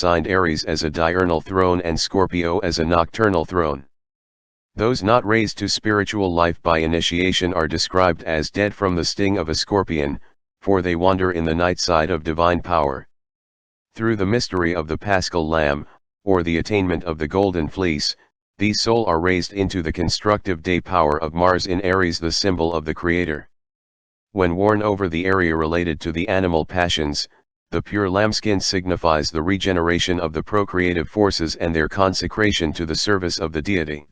assigned Aries as a diurnal throne and Scorpio as a nocturnal throne. Those not raised to spiritual life by initiation are described as dead from the sting of a scorpion, for they wander in the night side of divine power. Through the mystery of the Paschal Lamb, or the attainment of the Golden Fleece, these souls are raised into the constructive day power of Mars in Aries, the symbol of the Creator. When worn over the area related to the animal passions, the pure lambskin signifies the regeneration of the procreative forces and their consecration to the service of the deity.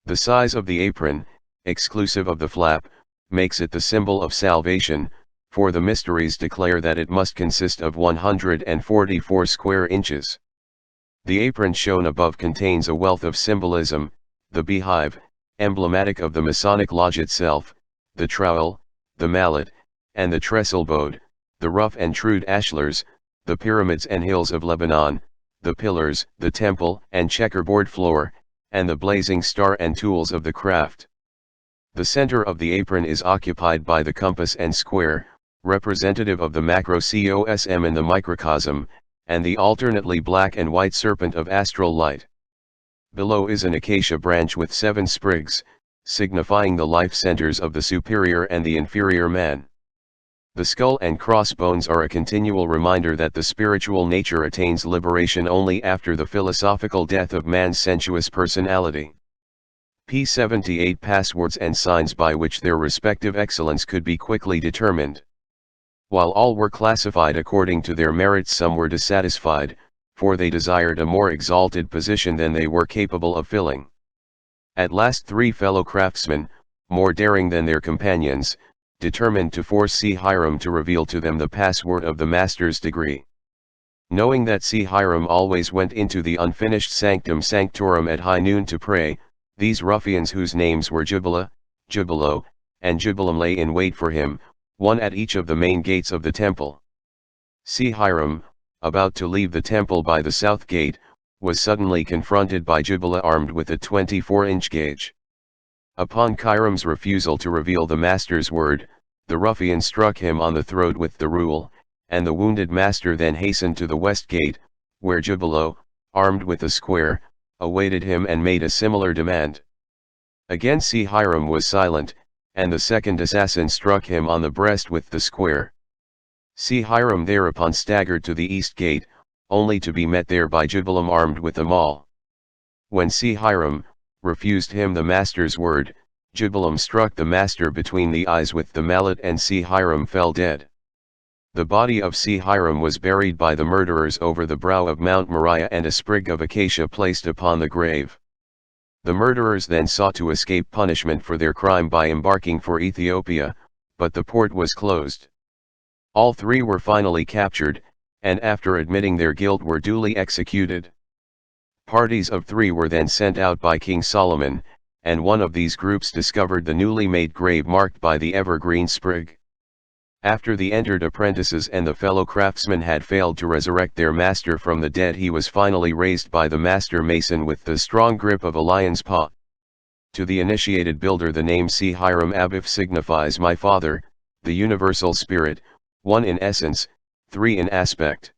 The size of the apron, exclusive of the flap, makes it the symbol of salvation, for the mysteries declare that it must consist of 144 square inches. The apron shown above contains a wealth of symbolism: the beehive, emblematic of the Masonic lodge itself, the trowel, the mallet, and the trestle bowed, the rough and true ashlars, the pyramids and hills of Lebanon, the pillars, the temple and checkerboard floor, and the blazing star and tools of the craft. The center of the apron is occupied by the compass and square, representative of the macrocosm and the microcosm, and the alternately black and white serpent of astral light. Below is an acacia branch with 7 sprigs, signifying the life centers of the superior and the inferior man. The skull and crossbones are a continual reminder that the spiritual nature attains liberation only after the philosophical death of man's sensuous personality. P78 passwords and signs by which their respective excellence could be quickly determined. While all were classified according to their merits, some were dissatisfied, for they desired a more exalted position than they were capable of filling. At last 3 fellow craftsmen, more daring than their companions, determined to force C. Hiram to reveal to them the password of the master's degree. Knowing that C. Hiram always went into the unfinished sanctum sanctorum at high noon to pray, these ruffians, whose names were Jubala, Jubalo, and Jubalam, lay in wait for him, one at each of the main gates of the temple. C. Hiram, about to leave the temple by the south gate, was suddenly confronted by Jubala armed with a 24-inch gauge. Upon Hiram's refusal to reveal the master's word, the ruffian struck him on the throat with the rule, and the wounded master then hastened to the west gate, where Jubalo, armed with a square, awaited him and made a similar demand. Again C. Hiram was silent, and the second assassin struck him on the breast with the square. C. Hiram thereupon staggered to the east gate, only to be met there by Jubalam armed with a maul. When C. Hiram refused him the master's word, Jubalam struck the master between the eyes with the mallet and C. Hiram fell dead. The body of C. Hiram was buried by the murderers over the brow of Mount Moriah, and a sprig of acacia placed upon the grave. The murderers then sought to escape punishment for their crime by embarking for Ethiopia, but the port was closed. All 3 were finally captured, and after admitting their guilt were duly executed. Parties of 3 were then sent out by King Solomon, and one of these groups discovered the newly made grave marked by the evergreen sprig. After the entered apprentices and the fellow craftsmen had failed to resurrect their master from the dead, he was finally raised by the master mason with the strong grip of a lion's paw. To the initiated builder, the name C. Hiram Abif signifies my father, the universal spirit, 1 in essence, 3 in aspect.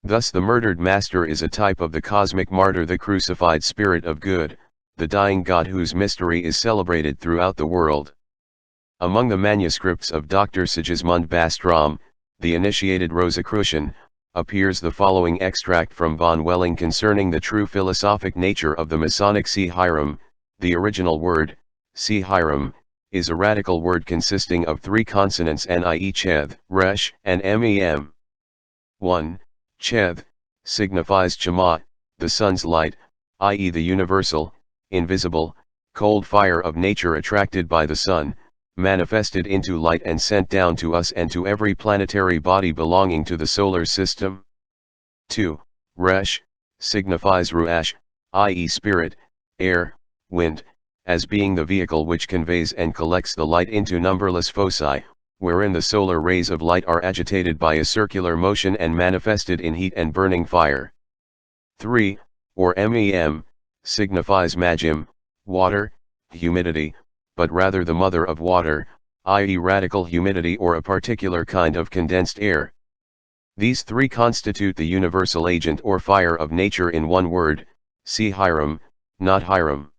Thus the murdered master is a type of the cosmic martyr, the crucified spirit of good, the dying God whose mystery is celebrated throughout the world. Among the manuscripts of Dr. Sigismund Bastrom, the initiated Rosicrucian, appears the following extract from von Welling concerning the true philosophic nature of the Masonic C. Hiram. The original word, C. Hiram, is a radical word consisting of 3 consonants, i.e. cheth, resh, and mem. 1. Cheth signifies Chama, the sun's light, i.e. the universal, invisible, cold fire of nature attracted by the sun, manifested into light and sent down to us and to every planetary body belonging to the solar system. 2. Resh signifies Ruach, i.e. spirit, air, wind, as being the vehicle which conveys and collects the light into numberless foci, wherein the solar rays of light are agitated by a circular motion and manifested in heat and burning fire. 3. Or mem, signifies Majim, water, humidity, but rather the mother of water, i.e. radical humidity or a particular kind of condensed air. These three constitute the universal agent or fire of nature in one word, see Hiram, not Hiram.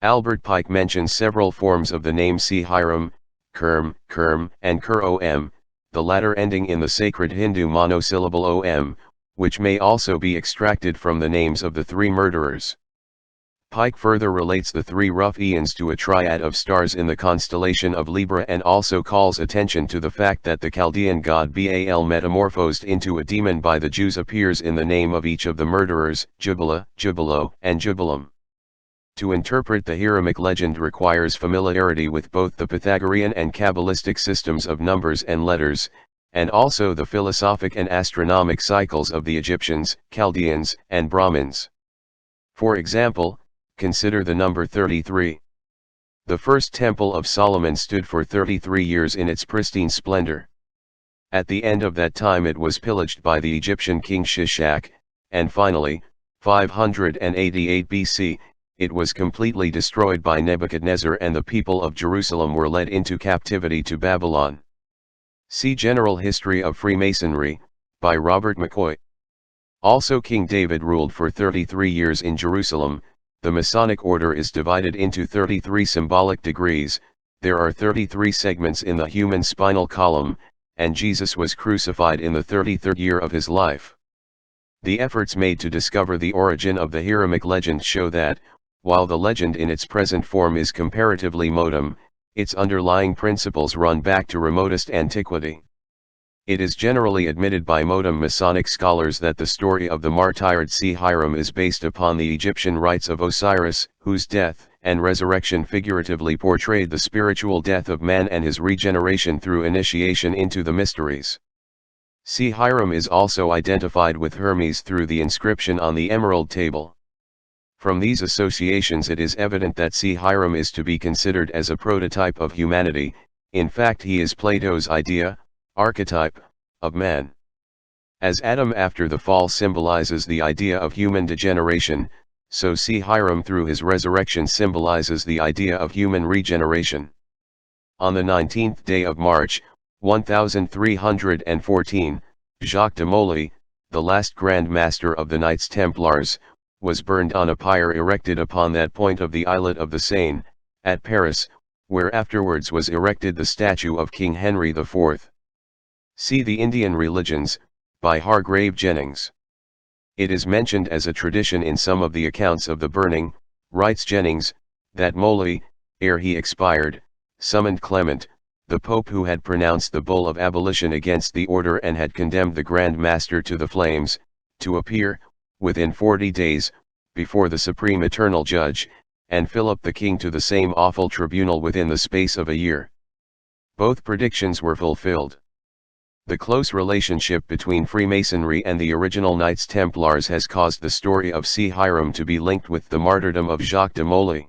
Albert Pike mentions several forms of the name see Hiram, Kerm, and Kur-om, the latter ending in the sacred Hindu monosyllable om, which may also be extracted from the names of the three murderers. Pike further relates the three rough eons to a triad of stars in the constellation of Libra and also calls attention to the fact that the Chaldean god Baal metamorphosed into a demon by the Jews appears in the name of each of the murderers, Jubala, Jubalo, and Jubalam. To interpret the Hiramic legend requires familiarity with both the Pythagorean and Kabbalistic systems of numbers and letters, and also the philosophic and astronomic cycles of the Egyptians, Chaldeans, and Brahmins. For example, consider the number 33. The first temple of Solomon stood for 33 years in its pristine splendor. At the end of that time it was pillaged by the Egyptian king Shishak, and finally, 588 BC, it was completely destroyed by Nebuchadnezzar and the people of Jerusalem were led into captivity to Babylon. See General History of Freemasonry, by Robert McCoy. Also King David ruled for 33 years in Jerusalem. The Masonic order is divided into 33 symbolic degrees, there are 33 segments in the human spinal column, and Jesus was crucified in the 33rd year of his life. The efforts made to discover the origin of the Hiramic legend show that, while the legend in its present form is comparatively modern, its underlying principles run back to remotest antiquity. It is generally admitted by modern Masonic scholars that the story of the martyred see Hiram is based upon the Egyptian rites of Osiris, whose death and resurrection figuratively portrayed the spiritual death of man and his regeneration through initiation into the mysteries. See Hiram is also identified with Hermes through the inscription on the Emerald Table. From these associations it is evident that see Hiram is to be considered as a prototype of humanity. In fact he is Plato's idea, archetype, of man. As Adam after the fall symbolizes the idea of human degeneration, so see Hiram through his resurrection symbolizes the idea of human regeneration. On the 19th day of March, 1314, Jacques de Molay, the last Grand Master of the Knights Templars, was burned on a pyre erected upon that point of the islet of the Seine, at Paris, where afterwards was erected the statue of King Henry IV. See The Indian Religions, by Hargrave Jennings. It is mentioned as a tradition in some of the accounts of the burning, writes Jennings, that Molay, ere he expired, summoned Clement, the Pope who had pronounced the bull of abolition against the order and had condemned the Grand Master to the flames, to appear, within 40 days, before the Supreme Eternal Judge, and Philip the King to the same awful tribunal within the space of a year. Both predictions were fulfilled. The close relationship between Freemasonry and the original Knights Templars has caused the story of see Hiram to be linked with the martyrdom of Jacques de Molay.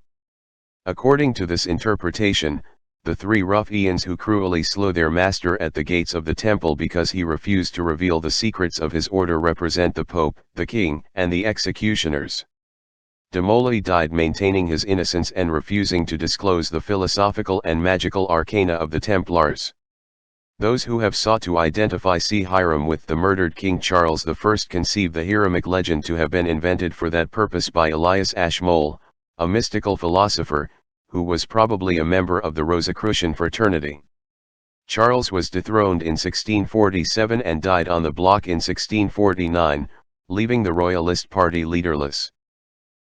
According to this interpretation, the three ruffians who cruelly slew their master at the gates of the temple because he refused to reveal the secrets of his order represent the Pope, the King, and the executioners. De Molay died maintaining his innocence and refusing to disclose the philosophical and magical arcana of the Templars. Those who have sought to identify see Hiram with the murdered King Charles I conceive the Hiramic legend to have been invented for that purpose by Elias Ashmole, a mystical philosopher, who was probably a member of the Rosicrucian fraternity. Charles was dethroned in 1647 and died on the block in 1649, leaving the Royalist party leaderless.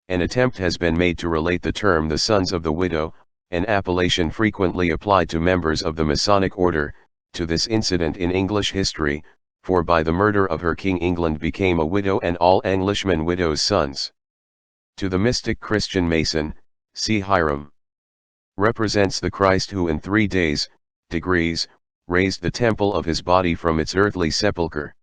An attempt has been made to relate the term the sons of the widow, an appellation frequently applied to members of the Masonic order, to this incident in English history, for by the murder of her king England became a widow and all Englishmen widows' sons. To the mystic Christian Mason, see Hiram. Represents the Christ who in 3 days, degrees, raised the temple of his body from its earthly sepulchre.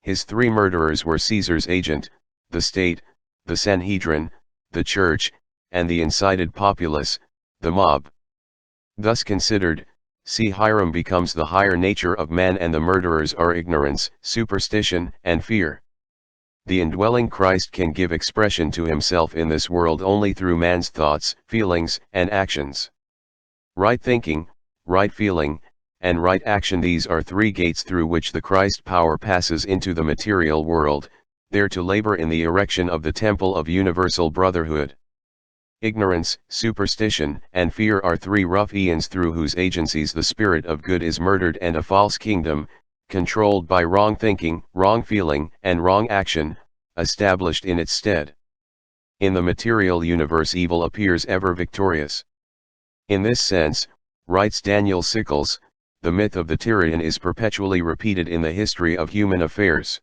His three murderers were Caesar's agent, the state, the Sanhedrin, the church, and the incited populace, the mob. Thus considered, see Hiram becomes the higher nature of man and the murderers are ignorance, superstition, and fear. The indwelling Christ can give expression to himself in this world only through man's thoughts, feelings, and actions. Right thinking, right feeling, and right action. These are three gates through which the Christ power passes into the material world, there to labor in the erection of the temple of universal brotherhood. Ignorance, superstition, and fear are three rough eons through whose agencies the spirit of good is murdered, and a false kingdom, controlled by wrong thinking, wrong feeling, and wrong action, established in its stead. In the material universe evil appears ever victorious. In this sense, writes Daniel Sickles, the myth of the Tyrian is perpetually repeated in the history of human affairs.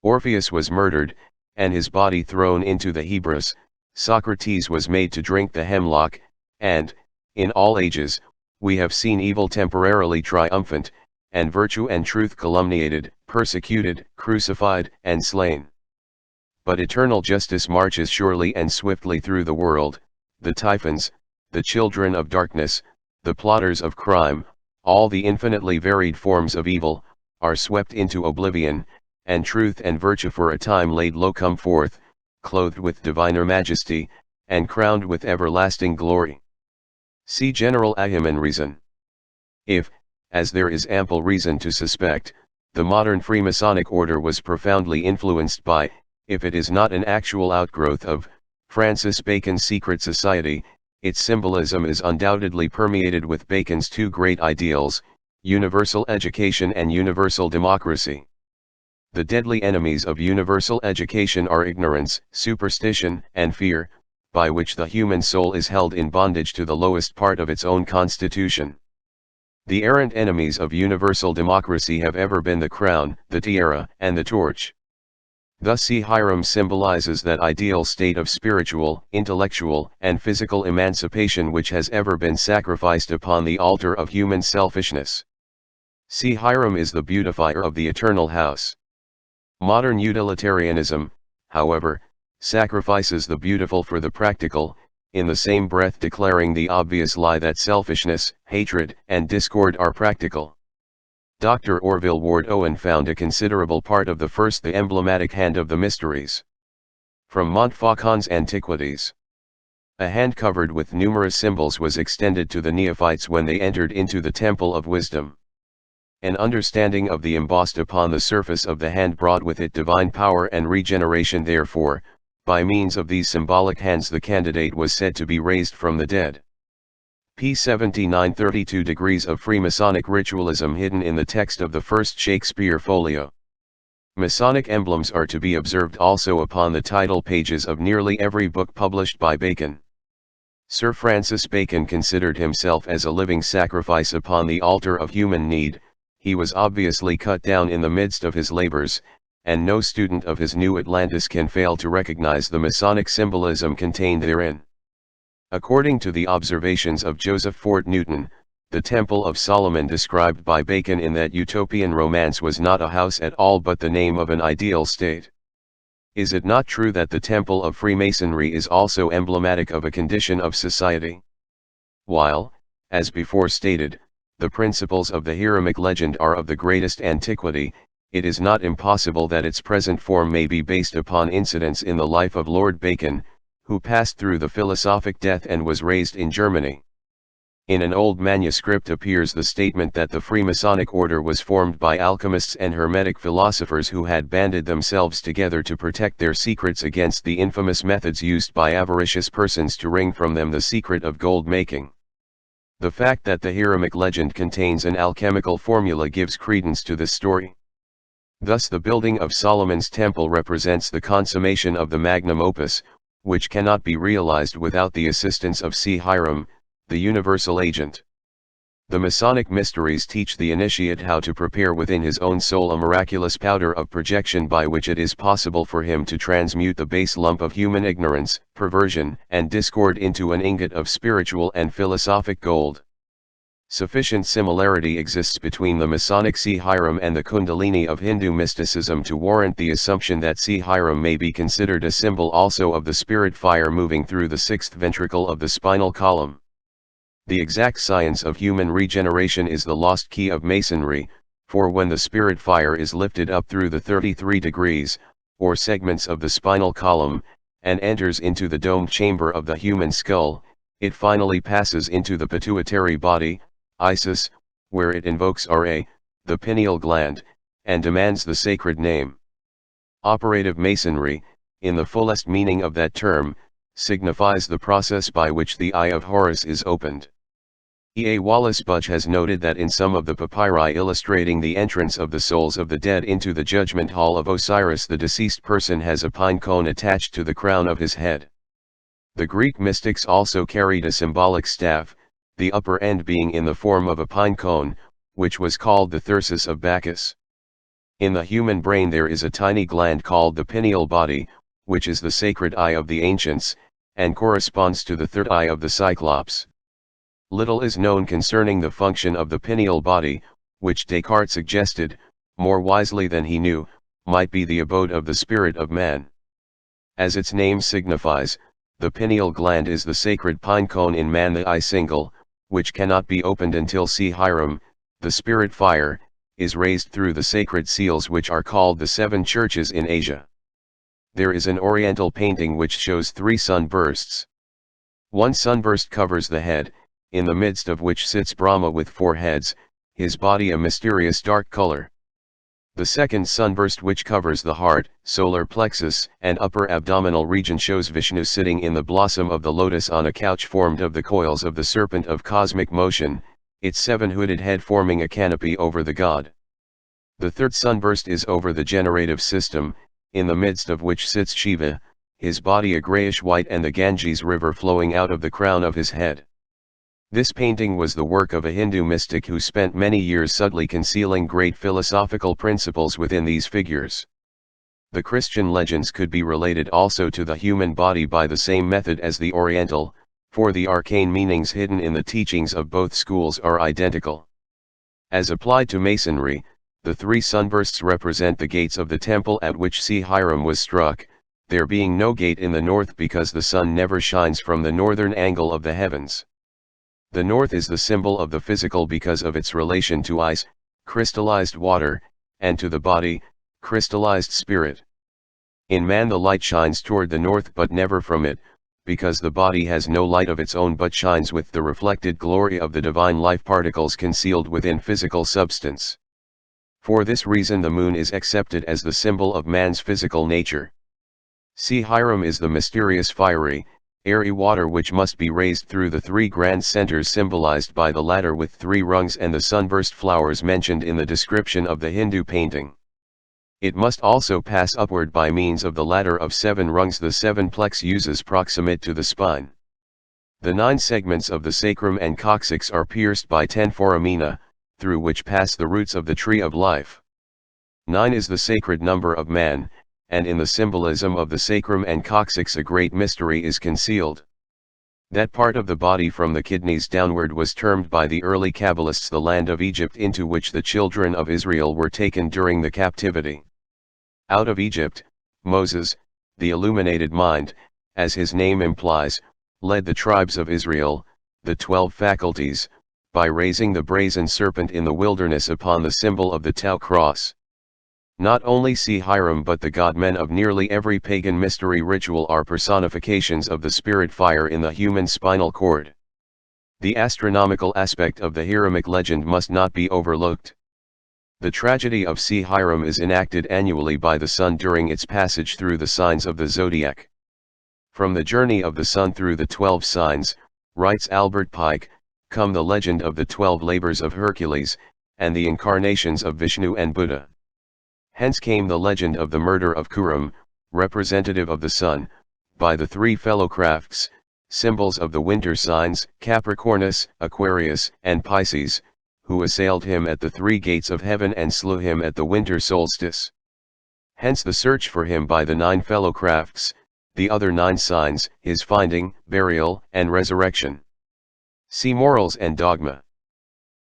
Orpheus was murdered, and his body thrown into the Hebrus. Socrates was made to drink the hemlock, and, in all ages, we have seen evil temporarily triumphant, and virtue and truth calumniated, persecuted, crucified, and slain. But eternal justice marches surely and swiftly through the world. The Typhons, the children of darkness, the plotters of crime, all the infinitely varied forms of evil, are swept into oblivion, and truth and virtue for a time laid low come forth, clothed with diviner majesty, and crowned with everlasting glory. See General Ahiman reason. If, as there is ample reason to suspect, the modern Freemasonic order was profoundly influenced by, if it is not an actual outgrowth of, Francis Bacon's secret society, its symbolism is undoubtedly permeated with Bacon's two great ideals, universal education and universal democracy. The deadly enemies of universal education are ignorance, superstition, and fear, by which the human soul is held in bondage to the lowest part of its own constitution. The errant enemies of universal democracy have ever been the crown, the tiara, and the torch. Thus C. Hiram symbolizes that ideal state of spiritual, intellectual, and physical emancipation which has ever been sacrificed upon the altar of human selfishness. C. Hiram is the beautifier of the eternal house. Modern utilitarianism, however, sacrifices the beautiful for the practical, in the same breath declaring the obvious lie that selfishness, hatred, and discord are practical. Dr. Orville Ward Owen found a considerable part of the emblematic hand of the mysteries. From Montfaucon's Antiquities. A hand covered with numerous symbols was extended to the neophytes when they entered into the Temple of Wisdom. An understanding of the embossed upon the surface of the hand brought with it divine power and regeneration. Therefore, by means of these symbolic hands the candidate was said to be raised from the dead. p. 79. 32 Degrees of Freemasonic Ritualism hidden in the text of the first Shakespeare folio. Masonic emblems are to be observed also upon the title pages of nearly every book published by Bacon. Sir Francis Bacon considered himself as a living sacrifice upon the altar of human need. He was obviously cut down in the midst of his labors, and no student of his New Atlantis can fail to recognize the Masonic symbolism contained therein. According to the observations of Joseph Fort Newton, the Temple of Solomon described by Bacon in that utopian romance was not a house at all but the name of an ideal state. Is it not true that the Temple of Freemasonry is also emblematic of a condition of society? While, as before stated, the principles of the Hiramic legend are of the greatest antiquity, it is not impossible that its present form may be based upon incidents in the life of Lord Bacon, who passed through the philosophic death and was raised in Germany. In an old manuscript appears the statement that the Freemasonic order was formed by alchemists and Hermetic philosophers who had banded themselves together to protect their secrets against the infamous methods used by avaricious persons to wring from them the secret of gold making. The fact that the Hiramic legend contains an alchemical formula gives credence to this story. Thus the building of Solomon's temple represents the consummation of the magnum opus, which cannot be realized without the assistance of C. Hiram, the universal agent. The Masonic mysteries teach the initiate how to prepare within his own soul a miraculous powder of projection by which it is possible for him to transmute the base lump of human ignorance, perversion, and discord into an ingot of spiritual and philosophic gold. Sufficient similarity exists between the Masonic C. Hiram and the Kundalini of Hindu mysticism to warrant the assumption that C. Hiram may be considered a symbol also of the spirit fire moving through the sixth ventricle of the spinal column. The exact science of human regeneration is the lost key of Masonry, for when the spirit fire is lifted up through the 33 degrees, or segments of the spinal column, and enters into the domed chamber of the human skull, it finally passes into the pituitary body, Isis, where it invokes Ra, the pineal gland, and demands the sacred name. Operative Masonry, in the fullest meaning of that term, signifies the process by which the Eye of Horus is opened. E. A. Wallace Budge has noted that in some of the papyri illustrating the entrance of the souls of the dead into the judgment hall of Osiris, the deceased person has a pine cone attached to the crown of his head. The Greek mystics also carried a symbolic staff, the upper end being in the form of a pine cone, which was called the thyrsus of Bacchus. In the human brain there is a tiny gland called the pineal body, which is the sacred eye of the ancients, and corresponds to the third eye of the Cyclops. Little is known concerning the function of the pineal body, which Descartes suggested, more wisely than he knew, might be the abode of the spirit of man. As its name signifies, the pineal gland is the sacred pine cone in man, the eye single, which cannot be opened until Hiram, the spirit fire, is raised through the sacred seals which are called the seven churches in Asia. There is an oriental painting which shows 3 sunbursts. One sunburst covers the head, in the midst of which sits Brahma with 4 heads, his body a mysterious dark color. The second sunburst, which covers the heart, solar plexus, and upper abdominal region, shows Vishnu sitting in the blossom of the lotus on a couch formed of the coils of the serpent of cosmic motion, its 7-hooded head forming a canopy over the god. The third sunburst is over the generative system, in the midst of which sits Shiva, his body a grayish-white and the Ganges river flowing out of the crown of his head. This painting was the work of a Hindu mystic who spent many years subtly concealing great philosophical principles within these figures. The Christian legends could be related also to the human body by the same method as the Oriental, for the arcane meanings hidden in the teachings of both schools are identical. As applied to Masonry, the 3 sunbursts represent the gates of the temple at which Hiram was struck, there being no gate in the north because the sun never shines from the northern angle of the heavens. The north is the symbol of the physical because of its relation to ice, crystallized water, and to the body, crystallized spirit. In man the light shines toward the north but never from it, because the body has no light of its own but shines with the reflected glory of the divine life particles concealed within physical substance. For this reason the moon is accepted as the symbol of man's physical nature. Hiram is the mysterious fiery, airy water which must be raised through the 3 grand centers symbolized by the ladder with 3 rungs and the sunburst flowers mentioned in the description of the Hindu painting. It must also pass upward by means of the ladder of 7 rungs the 7 plex uses proximate to the spine. The 9 segments of the sacrum and coccyx are pierced by 10 foramina, through which pass the roots of the tree of life. 9 is the sacred number of man, and in the symbolism of the sacrum and coccyx a great mystery is concealed. That part of the body from the kidneys downward was termed by the early Kabbalists the land of Egypt, into which the children of Israel were taken during the captivity. Out of Egypt, Moses, the illuminated mind, as his name implies, led the tribes of Israel, the 12 faculties, by raising the brazen serpent in the wilderness upon the symbol of the Tau cross. Not only Hiram but the god-men of nearly every pagan mystery ritual are personifications of the spirit fire in the human spinal cord. The astronomical aspect of the Hiramic legend must not be overlooked. The tragedy of Hiram is enacted annually by the sun during its passage through the signs of the zodiac. From the journey of the sun through the 12 signs, writes Albert Pike, come the legend of the 12 labors of Hercules, and the incarnations of Vishnu and Buddha. Hence came the legend of the murder of Kuram, representative of the sun, by the 3 fellow crafts, symbols of the winter signs, Capricornus, Aquarius, and Pisces, who assailed him at the 3 gates of heaven and slew him at the winter solstice. Hence the search for him by the 9 fellow crafts, the other 9 signs, his finding, burial, and resurrection. See Morals and Dogma.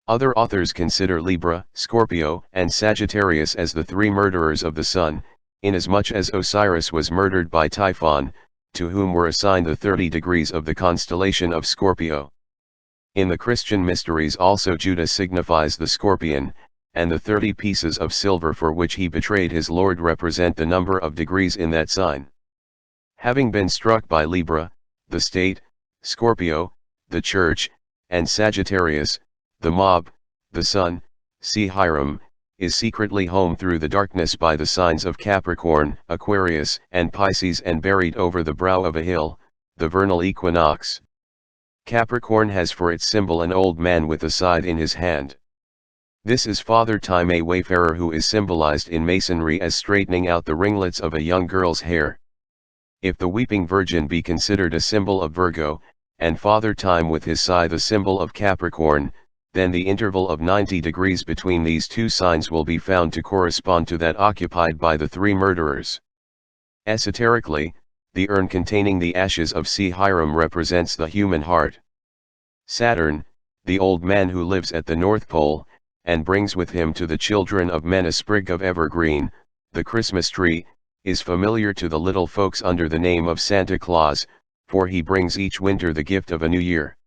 Other authors consider Libra, Scorpio, and Sagittarius as the 3 murderers of the sun, inasmuch as Osiris was murdered by Typhon, to whom were assigned the 30 degrees of the constellation of Scorpio. In the Christian mysteries also Judah signifies the scorpion, and the 30 pieces of silver for which he betrayed his Lord represent the number of degrees in that sign. Having been struck by Libra, the state, Scorpio, the church, and Sagittarius, the mob, The sun, see Hiram, is secretly home through the darkness by the signs of Capricorn, Aquarius, and Pisces, and buried over the brow of a hill, the vernal equinox. Capricorn has for its symbol an old man with a scythe in his hand. This is Father Time, a wayfarer who is symbolized in Masonry as straightening out the ringlets of a young girl's hair. If the Weeping Virgin be considered a symbol of Virgo, and Father Time with his scythe a symbol of Capricorn, then the interval of 90 degrees between these two signs will be found to correspond to that occupied by the three murderers. Esoterically, the urn containing the ashes of C. Hiram represents the human heart. Saturn, the old man who lives at the North Pole, and brings with him to the children of men a sprig of evergreen, the Christmas tree, is familiar to the little folks under the name of Santa Claus, for he brings each winter the gift of a new year.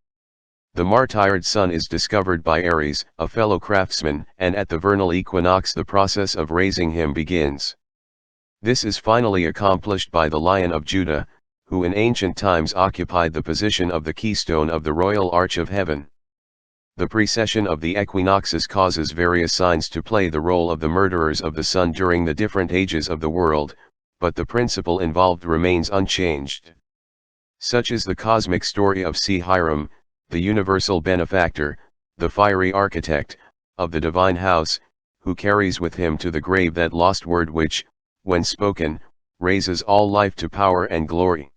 The martyred sun is discovered by Aries, a fellow craftsman, and at the vernal equinox the process of raising him begins. This is finally accomplished by the Lion of Judah, who in ancient times occupied the position of the keystone of the royal arch of heaven. The precession of the equinoxes causes various signs to play the role of the murderers of the sun during the different ages of the world, but the principle involved remains unchanged. Such is the cosmic story of C. Hiram, the universal benefactor, the fiery architect, of the divine house, who carries with him to the grave that lost word which, when spoken, raises all life to power and glory.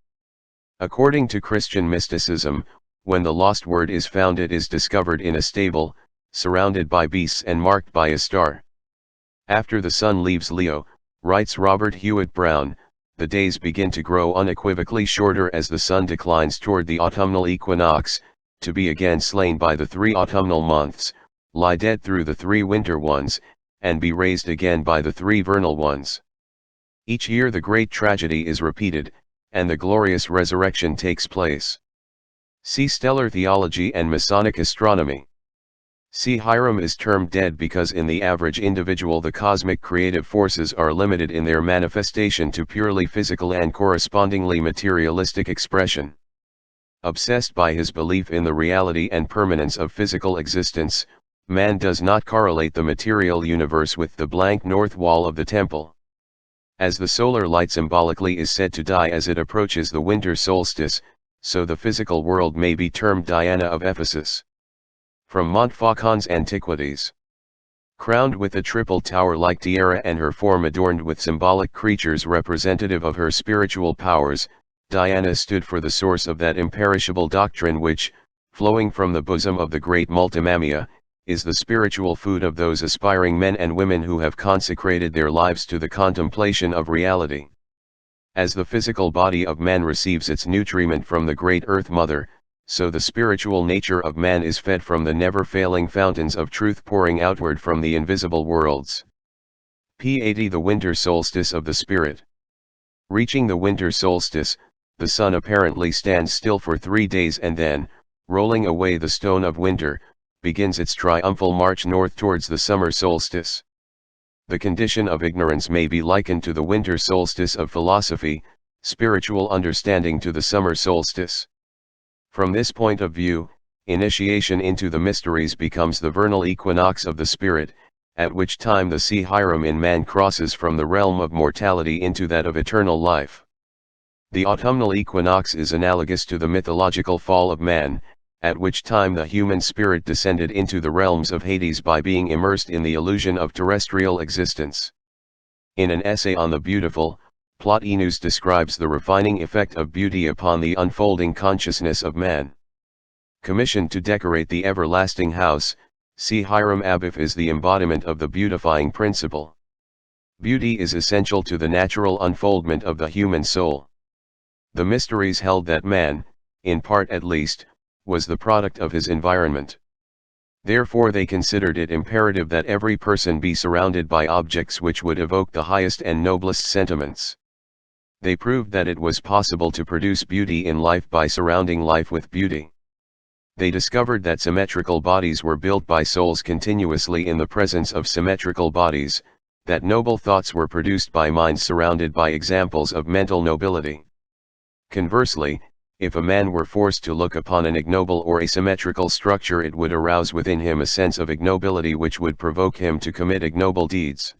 According to Christian mysticism, when the lost word is found it is discovered in a stable, surrounded by beasts and marked by a star. After the sun leaves Leo, writes Robert Hewitt Brown, the days begin to grow unequivocally shorter as the sun declines toward the autumnal equinox, to be again slain by the 3 autumnal months, lie dead through the 3 winter ones, and be raised again by the 3 vernal ones. Each year the great tragedy is repeated, and the glorious resurrection takes place. See Stellar Theology and Masonic Astronomy. C. Hiram is termed dead because in the average individual the cosmic creative forces are limited in their manifestation to purely physical and correspondingly materialistic expression. Obsessed by his belief in the reality and permanence of physical existence, man does not correlate the material universe with the blank north wall of the temple. As the solar light symbolically is said to die as it approaches the winter solstice, so the physical world may be termed Diana of Ephesus. From Montfaucon's Antiquities. Crowned with a triple tower-like tiara and her form adorned with symbolic creatures representative of her spiritual powers, Diana stood for the source of that imperishable doctrine which, flowing from the bosom of the great Multimammia, is the spiritual food of those aspiring men and women who have consecrated their lives to the contemplation of reality. As the physical body of man receives its nutriment from the great Earth Mother, so the spiritual nature of man is fed from the never-failing fountains of truth pouring outward from the invisible worlds. P80 The winter solstice of the spirit. Reaching the winter solstice, the sun apparently stands still for 3 days and then, rolling away the stone of winter, begins its triumphal march north towards the summer solstice. The condition of ignorance may be likened to the winter solstice of philosophy, spiritual understanding to the summer solstice. From this point of view, initiation into the mysteries becomes the vernal equinox of the spirit, at which time the C. Hiram in man crosses from the realm of mortality into that of eternal life. The autumnal equinox is analogous to the mythological fall of man, at which time the human spirit descended into the realms of Hades by being immersed in the illusion of terrestrial existence. In an essay on the beautiful, Plotinus describes the refining effect of beauty upon the unfolding consciousness of man. Commissioned to decorate the everlasting house, C. Hiram Abiff is the embodiment of the beautifying principle. Beauty is essential to the natural unfoldment of the human soul. The mysteries held that man, in part at least, was the product of his environment. Therefore they considered it imperative that every person be surrounded by objects which would evoke the highest and noblest sentiments. They proved that it was possible to produce beauty in life by surrounding life with beauty. They discovered that symmetrical bodies were built by souls continuously in the presence of symmetrical bodies, that noble thoughts were produced by minds surrounded by examples of mental nobility. Conversely, If a man were forced to look upon an ignoble or asymmetrical structure, it would arouse within him a sense of ignobility which would provoke him to commit ignoble deeds.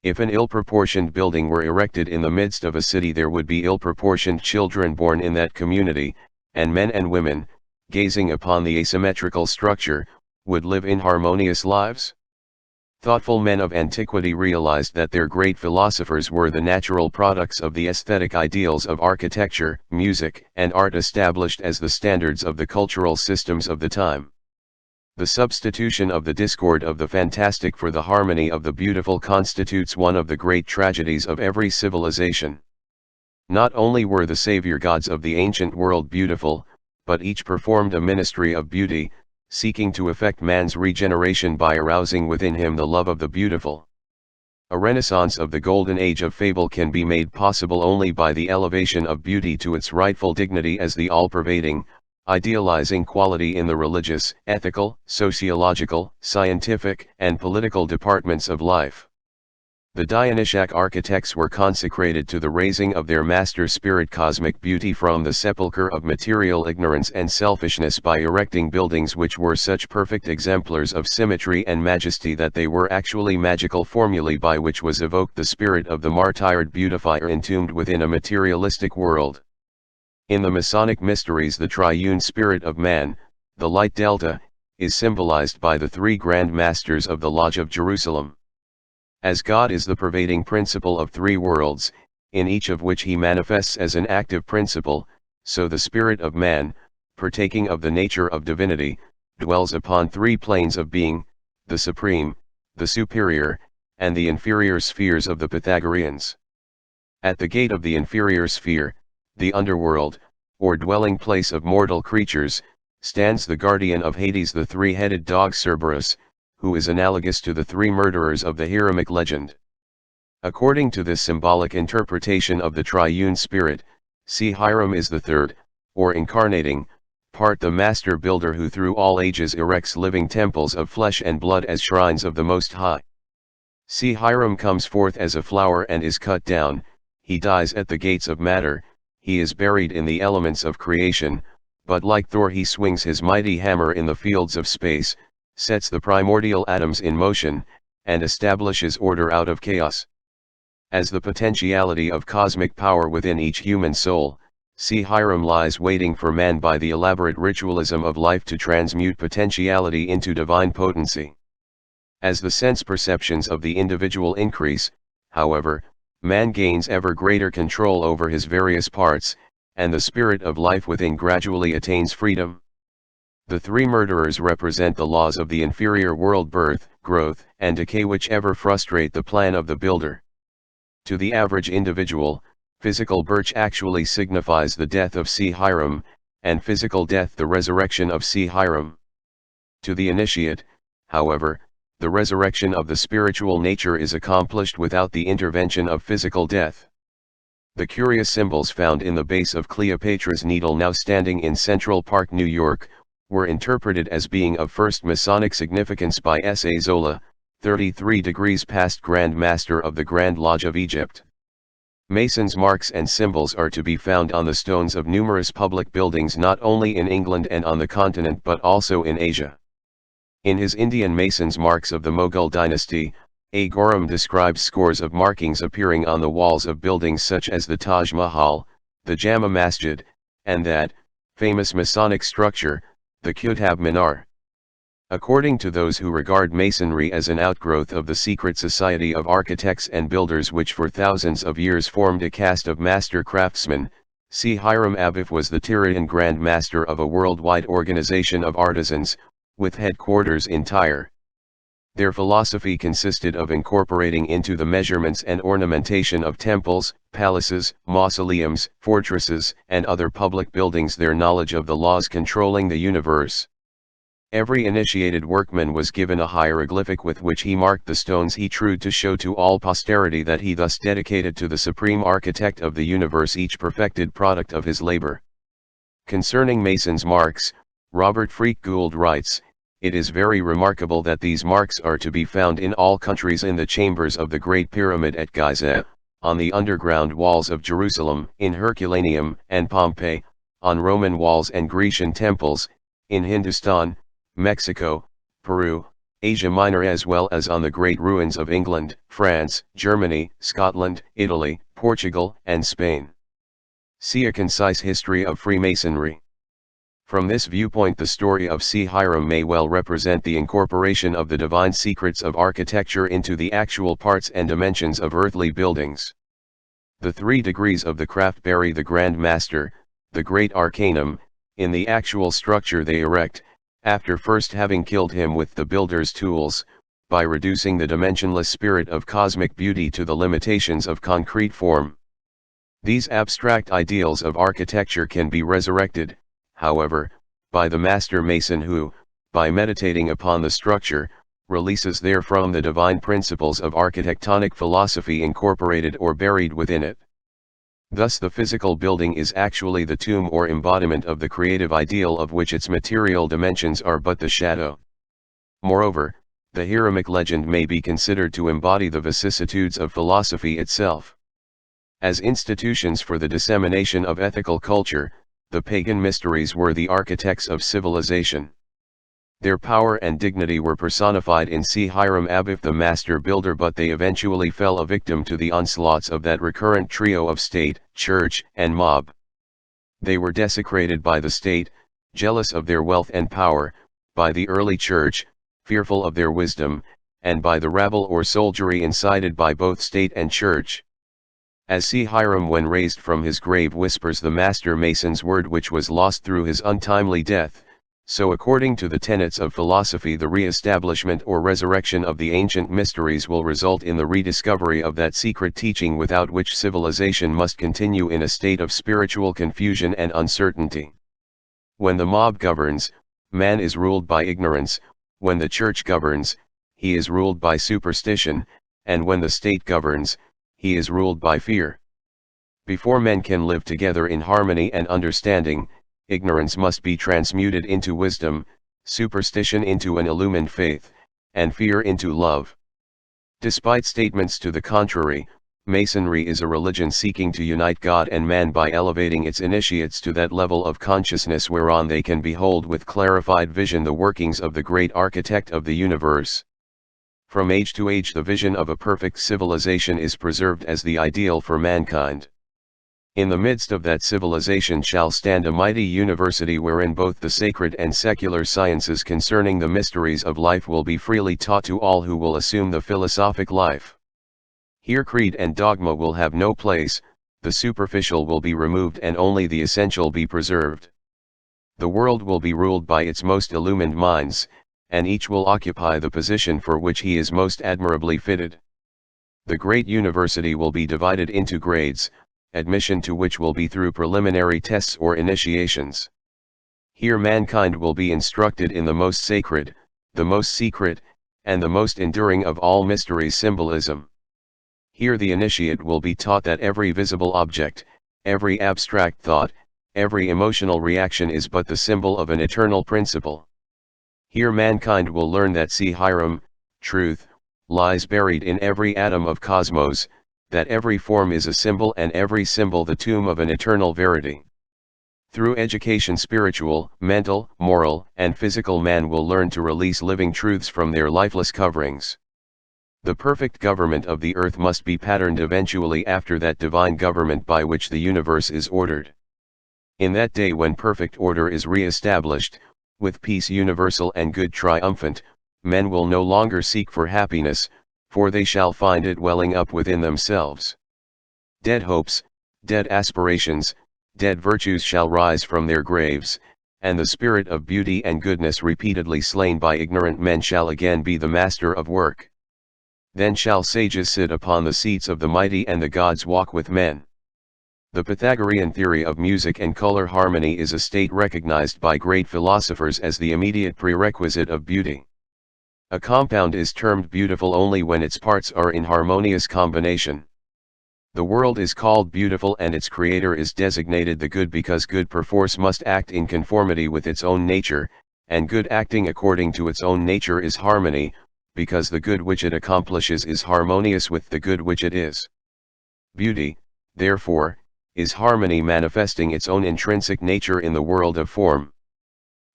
If an ill-proportioned building were erected in the midst of a city, there would be ill-proportioned children born in that community, and men and women, gazing upon the asymmetrical structure, would live inharmonious lives? Thoughtful men of antiquity realized that their great philosophers were the natural products of the aesthetic ideals of architecture, music, and art established as the standards of the cultural systems of the time. The substitution of the discord of the fantastic for the harmony of the beautiful constitutes one of the great tragedies of every civilization. Not only were the savior gods of the ancient world beautiful, but each performed a ministry of beauty, seeking to effect man's regeneration by arousing within him the love of the beautiful. A renaissance of the golden age of fable can be made possible only by the elevation of beauty to its rightful dignity as the all-pervading, idealizing quality in the religious, ethical, sociological, scientific, and political departments of life. The Dionysiac architects were consecrated to the raising of their master spirit cosmic beauty from the sepulchre of material ignorance and selfishness by erecting buildings which were such perfect exemplars of symmetry and majesty that they were actually magical formulae by which was evoked the spirit of the martyred beautifier entombed within a materialistic world. In the Masonic mysteries, the triune spirit of man, the light delta, is symbolized by the three grand masters of the Lodge of Jerusalem. As God is the pervading principle of three worlds, in each of which he manifests as an active principle, so the spirit of man, partaking of the nature of divinity, dwells upon three planes of being, the supreme, the superior, and the inferior spheres of the Pythagoreans. At the gate of the inferior sphere, the underworld, or dwelling place of mortal creatures, stands the guardian of Hades, the three-headed dog Cerberus, who is analogous to the three murderers of the Hieronymic legend. According to this symbolic interpretation of the triune spirit, Hiram is the third, or incarnating, part, the master builder who through all ages erects living temples of flesh and blood as shrines of the Most High. Hiram comes forth as a flower and is cut down, he dies at the gates of matter, he is buried in the elements of creation, but like Thor he swings his mighty hammer in the fields of space, sets the primordial atoms in motion, and establishes order out of chaos. As the potentiality of cosmic power within each human soul, Hiram lies waiting for man by the elaborate ritualism of life to transmute potentiality into divine potency. As the sense perceptions of the individual increase, however, man gains ever greater control over his various parts, and the spirit of life within gradually attains freedom. The three murderers represent the laws of the inferior world: birth, growth, and decay, which ever frustrate the plan of the builder. To the average individual, physical birth actually signifies the death of Hiram, and physical death the resurrection of Hiram. To the initiate, however, the resurrection of the spiritual nature is accomplished without the intervention of physical death. The curious symbols found in the base of Cleopatra's Needle, now standing in Central Park, New York, were interpreted as being of first Masonic significance by S. A. Zola, 33 degrees past Grand Master of the Grand Lodge of Egypt. Masons' marks and symbols are to be found on the stones of numerous public buildings not only in England and on the continent but also in Asia. In his Indian Masons' Marks of the Mughal dynasty, A. Gorham describes scores of markings appearing on the walls of buildings such as the Taj Mahal, the Jama Masjid, and that famous Masonic structure, the Qutb Minar. According to those who regard Masonry as an outgrowth of the secret society of architects and builders which for thousands of years formed a caste of master craftsmen, Hiram Abiff was the Tyrian Grand Master of a worldwide organization of artisans, with headquarters in Tyre. Their philosophy consisted of incorporating into the measurements and ornamentation of temples, palaces, mausoleums, fortresses, and other public buildings their knowledge of the laws controlling the universe. Every initiated workman was given a hieroglyphic with which he marked the stones he trewed to show to all posterity that he thus dedicated to the supreme architect of the universe each perfected product of his labor. Concerning Mason's marks, Robert Freak Gould writes, "It is very remarkable that these marks are to be found in all countries, in the chambers of the Great Pyramid at Giza, on the underground walls of Jerusalem, in Herculaneum and Pompeii, on Roman walls and Grecian temples, in Hindustan, Mexico, Peru, Asia Minor, as well as on the great ruins of England, France, Germany, Scotland, Italy, Portugal, and Spain. See a concise history of Freemasonry. From this viewpoint, the story of C. Hiram may well represent the incorporation of the divine secrets of architecture into the actual parts and dimensions of earthly buildings. The 3 degrees of the craft bury the Grand Master, the great arcanum, in the actual structure they erect, after first having killed him with the builder's tools, by reducing the dimensionless spirit of cosmic beauty to the limitations of concrete form. These abstract ideals of architecture can be resurrected, however, by the master mason who, by meditating upon the structure, releases therefrom the divine principles of architectonic philosophy incorporated or buried within it. Thus the physical building is actually the tomb or embodiment of the creative ideal of which its material dimensions are but the shadow. Moreover, the Hiramic legend may be considered to embody the vicissitudes of philosophy itself. As institutions for the dissemination of ethical culture, the pagan mysteries were the architects of civilization. Their power and dignity were personified in C. Hiram Abiff the master builder, but they eventually fell a victim to the onslaughts of that recurrent trio of state, church, and mob. They were desecrated by the state, jealous of their wealth and power, by the early church, fearful of their wisdom, and by the rabble or soldiery incited by both state and church. As C. Hiram, when raised from his grave, whispers the master mason's word which was lost through his untimely death, so according to the tenets of philosophy the re-establishment or resurrection of the ancient mysteries will result in the rediscovery of that secret teaching without which civilization must continue in a state of spiritual confusion and uncertainty. When the mob governs, man is ruled by ignorance; when the church governs, he is ruled by superstition; and when the state governs, he is ruled by fear. Before men can live together in harmony and understanding, ignorance must be transmuted into wisdom, superstition into an illumined faith, and fear into love. Despite statements to the contrary, Masonry is a religion seeking to unite God and man by elevating its initiates to that level of consciousness whereon they can behold with clarified vision the workings of the great architect of the universe. From age to age the vision of a perfect civilization is preserved as the ideal for mankind. In the midst of that civilization shall stand a mighty university wherein both the sacred and secular sciences concerning the mysteries of life will be freely taught to all who will assume the philosophic life. Here creed and dogma will have no place, the superficial will be removed and only the essential be preserved. The world will be ruled by its most illumined minds, and each will occupy the position for which he is most admirably fitted. The great university will be divided into grades, admission to which will be through preliminary tests or initiations. Here mankind will be instructed in the most sacred, the most secret, and the most enduring of all mysteries, symbolism. Here the initiate will be taught that every visible object, every abstract thought, every emotional reaction is but the symbol of an eternal principle. Here mankind will learn that C. Hiram, truth, lies buried in every atom of cosmos, that every form is a symbol and every symbol the tomb of an eternal verity. Through education, spiritual, mental, moral, and physical, man will learn to release living truths from their lifeless coverings. The perfect government of the earth must be patterned eventually after that divine government by which the universe is ordered. In that day when perfect order is re-established, with peace universal and good triumphant, men will no longer seek for happiness, for they shall find it welling up within themselves. Dead hopes, dead aspirations, dead virtues shall rise from their graves, and the spirit of beauty and goodness repeatedly slain by ignorant men shall again be the master of work. Then shall sages sit upon the seats of the mighty and the gods walk with men. The Pythagorean theory of music and color harmony is a state recognized by great philosophers as the immediate prerequisite of beauty. A compound is termed beautiful only when its parts are in harmonious combination. The world is called beautiful and its creator is designated the good because good perforce must act in conformity with its own nature, and good acting according to its own nature is harmony, because the good which it accomplishes is harmonious with the good which it is. Beauty, therefore, is harmony manifesting its own intrinsic nature in the world of form.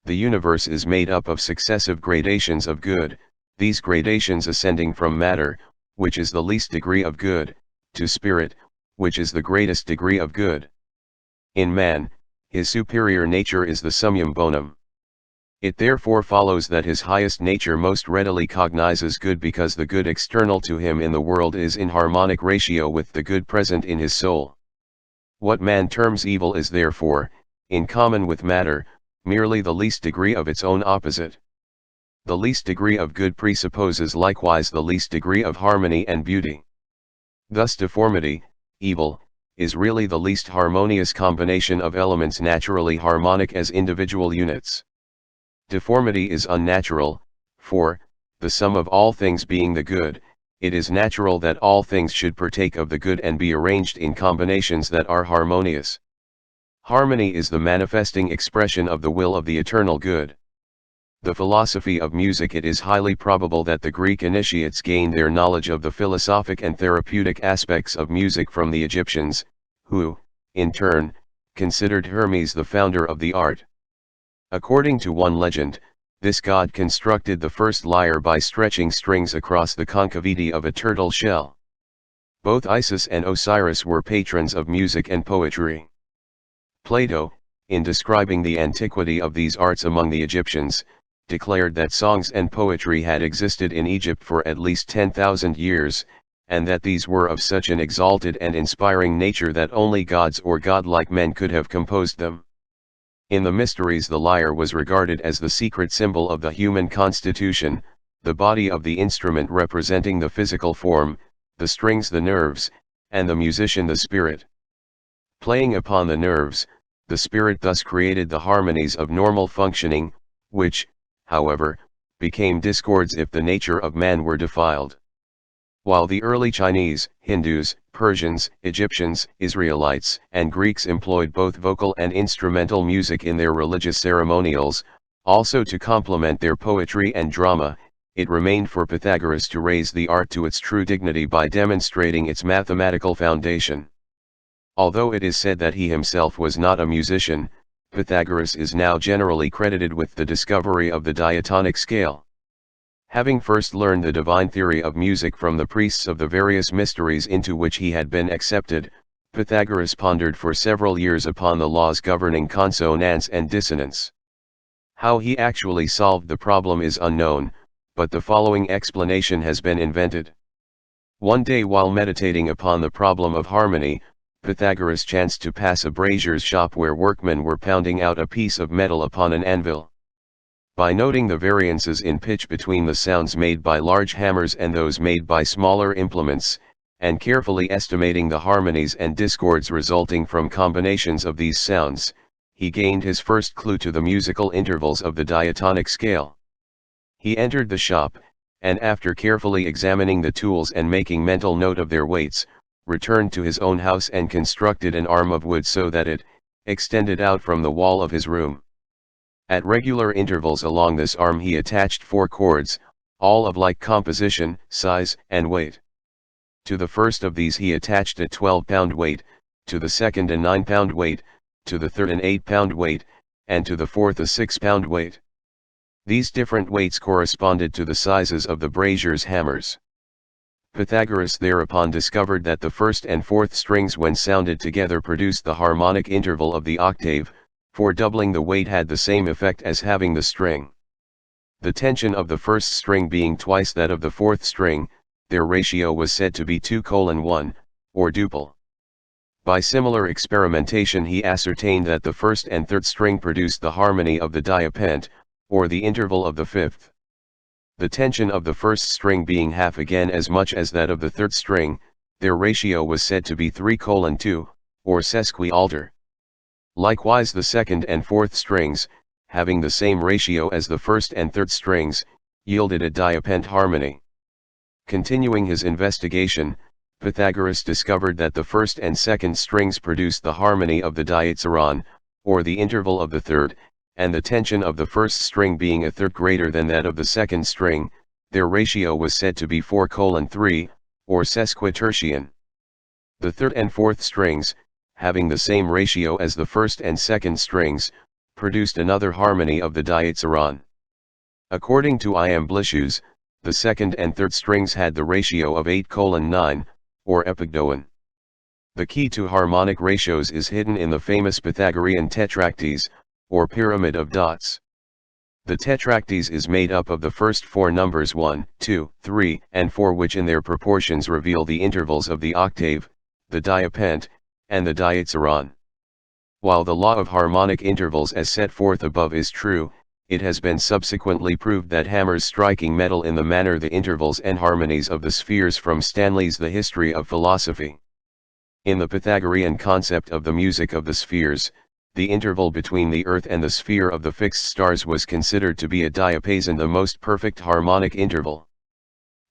The universe is made up of successive gradations of good, these gradations ascending from matter, which is the least degree of good, to spirit, which is the greatest degree of good. In man, his superior nature is the summum bonum. It therefore follows that his highest nature most readily cognizes good because the good external to him in the world is in harmonic ratio with the good present in his soul. What man terms evil is therefore, in common with matter, merely the least degree of its own opposite. The least degree of good presupposes likewise the least degree of harmony and beauty. Thus deformity, evil, is really the least harmonious combination of elements naturally harmonic as individual units. Deformity is unnatural, for, the sum of all things being the good, it is natural that all things should partake of the good and be arranged in combinations that are harmonious. Harmony is the manifesting expression of the will of the eternal good. The philosophy of music. It is highly probable that the Greek initiates gained their knowledge of the philosophic and therapeutic aspects of music from the Egyptians, who, in turn, considered Hermes the founder of the art. According to one legend, this god constructed the first lyre by stretching strings across the concavity of a turtle shell. Both Isis and Osiris were patrons of music and poetry. Plato, in describing the antiquity of these arts among the Egyptians, declared that songs and poetry had existed in Egypt for at least 10,000 years, and that these were of such an exalted and inspiring nature that only gods or godlike men could have composed them. In the mysteries, the lyre was regarded as the secret symbol of the human constitution, the body of the instrument representing the physical form, the strings the nerves, and the musician the spirit. Playing upon the nerves, the spirit thus created the harmonies of normal functioning, which, however, became discords if the nature of man were defiled. While the early Chinese, Hindus, Persians, Egyptians, Israelites, and Greeks employed both vocal and instrumental music in their religious ceremonials, also to complement their poetry and drama, it remained for Pythagoras to raise the art to its true dignity by demonstrating its mathematical foundation. Although it is said that he himself was not a musician, Pythagoras is now generally credited with the discovery of the diatonic scale. Having first learned the divine theory of music from the priests of the various mysteries into which he had been accepted, Pythagoras pondered for several years upon the laws governing consonance and dissonance. How he actually solved the problem is unknown, but the following explanation has been invented. One day, while meditating upon the problem of harmony, Pythagoras chanced to pass a brazier's shop where workmen were pounding out a piece of metal upon an anvil. By noting the variances in pitch between the sounds made by large hammers and those made by smaller implements, and carefully estimating the harmonies and discords resulting from combinations of these sounds, he gained his first clue to the musical intervals of the diatonic scale. He entered the shop, and after carefully examining the tools and making mental note of their weights, returned to his own house and constructed an arm of wood so that it extended out from the wall of his room. At regular intervals along this arm he attached 4 cords, all of like composition, size, and weight. To the first of these he attached a 12-pound weight, to the second a 9-pound weight, to the third an 8-pound weight, and to the fourth a 6-pound weight. These different weights corresponded to the sizes of the brazier's hammers. Pythagoras thereupon discovered that the first and fourth strings when sounded together produced the harmonic interval of the octave, for doubling the weight had the same effect as having the string. The tension of the first string being twice that of the fourth string, their ratio was said to be 2:1, or duple. By similar experimentation he ascertained that the first and third string produced the harmony of the diapent, or the interval of the fifth. The tension of the first string being half again as much as that of the third string, their ratio was said to be 3:2, or sesquialter. Likewise the second and fourth strings, having the same ratio as the first and third strings, yielded a diapent harmony. Continuing his investigation, Pythagoras discovered that the first and second strings produced the harmony of the diatsaron, or the interval of the third, and the tension of the first string being a third greater than that of the second string, their ratio was said to be 4:3, or sesquitertian. The third and fourth strings, having the same ratio as the first and second strings, produced another harmony of the diatsaron. According to Iamblichus, the second and third strings had the ratio of 8:9, or epigdoen. The key to harmonic ratios is hidden in the famous Pythagorean tetractys, or pyramid of dots. The tetractys is made up of the first four numbers 1, 2, 3, and 4, which in their proportions reveal the intervals of the octave, the diapent, and the diatsaron. While the law of harmonic intervals as set forth above is true, it has been subsequently proved that hammers striking metal in the manner the intervals and harmonies of the spheres from Stanley's The History of Philosophy. In the Pythagorean concept of the music of the spheres, the interval between the earth and the sphere of the fixed stars was considered to be a diapason, the most perfect harmonic interval.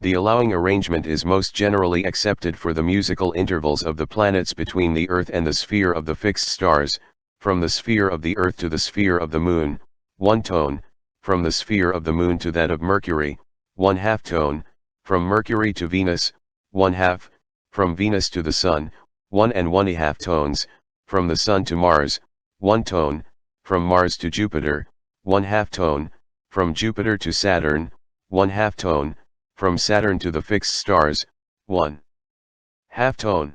The allowing arrangement is most generally accepted for the musical intervals of the planets between the earth and the sphere of the fixed stars, from the sphere of the earth to the sphere of the moon, 1 tone, from the sphere of the moon to that of Mercury, 1/2 tone, from Mercury to Venus, 1/2, from Venus to the Sun, 1 1/2 tones, from the Sun to Mars, 1 tone, from Mars to Jupiter, 1/2 tone, from Jupiter to Saturn, 1/2 tone, from Saturn to the fixed stars, 1/2 tone.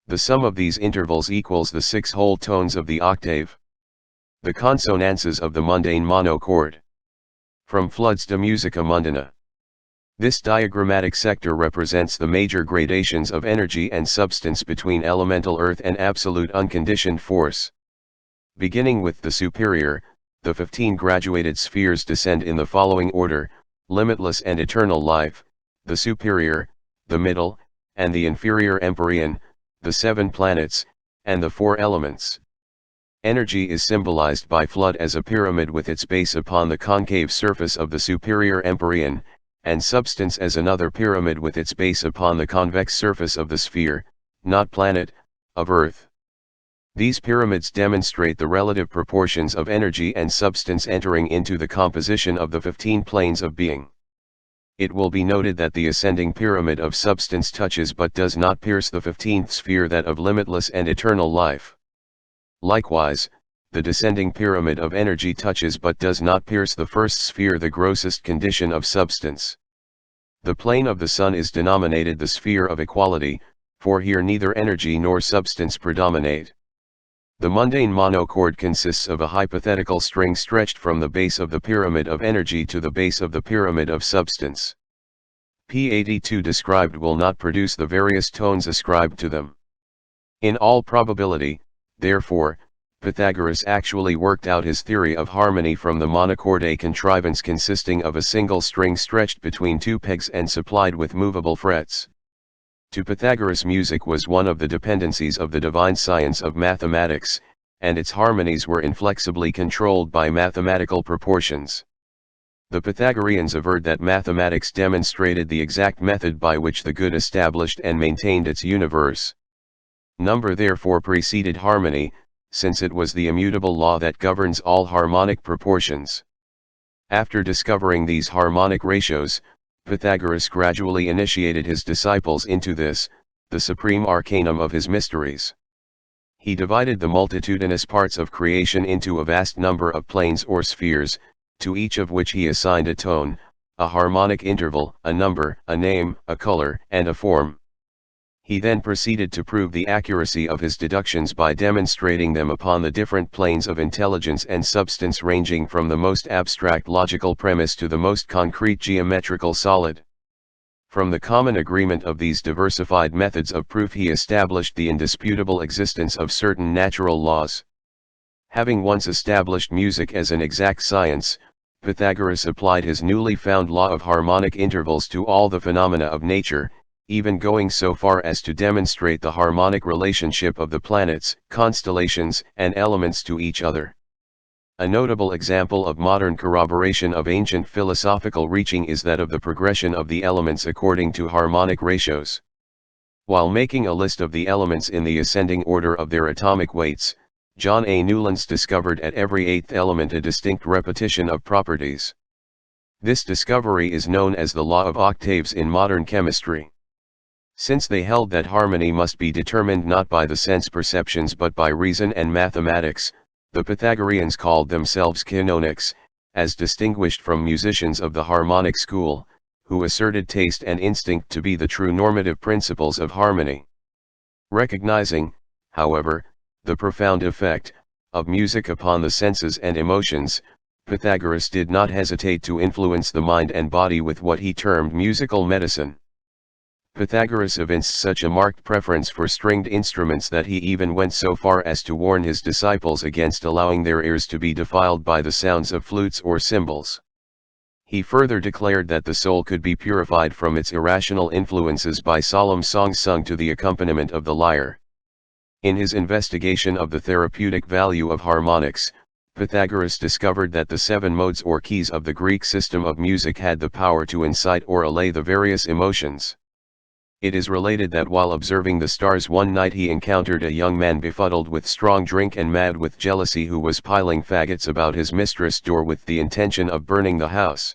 The sum of these intervals equals the 6 whole tones of the octave. The consonances of the mundane monochord. From Flood's De Musica Mundana. This diagrammatic sector represents the major gradations of energy and substance between elemental earth and absolute unconditioned force. Beginning with the superior, the 15 graduated spheres descend in the following order: limitless and eternal life, the superior, the middle, and the inferior empyrean, the 7 planets, and the 4 elements. Energy is symbolized by Flood as a pyramid with its base upon the concave surface of the superior empyrean, and substance as another pyramid with its base upon the convex surface of the sphere, not planet, of Earth. These pyramids demonstrate the relative proportions of energy and substance entering into the composition of the 15 planes of being. It will be noted that the ascending pyramid of substance touches but does not pierce the 15th sphere, that of limitless and eternal life. Likewise, the descending pyramid of energy touches but does not pierce the first sphere, the grossest condition of substance. The plane of the Sun is denominated the sphere of equality, for here neither energy nor substance predominate. The mundane monochord consists of a hypothetical string stretched from the base of the pyramid of energy to the base of the pyramid of substance. P82 described will not produce the various tones ascribed to them. In all probability, therefore, Pythagoras actually worked out his theory of harmony from the monochord, a contrivance consisting of a single string stretched between 2 pegs and supplied with movable frets. To Pythagoras, music was one of the dependencies of the divine science of mathematics, and its harmonies were inflexibly controlled by mathematical proportions. The Pythagoreans averred that mathematics demonstrated the exact method by which the good established and maintained its universe. Number therefore preceded harmony, since it was the immutable law that governs all harmonic proportions. After discovering these harmonic ratios, Pythagoras gradually initiated his disciples into this, the supreme arcanum of his mysteries. He divided the multitudinous parts of creation into a vast number of planes or spheres, to each of which he assigned a tone, a harmonic interval, a number, a name, a color, and a form. He then proceeded to prove the accuracy of his deductions by demonstrating them upon the different planes of intelligence and substance, ranging from the most abstract logical premise to the most concrete geometrical solid. From the common agreement of these diversified methods of proof he established the indisputable existence of certain natural laws. Having once established music as an exact science, Pythagoras applied his newly found law of harmonic intervals to all the phenomena of nature, even going so far as to demonstrate the harmonic relationship of the planets, constellations, and elements to each other. A notable example of modern corroboration of ancient philosophical reaching is that of the progression of the elements according to harmonic ratios. While making a list of the elements in the ascending order of their atomic weights, John A. Newlands discovered at every 8th element a distinct repetition of properties. This discovery is known as the law of octaves in modern chemistry. Since they held that harmony must be determined not by the sense perceptions but by reason and mathematics, the Pythagoreans called themselves canonics, as distinguished from musicians of the harmonic school, who asserted taste and instinct to be the true normative principles of harmony. Recognizing, however, the profound effect of music upon the senses and emotions, Pythagoras did not hesitate to influence the mind and body with what he termed musical medicine. Pythagoras evinced such a marked preference for stringed instruments that he even went so far as to warn his disciples against allowing their ears to be defiled by the sounds of flutes or cymbals. He further declared that the soul could be purified from its irrational influences by solemn songs sung to the accompaniment of the lyre. In his investigation of the therapeutic value of harmonics, Pythagoras discovered that the 7 modes or keys of the Greek system of music had the power to incite or allay the various emotions. It is related that while observing the stars one night he encountered a young man befuddled with strong drink and mad with jealousy who was piling faggots about his mistress' door with the intention of burning the house.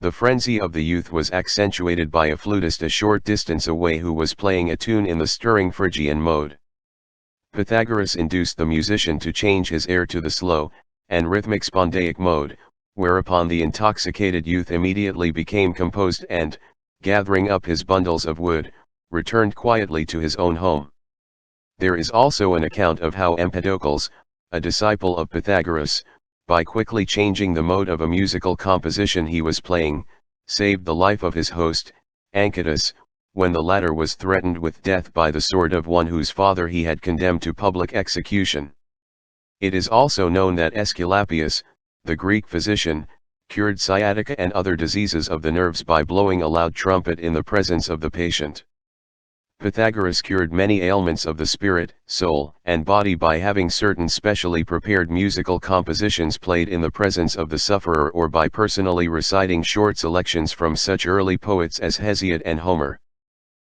The frenzy of the youth was accentuated by a flutist a short distance away who was playing a tune in the stirring Phrygian mode. Pythagoras induced the musician to change his air to the slow and rhythmic spondaic mode, whereupon the intoxicated youth immediately became composed and, gathering up his bundles of wood, returned quietly to his own home. There is also an account of how Empedocles, a disciple of Pythagoras, by quickly changing the mode of a musical composition he was playing, saved the life of his host, Anchitus, when the latter was threatened with death by the sword of one whose father he had condemned to public execution. It is also known that Aesculapius, the Greek physician, cured sciatica and other diseases of the nerves by blowing a loud trumpet in the presence of the patient. Pythagoras cured many ailments of the spirit, soul, and body by having certain specially prepared musical compositions played in the presence of the sufferer or by personally reciting short selections from such early poets as Hesiod and Homer.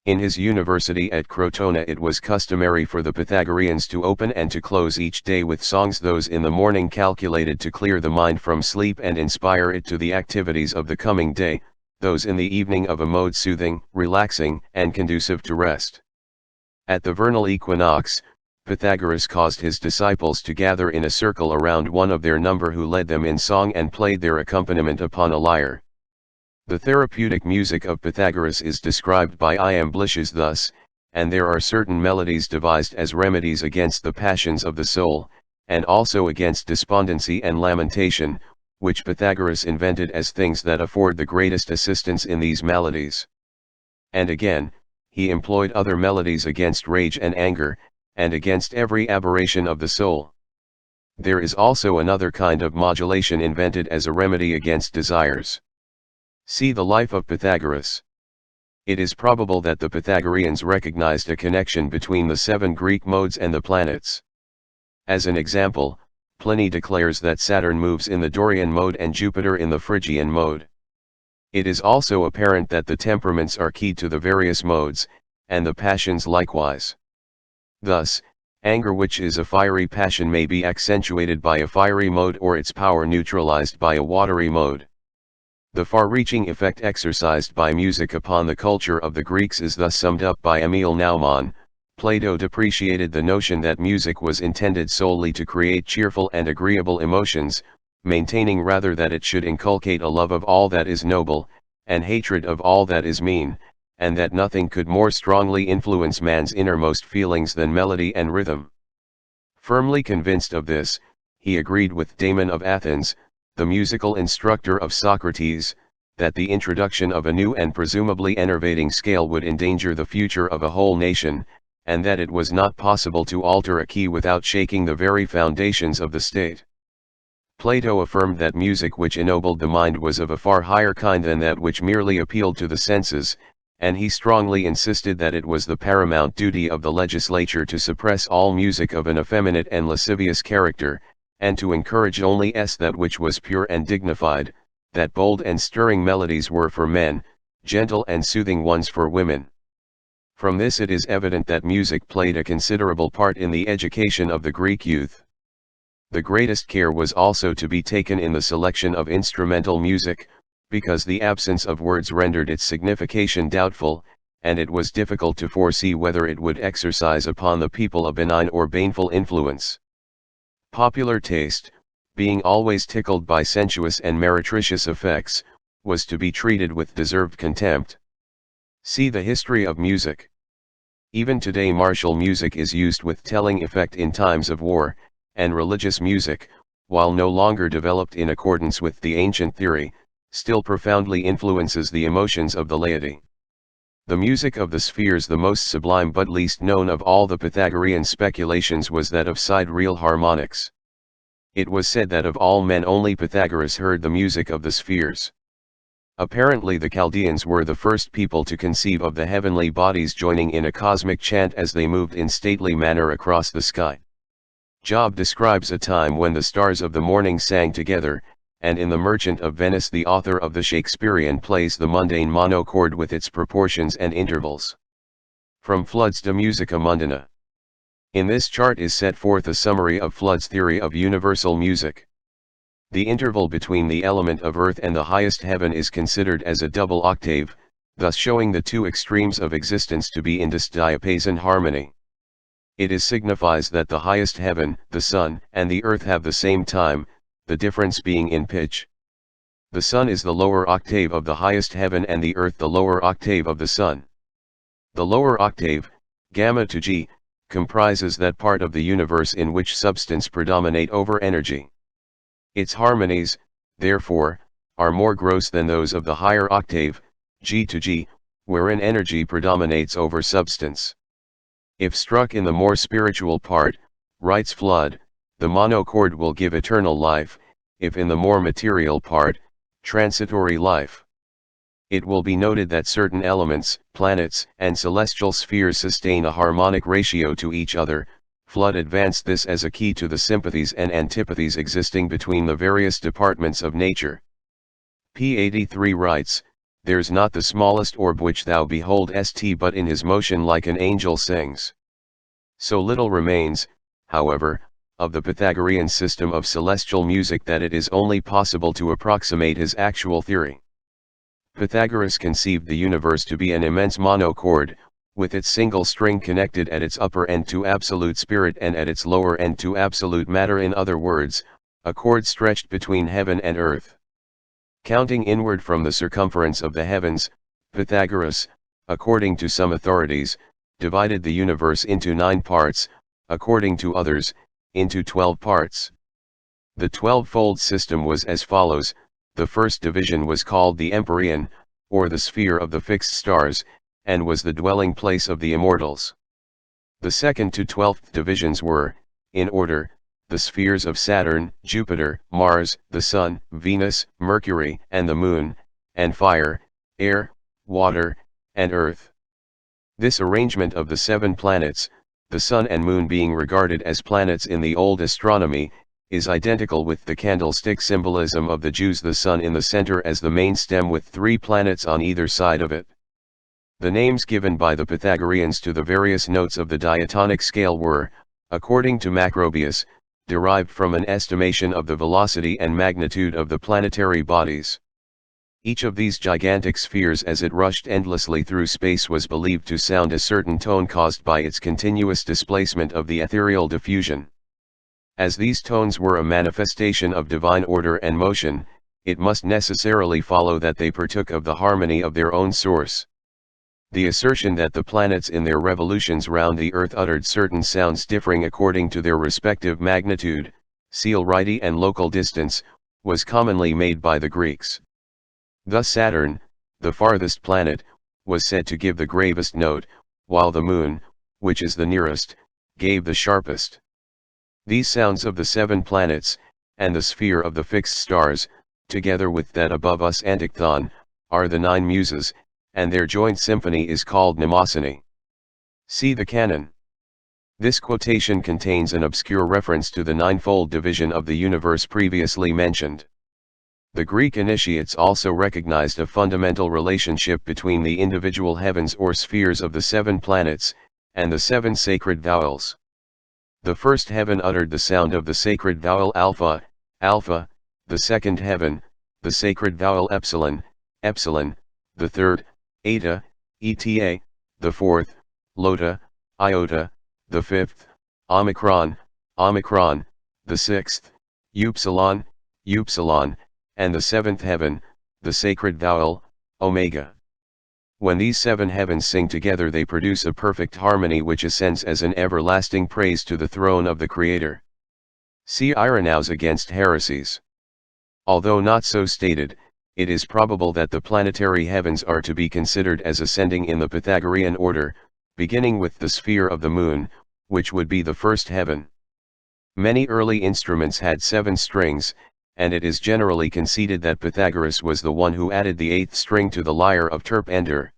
In his university at Crotona it was customary for the Pythagoreans to open and to close each day with songs, those in the morning calculated to clear the mind from sleep and inspire it to the activities of the coming day, those in the evening of a mode soothing, relaxing, and conducive to rest. At the vernal equinox, Pythagoras caused his disciples to gather in a circle around one of their number who led them in song and played their accompaniment upon a lyre. The therapeutic music of Pythagoras is described by Iamblichus thus, and there are certain melodies devised as remedies against the passions of the soul, and also against despondency and lamentation, which Pythagoras invented as things that afford the greatest assistance in these maladies. And again, he employed other melodies against rage and anger, and against every aberration of the soul. There is also another kind of modulation invented as a remedy against desires. See the life of Pythagoras. It is probable that the Pythagoreans recognized a connection between the 7 Greek modes and the planets. As an example, Pliny declares that Saturn moves in the Dorian mode and Jupiter in the Phrygian mode. It is also apparent that the temperaments are keyed to the various modes, and the passions likewise. Thus, anger, which is a fiery passion, may be accentuated by a fiery mode or its power neutralized by a watery mode. The far-reaching effect exercised by music upon the culture of the Greeks is thus summed up by Emil Naumann. Plato depreciated the notion that music was intended solely to create cheerful and agreeable emotions, maintaining rather that it should inculcate a love of all that is noble, and hatred of all that is mean, and that nothing could more strongly influence man's innermost feelings than melody and rhythm. Firmly convinced of this, he agreed with Damon of Athens, the musical instructor of Socrates, that the introduction of a new and presumably enervating scale would endanger the future of a whole nation, and that it was not possible to alter a key without shaking the very foundations of the state. Plato affirmed that music which ennobled the mind was of a far higher kind than that which merely appealed to the senses, and he strongly insisted that it was the paramount duty of the legislature to suppress all music of an effeminate and lascivious character, and to encourage only that which was pure and dignified, that bold and stirring melodies were for men, gentle and soothing ones for women. From this it is evident that music played a considerable part in the education of the Greek youth. The greatest care was also to be taken in the selection of instrumental music, because the absence of words rendered its signification doubtful, and it was difficult to foresee whether it would exercise upon the people a benign or baneful influence. Popular taste, being always tickled by sensuous and meretricious effects, was to be treated with deserved contempt. See the history of music. Even today martial music is used with telling effect in times of war, and religious music, while no longer developed in accordance with the ancient theory, still profoundly influences the emotions of the laity. The music of the spheres, the most sublime but least known of all the Pythagorean speculations, was that of sidereal harmonics. It was said that of all men only Pythagoras heard the music of the spheres. Apparently the Chaldeans were the first people to conceive of the heavenly bodies joining in a cosmic chant as they moved in stately manner across the sky. Job describes a time when the stars of the morning sang together, and in The Merchant of Venice the author of the Shakespearean plays the mundane monochord with its proportions and intervals. From Flood's De Musica Mundana. In this chart is set forth a summary of Flood's theory of universal music. The interval between the element of earth and the highest heaven is considered as a double octave, thus showing the two extremes of existence to be in diapason harmony. It signifies that the highest heaven, the sun, and the earth have the same time, the difference being in pitch. The sun is the lower octave of the highest heaven and the earth the lower octave of the sun. The lower octave, gamma to G, comprises that part of the universe in which substance predominate over energy. Its harmonies, therefore, are more gross than those of the higher octave, G to G, wherein energy predominates over substance. If struck in the more spiritual part, writes Flood, the monochord will give eternal life, if in the more material part, transitory life. It will be noted that certain elements, planets, and celestial spheres sustain a harmonic ratio to each other. Flood advanced this as a key to the sympathies and antipathies existing between the various departments of nature. P. 83 writes, "There's not the smallest orb which thou beholdest but in his motion like an angel sings." So little remains, however, of the Pythagorean system of celestial music that it is only possible to approximate his actual theory. Pythagoras conceived the universe to be an immense monochord, with its single string connected at its upper end to absolute spirit and at its lower end to absolute matter, in other words, a cord stretched between heaven and earth. Counting inward from the circumference of the heavens, Pythagoras, according to some authorities, divided the universe into 9 parts, according to others, into 12 parts. The 12-fold system was as follows: the first division was called the Empyrean, or the sphere of the fixed stars, and was the dwelling place of the immortals. The second to 12th divisions were, in order, the spheres of Saturn, Jupiter, Mars, the Sun, Venus, Mercury, and the Moon, and fire, air, water, and earth. This arrangement of the 7 planets, the Sun and Moon being regarded as planets in the old astronomy, is identical with the candlestick symbolism of the Jews, the Sun in the center as the main stem with 3 planets on either side of it. The names given by the Pythagoreans to the various notes of the diatonic scale were, according to Macrobius, derived from an estimation of the velocity and magnitude of the planetary bodies. Each of these gigantic spheres as it rushed endlessly through space was believed to sound a certain tone caused by its continuous displacement of the ethereal diffusion. As these tones were a manifestation of divine order and motion, it must necessarily follow that they partook of the harmony of their own source. The assertion that the planets in their revolutions round the earth uttered certain sounds differing according to their respective magnitude, celerity and local distance, was commonly made by the Greeks. Thus Saturn, the farthest planet, was said to give the gravest note, while the Moon, which is the nearest, gave the sharpest. These sounds of the 7 planets, and the sphere of the fixed stars, together with that above us Antichthon, are the 9 muses, and their joint symphony is called mnemosyne. See the canon. This quotation contains an obscure reference to the 9-fold division of the universe previously mentioned. The Greek initiates also recognized a fundamental relationship between the individual heavens or spheres of the 7 planets, and the 7 sacred vowels. The first heaven uttered the sound of the sacred vowel alpha, alpha; the second heaven, the sacred vowel epsilon, epsilon; the third, eta, eta; the fourth, Iota, Iota, the fifth, Omicron, Omicron, the sixth, Upsilon, Upsilon, and the seventh heaven, the sacred vowel, Omega. When these seven heavens sing together they produce a perfect harmony which ascends as an everlasting praise to the throne of the Creator. See Irenaeus against heresies. Although not so stated, it is probable that the planetary heavens are to be considered as ascending in the Pythagorean order, beginning with the sphere of the moon, which would be the first heaven. Many early instruments had 7 strings, and it is generally conceded that Pythagoras was the one who added the 8th string to the lyre of Terpander.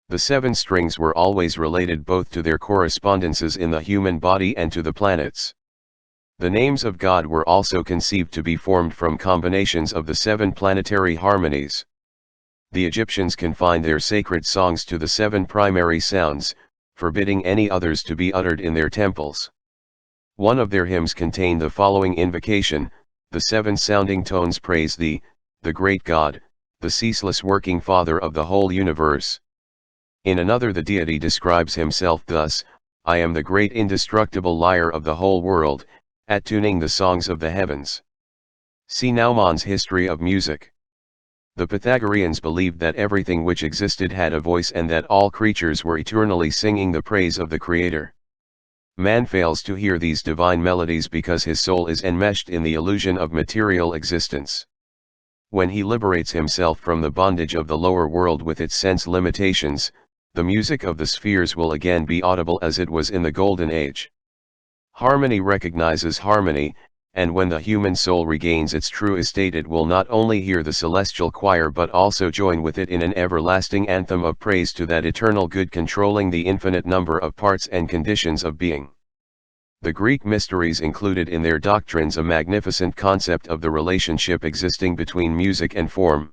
The 7 strings were always related both to their correspondences in the human body and to the planets. The names of God were also conceived to be formed from combinations of the 7 planetary harmonies. The Egyptians confined their sacred songs to the 7 primary sounds, forbidding any others to be uttered in their temples. One of their hymns contained the following invocation: the 7 sounding tones praise thee, the great God, the ceaseless working Father of the whole universe. In another the deity describes himself thus: I am the great indestructible lyre of the whole world, attuning the songs of the heavens. See Naumann's History of Music. The Pythagoreans believed that everything which existed had a voice and that all creatures were eternally singing the praise of the Creator. Man fails to hear these divine melodies because his soul is enmeshed in the illusion of material existence. When he liberates himself from the bondage of the lower world with its sense limitations, the music of the spheres will again be audible as it was in the Golden Age. Harmony recognizes harmony, and when the human soul regains its true estate it will not only hear the celestial choir but also join with it in an everlasting anthem of praise to that eternal good controlling the infinite number of parts and conditions of being. The Greek mysteries included in their doctrines a magnificent concept of the relationship existing between music and form.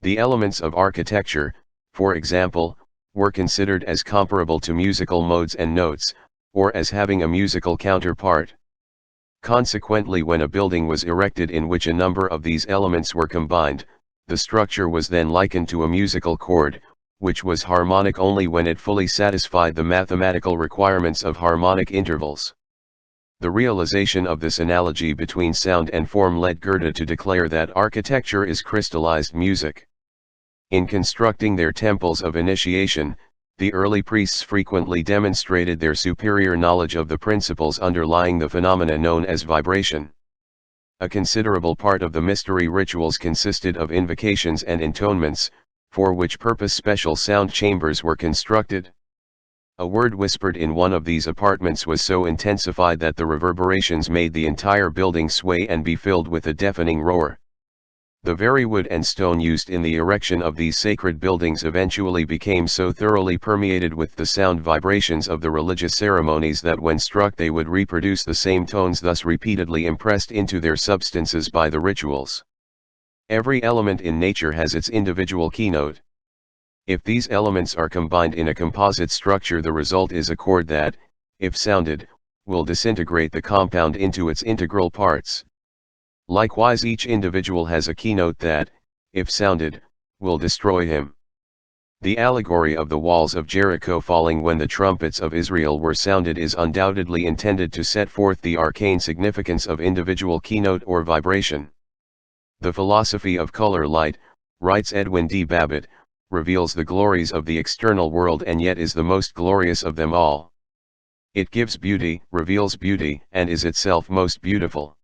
The elements of architecture, for example, were considered as comparable to musical modes and notes, or as having a musical counterpart. Consequently, when a building was erected in which a number of these elements were combined, the structure was then likened to a musical chord, which was harmonic only when it fully satisfied the mathematical requirements of harmonic intervals. The realization of this analogy between sound and form led Goethe to declare that architecture is crystallized music. In constructing their temples of initiation, the early priests frequently demonstrated their superior knowledge of the principles underlying the phenomena known as vibration. A considerable part of the mystery rituals consisted of invocations and intonements, for which purpose special sound chambers were constructed. A word whispered in one of these apartments was so intensified that the reverberations made the entire building sway and be filled with a deafening roar. The very wood and stone used in the erection of these sacred buildings eventually became so thoroughly permeated with the sound vibrations of the religious ceremonies that when struck they would reproduce the same tones, thus repeatedly impressed into their substances by the rituals. Every element in nature has its individual keynote. If these elements are combined in a composite structure, the result is a chord that, if sounded, will disintegrate the compound into its integral parts. Likewise, each individual has a keynote that, if sounded, will destroy him. The allegory of the walls of Jericho falling when the trumpets of Israel were sounded is undoubtedly intended to set forth the arcane significance of individual keynote or vibration. The philosophy of color light, writes Edwin D. Babbitt, reveals the glories of the external world and yet is the most glorious of them all. It gives beauty, reveals beauty, and is itself most beautiful.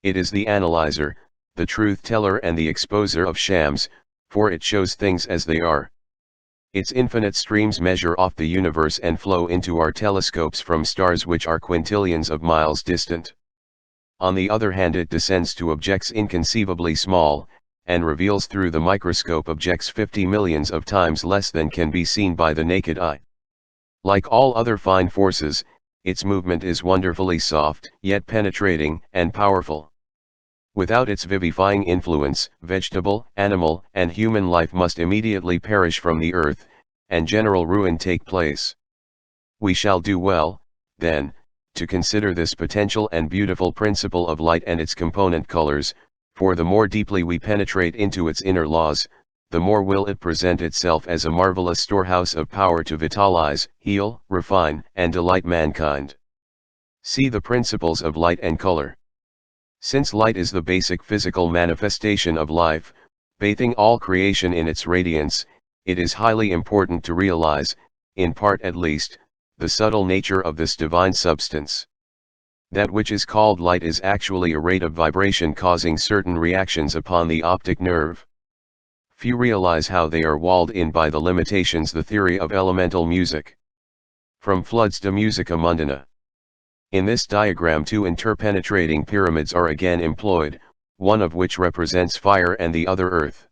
It is the analyzer, the truth teller and the exposer of shams, for it shows things as they are. Its infinite streams measure off the universe and flow into our telescopes from stars which are quintillions of miles distant. On the other hand, it descends to objects inconceivably small, and reveals through the microscope objects 50 millions of times less than can be seen by the naked eye. Like all other fine forces, its movement is wonderfully soft, yet penetrating and powerful. Without its vivifying influence, vegetable, animal, and human life must immediately perish from the earth, and general ruin take place. We shall do well, then, to consider this potential and beautiful principle of light and its component colors, for the more deeply we penetrate into its inner laws, the more will it present itself as a marvelous storehouse of power to vitalize, heal, refine, and delight mankind. See the principles of light and color. Since light is the basic physical manifestation of life, bathing all creation in its radiance, it is highly important to realize, in part at least, the subtle nature of this divine substance. That which is called light is actually a rate of vibration causing certain reactions upon the optic nerve. Few realize how they are walled in by the limitations. The theory of elemental music. From floods to musica mundana. In this diagram two interpenetrating pyramids are again employed, one of which represents fire and the other earth.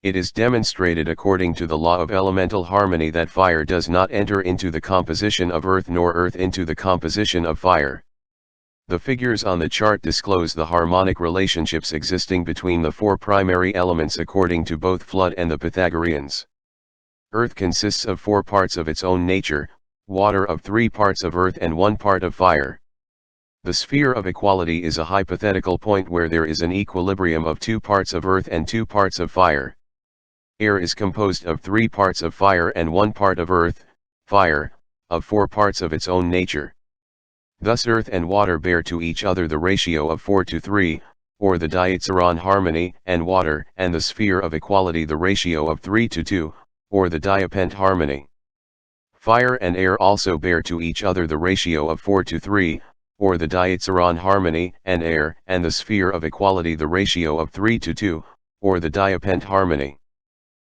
It is demonstrated according to the law of elemental harmony that fire does not enter into the composition of earth nor earth into the composition of fire. The figures on the chart disclose the harmonic relationships existing between the four primary elements according to both Flood and the Pythagoreans. Earth consists of 4 parts of its own nature, water of 3 parts of earth and 1 part of fire. The sphere of equality is a hypothetical point where there is an equilibrium of 2 parts of earth and 2 parts of fire. Air is composed of 3 parts of fire and 1 part of earth, fire, of 4 parts of its own nature. Thus earth and water bear to each other the ratio of 4:3, or the diatessaron harmony, and water and the sphere of equality the ratio of 3:2, or the diapent harmony. Fire and air also bear to each other the ratio of 4:3, or the diatessaron harmony, and air and the sphere of equality the ratio of 3:2, or the diapent harmony.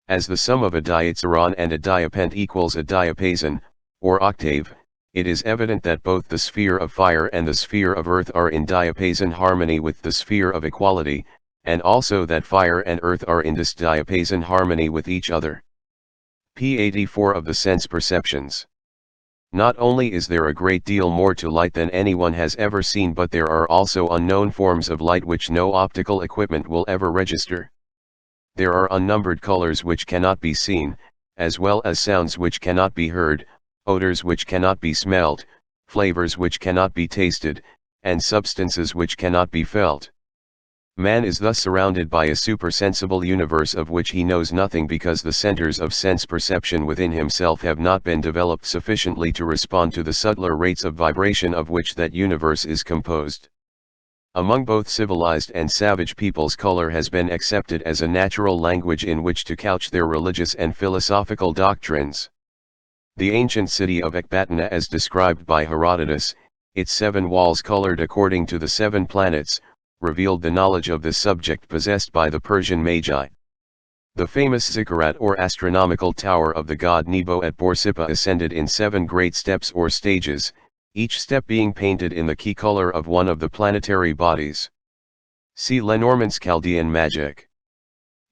As the sum of a diatessaron and a diapent equals a diapason, or octave, it is evident that both the sphere of fire and the sphere of earth are in diapason harmony with the sphere of equality, and also that fire and earth are in this diapason harmony with each other. P84 of the sense perceptions. Not only is there a great deal more to light than anyone has ever seen, but there are also unknown forms of light which no optical equipment will ever register. There are unnumbered colors which cannot be seen, as well as sounds which cannot be heard, odors which cannot be smelled, flavors which cannot be tasted, and substances which cannot be felt. Man is thus surrounded by a supersensible universe of which he knows nothing because the centers of sense perception within himself have not been developed sufficiently to respond to the subtler rates of vibration of which that universe is composed. Among both civilized and savage peoples, color has been accepted as a natural language in which to couch their religious and philosophical doctrines. The ancient city of Ecbatana, as described by Herodotus, its 7 walls colored according to the 7 planets, revealed the knowledge of this subject possessed by the Persian Magi. The famous zikkurat or astronomical tower of the god Nebo at Borsippa ascended in 7 great steps or stages, each step being painted in the key color of one of the planetary bodies. See Lenormand's Chaldean magic.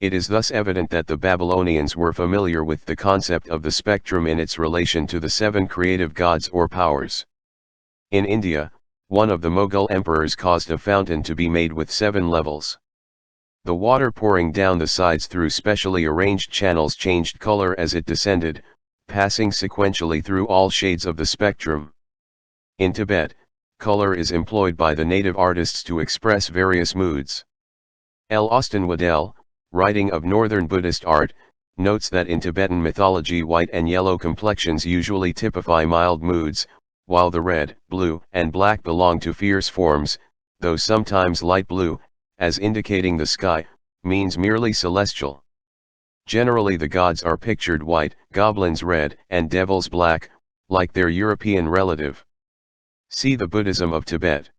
It is thus evident that the Babylonians were familiar with the concept of the spectrum in its relation to the 7 creative gods or powers. In India, one of the Mughal emperors caused a fountain to be made with 7 levels. The water pouring down the sides through specially arranged channels changed color as it descended, passing sequentially through all shades of the spectrum. In Tibet, color is employed by the native artists to express various moods. L. Austin Waddell, writing of northern Buddhist art, notes that in Tibetan mythology white and yellow complexions usually typify mild moods, while the red, blue, and black belong to fierce forms, though sometimes light blue, as indicating the sky, means merely celestial. Generally the gods are pictured white, goblins red, and devils black, like their European relative. See the Buddhism of Tibet.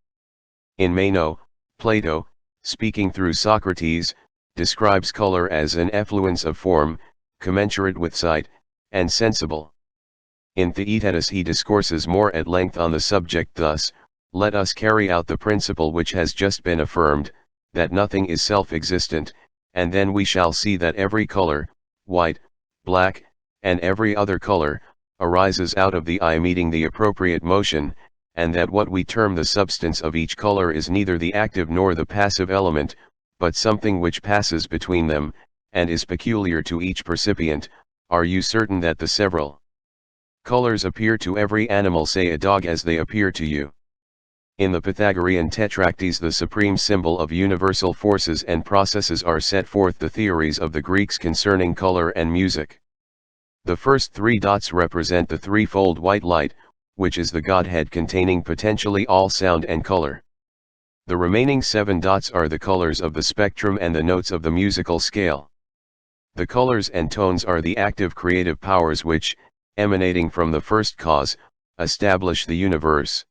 In Meno, Plato, speaking through Socrates, describes color as an effluence of form, commensurate with sight, and sensible. In Theaetetus he discourses more at length on the subject thus: let us carry out the principle which has just been affirmed, that nothing is self-existent, and then we shall see that every color, white, black, and every other color, arises out of the eye meeting the appropriate motion, and that what we term the substance of each color is neither the active nor the passive element, but something which passes between them, and is peculiar to each percipient. Are you certain that the several colors appear to every animal, say a dog, as they appear to you? In the Pythagorean tetractys the supreme symbol of universal forces and processes are set forth the theories of the Greeks concerning color and music. The first 3 dots represent the threefold white light, which is the Godhead containing potentially all sound and color. The remaining 7 dots are the colors of the spectrum and the notes of the musical scale. The colors and tones are the active creative powers which, emanating from the first cause, establish the universe.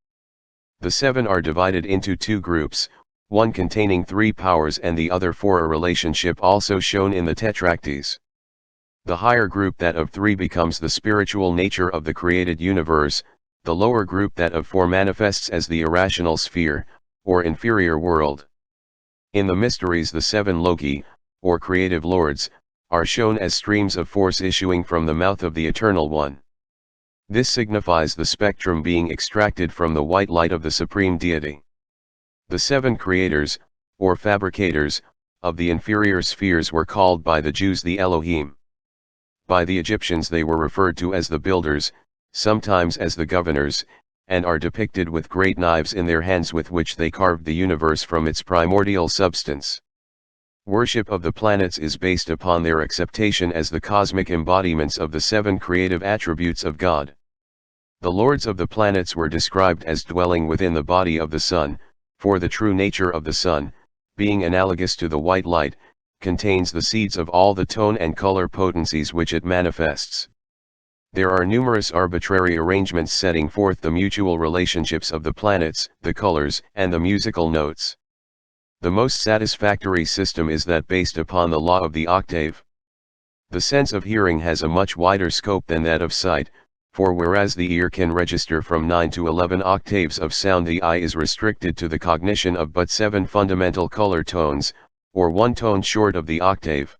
The 7 are divided into 2 groups, one containing 3 powers and the other for a relationship also shown in the tetractys. The higher group, that of 3, becomes the spiritual nature of the created universe, the lower group, that of 4, manifests as the irrational sphere, or inferior world. In the mysteries the 7 loci, or creative lords, are shown as streams of force issuing from the mouth of the Eternal One. This signifies the spectrum being extracted from the white light of the Supreme Deity. The 7 creators, or fabricators, of the inferior spheres were called by the Jews the Elohim. By the Egyptians they were referred to as the builders, sometimes as the governors, and are depicted with great knives in their hands with which they carved the universe from its primordial substance. Worship of the planets is based upon their acceptation as the cosmic embodiments of the 7 creative attributes of God. The lords of the planets were described as dwelling within the body of the sun, for the true nature of the sun, being analogous to the white light, contains the seeds of all the tone and color potencies which it manifests. There are numerous arbitrary arrangements setting forth the mutual relationships of the planets, the colors, and the musical notes. The most satisfactory system is that based upon the law of the octave. The sense of hearing has a much wider scope than that of sight, for whereas the ear can register from 9 to 11 octaves of sound, the eye is restricted to the cognition of but 7 fundamental color tones, or 1 tone short of the octave.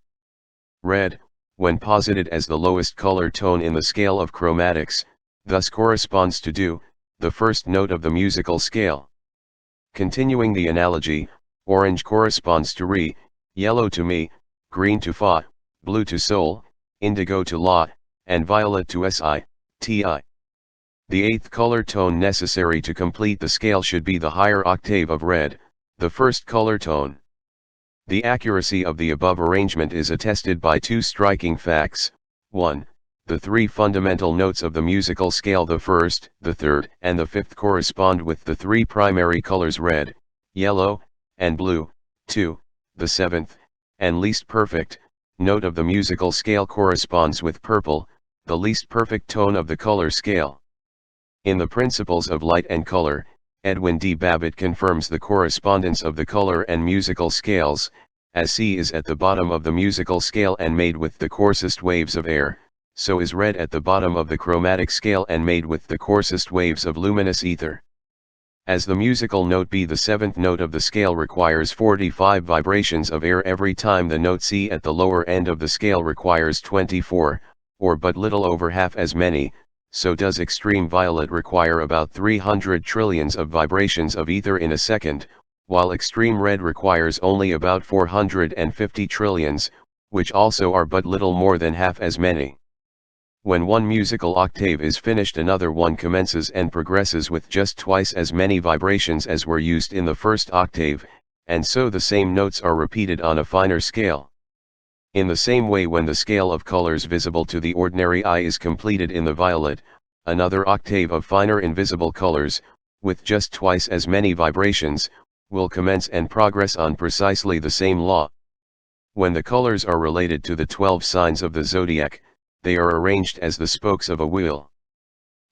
Red, when posited as the lowest color tone in the scale of chromatics, thus corresponds to do, the first note of the musical scale. Continuing the analogy, orange corresponds to re, yellow to mi, green to fa, blue to sol, indigo to la, and violet to si, ti. The 8th color tone necessary to complete the scale should be the higher octave of red, the first color tone. The accuracy of the above arrangement is attested by 2 striking facts. 1. The 3 fundamental notes of the musical scale, the first, the third, and the 5th, correspond with the 3 primary colors red, yellow, and blue. 2. The 7th, and least perfect, note of the musical scale corresponds with purple, the least perfect tone of the color scale. In the Principles of Light and Color, Edwin D. Babbitt confirms the correspondence of the color and musical scales, as C is at the bottom of the musical scale and made with the coarsest waves of air, so is red at the bottom of the chromatic scale and made with the coarsest waves of luminous ether. As the musical note B, the 7th note of the scale, requires 45 vibrations of air every time, the note C at the lower end of the scale requires 24, or but little over half as many, so does extreme violet require about 300 trillions of vibrations of ether in a second, while extreme red requires only about 450 trillions, which also are but little more than half as many. When one musical octave is finished, another one commences and progresses with just twice as many vibrations as were used in the first octave, and so the same notes are repeated on a finer scale. In the same way, when the scale of colors visible to the ordinary eye is completed in the violet, another octave of finer invisible colors, with just twice as many vibrations, will commence and progress on precisely the same law. When the colors are related to the 12 signs of the zodiac, they are arranged as the spokes of a wheel.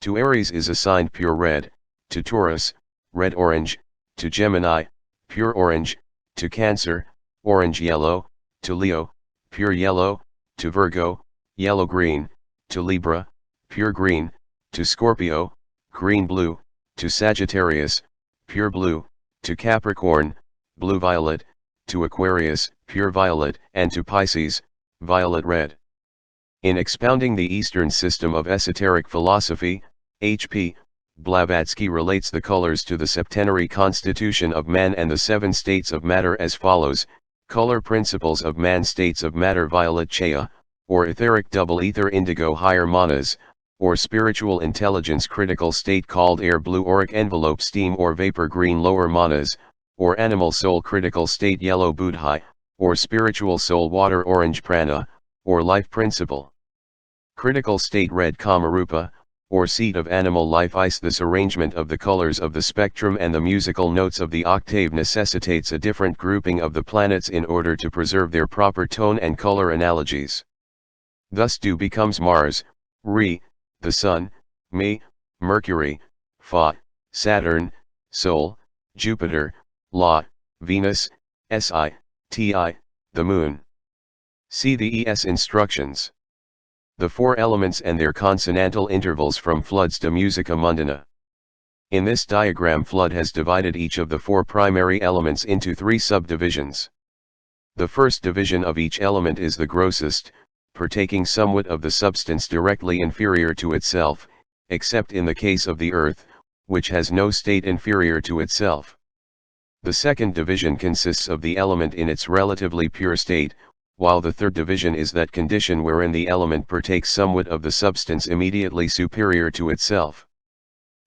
To Aries is assigned pure red, to Taurus, red orange, to Gemini, pure orange, to Cancer, orange yellow, to Leo, pure yellow, to Virgo, yellow green, to Libra, pure green, to Scorpio, green blue, to Sagittarius, pure blue, to Capricorn, blue violet, to Aquarius, pure violet, and to Pisces, violet red. In expounding the Eastern system of esoteric philosophy, H.P. Blavatsky relates the colors to the septenary constitution of man and the 7 states of matter as follows: color principles of man, states of matter: violet chaya, or etheric double ether, indigo higher manas, or spiritual intelligence critical state called air blue auric envelope steam or vapor green lower manas, or animal soul critical state yellow buddhi, or spiritual soul water orange prana, or life principle. Critical state red kamarupa, or seat of animal life ice. This arrangement of the colors of the spectrum and the musical notes of the octave necessitates a different grouping of the planets in order to preserve their proper tone and color analogies. Thus Do becomes Mars, Re, the Sun, Me, Mercury, Fa, Saturn, Sol, Jupiter, La, Venus, Si, Ti, the Moon. See the ES instructions. The four elements and their consonantal intervals from Flood's De Musica Mundana. In this diagram, Flood has divided each of the four primary elements into three subdivisions. The first division of each element is the grossest, partaking somewhat of the substance directly inferior to itself, except in the case of the earth, which has no state inferior to itself. The second division consists of the element in its relatively pure state, while the third division is that condition wherein the element partakes somewhat of the substance immediately superior to itself.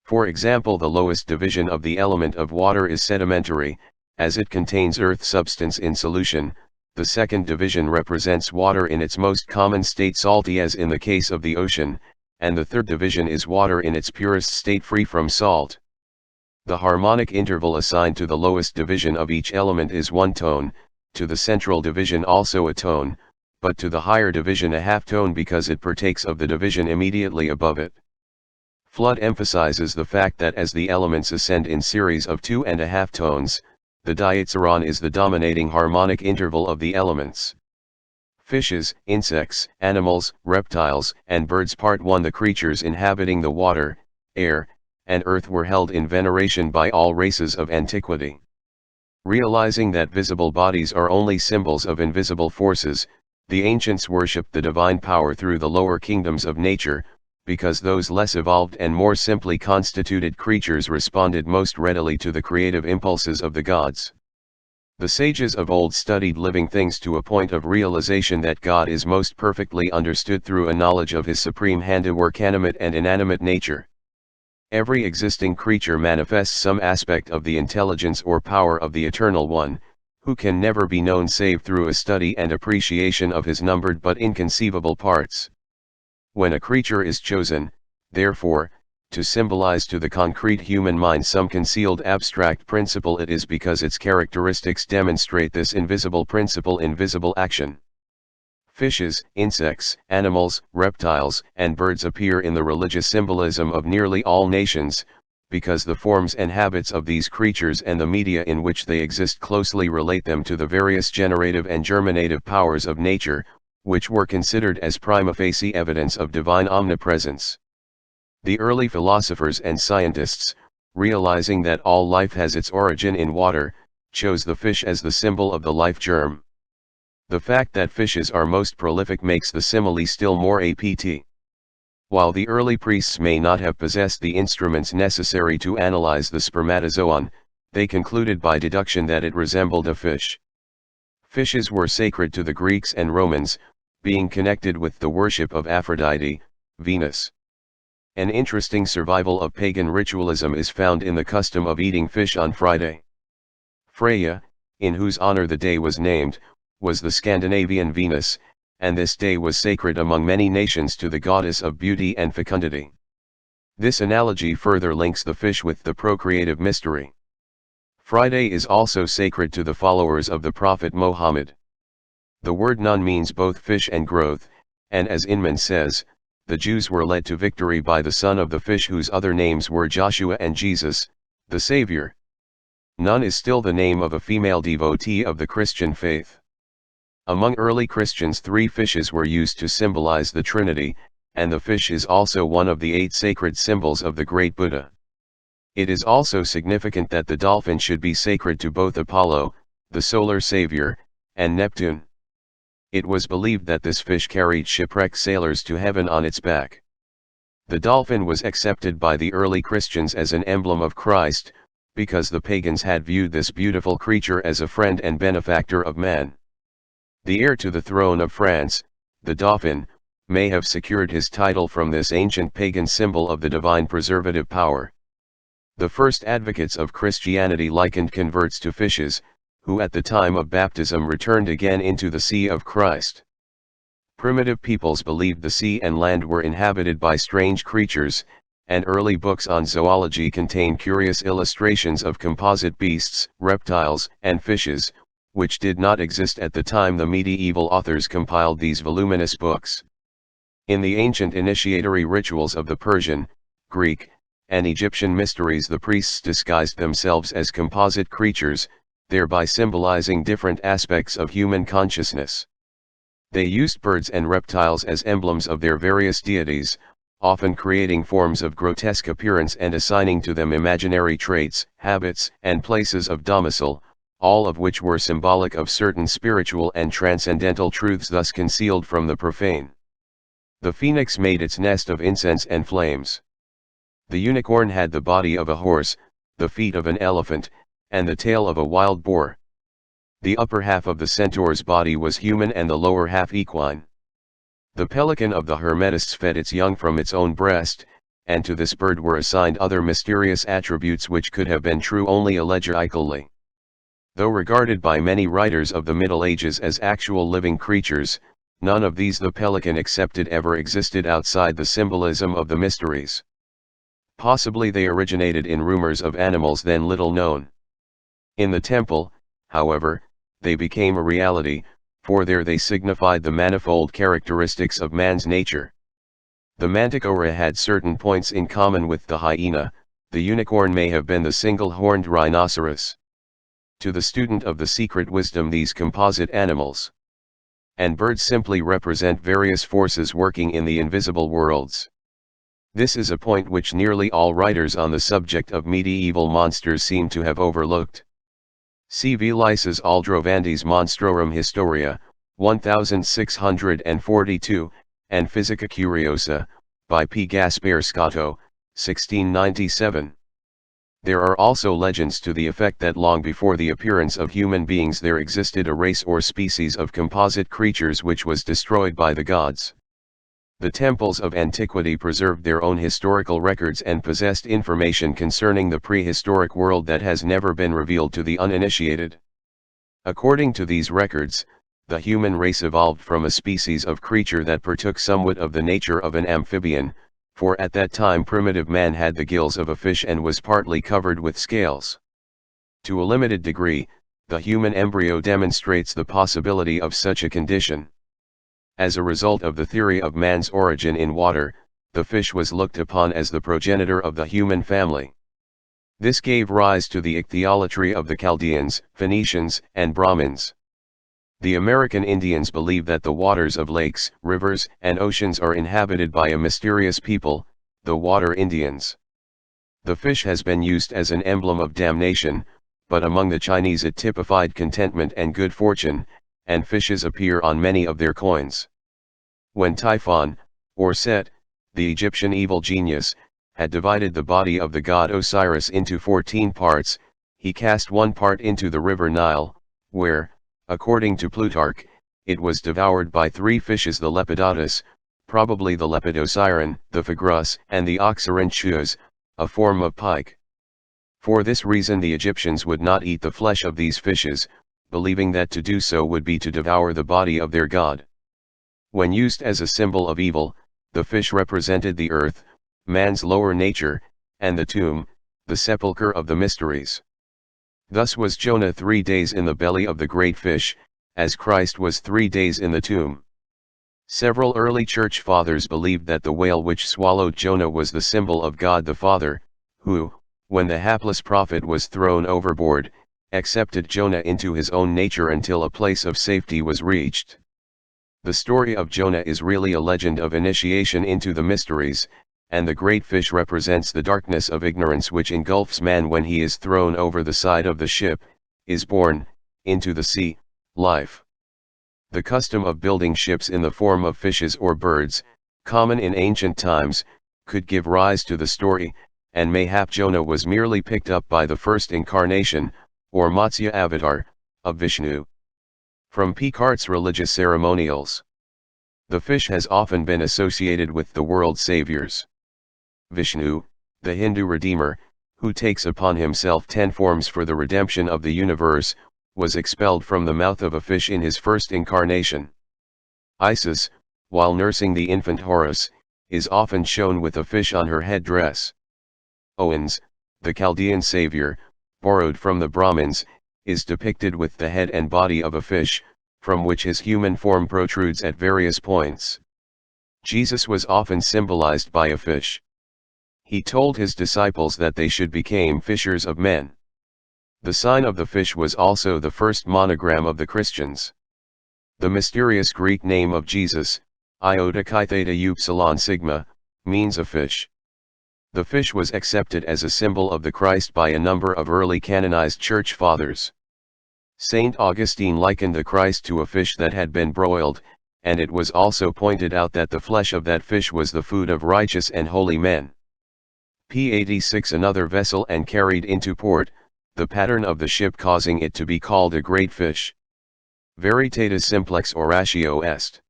For example, the lowest division of the element of water is sedimentary, as it contains earth substance in solution. The second division represents water in its most common state salty as in the case of the ocean, and the third division is water in its purest state free from salt. The harmonic interval assigned to the lowest division of each element is one tone, to the central division also a tone, but to the higher division a half tone because it partakes of the division immediately above it. Flood emphasizes the fact that as the elements ascend in series of 2.5 tones, the diapason is the dominating harmonic interval of the elements. Fishes, insects, animals, reptiles, and birds. Part 1. The creatures inhabiting the water, air, and earth were held in veneration by all races of antiquity. Realizing that visible bodies are only symbols of invisible forces, the ancients worshipped the divine power through the lower kingdoms of nature, because those less evolved and more simply constituted creatures responded most readily to the creative impulses of the gods. The sages of old studied living things to a point of realization that God is most perfectly understood through a knowledge of his supreme handiwork, animate and inanimate nature. Every existing creature manifests some aspect of the intelligence or power of the Eternal One, who can never be known save through a study and appreciation of his numbered but inconceivable parts. When a creature is chosen, therefore, to symbolize to the concrete human mind some concealed abstract principle, it is because its characteristics demonstrate this invisible principle in visible action. Fishes, insects, animals, reptiles, and birds appear in the religious symbolism of nearly all nations, because the forms and habits of these creatures and the media in which they exist closely relate them to the various generative and germinative powers of nature, which were considered as prima facie evidence of divine omnipresence. The early philosophers and scientists, realizing that all life has its origin in water, chose the fish as the symbol of the life germ. The fact that fishes are most prolific makes the simile still more apt. While the early priests may not have possessed the instruments necessary to analyze the spermatozoon, they concluded by deduction that it resembled a fish. Fishes were sacred to the Greeks and Romans, being connected with the worship of Aphrodite, Venus. An interesting survival of pagan ritualism is found in the custom of eating fish on Friday. Freya, in whose honor the day was named, was the Scandinavian Venus, and this day was sacred among many nations to the goddess of beauty and fecundity. This analogy further links the fish with the procreative mystery. Friday is also sacred to the followers of the Prophet Mohammed. The word Nun means both fish and growth, and as Inman says, the Jews were led to victory by the son of the fish whose other names were Joshua and Jesus, the Savior. Nun is still the name of a female devotee of the Christian faith. Among early Christians 3 fishes were used to symbolize the Trinity, and the fish is also one of the 8 sacred symbols of the great Buddha. It is also significant that the dolphin should be sacred to both Apollo, the solar savior, and Neptune. It was believed that this fish carried shipwrecked sailors to heaven on its back. The dolphin was accepted by the early Christians as an emblem of Christ, because the pagans had viewed this beautiful creature as a friend and benefactor of man. The heir to the throne of France, the dauphin, may have secured his title from this ancient pagan symbol of the divine preservative power. The first advocates of Christianity likened converts to fishes, who at the time of baptism returned again into the sea of Christ. Primitive peoples believed the sea and land were inhabited by strange creatures, and early books on zoology contain curious illustrations of composite beasts, reptiles, and fishes, which did not exist at the time the medieval authors compiled these voluminous books. In the ancient initiatory rituals of the Persian, Greek, and Egyptian mysteries, the priests disguised themselves as composite creatures, thereby symbolizing different aspects of human consciousness. They used birds and reptiles as emblems of their various deities, often creating forms of grotesque appearance and assigning to them imaginary traits, habits, and places of domicile, all of which were symbolic of certain spiritual and transcendental truths thus concealed from the profane. The phoenix made its nest of incense and flames. The unicorn had the body of a horse, the feet of an elephant, and the tail of a wild boar. The upper half of the centaur's body was human and the lower half equine. The pelican of the Hermetists fed its young from its own breast, and to this bird were assigned other mysterious attributes which could have been true only allegorically. Though regarded by many writers of the Middle Ages as actual living creatures, none of these the pelican excepted ever existed outside the symbolism of the mysteries. Possibly they originated in rumors of animals then little known. In the temple, however, they became a reality, for there they signified the manifold characteristics of man's nature. The manticora had certain points in common with the hyena, the unicorn may have been the single-horned rhinoceros. To the student of the secret wisdom, these composite animals and birds simply represent various forces working in the invisible worlds. This is a point which nearly all writers on the subject of medieval monsters seem to have overlooked. C. V. Lysis Aldrovantes Monstrorum Historia, 1642, and Physica Curiosa, by P. Gaspar Scotto, 1697. There are also legends to the effect that long before the appearance of human beings there existed a race or species of composite creatures which was destroyed by the gods. The temples of antiquity preserved their own historical records and possessed information concerning the prehistoric world that has never been revealed to the uninitiated. According to these records, the human race evolved from a species of creature that partook somewhat of the nature of an amphibian, for at that time primitive man had the gills of a fish and was partly covered with scales. To a limited degree, the human embryo demonstrates the possibility of such a condition. As a result of the theory of man's origin in water, the fish was looked upon as the progenitor of the human family. This gave rise to the ichthyology of the Chaldeans, Phoenicians, and Brahmins. The American Indians believe that the waters of lakes, rivers, and oceans are inhabited by a mysterious people, the Water Indians. The fish has been used as an emblem of damnation, but among the Chinese it typified contentment and good fortune, and fishes appear on many of their coins. When Typhon, or Set, the Egyptian evil genius, had divided the body of the god Osiris into 14 parts, he cast one part into the river Nile, where, according to Plutarch, it was devoured by 3 fishes, the Lepidotus, probably the Lepidosiren, the Phagrus, and the Oxyrantius, a form of pike. For this reason the Egyptians would not eat the flesh of these fishes, believing that to do so would be to devour the body of their god. When used as a symbol of evil, the fish represented the earth, man's lower nature, and the tomb, the sepulchre of the mysteries. Thus was Jonah 3 days in the belly of the great fish, as Christ was 3 days in the tomb. Several early church fathers believed that the whale which swallowed Jonah was the symbol of God the Father, who, when the hapless prophet was thrown overboard, accepted Jonah into his own nature until a place of safety was reached. The story of Jonah is really a legend of initiation into the mysteries, and the great fish represents the darkness of ignorance which engulfs man when he is thrown over the side of the ship, is born, into the sea, life. The custom of building ships in the form of fishes or birds, common in ancient times, could give rise to the story, and mayhap Jonah was merely picked up by the first incarnation, or Matsya avatar, of Vishnu. From Picart's Religious Ceremonials. The fish has often been associated with the world's saviors. Vishnu, the Hindu redeemer, who takes upon himself 10 forms for the redemption of the universe, was expelled from the mouth of a fish in his first incarnation. Isis, while nursing the infant Horus, is often shown with a fish on her headdress. Owens, the Chaldean savior, borrowed from the Brahmins, is depicted with the head and body of a fish, from which his human form protrudes at various points. Jesus was often symbolized by a fish. He told his disciples that they should become fishers of men. The sign of the fish was also the first monogram of the Christians. The mysterious Greek name of Jesus, Iota Chi Theta Upsilon Sigma, means a fish. The fish was accepted as a symbol of the Christ by a number of early canonized church fathers. Saint Augustine likened the Christ to a fish that had been broiled, and it was also pointed out that the flesh of that fish was the food of righteous and holy men. P86 Another vessel and carried into port, the pattern of the ship causing it to be called a great fish. Veritatis simplex oratio est.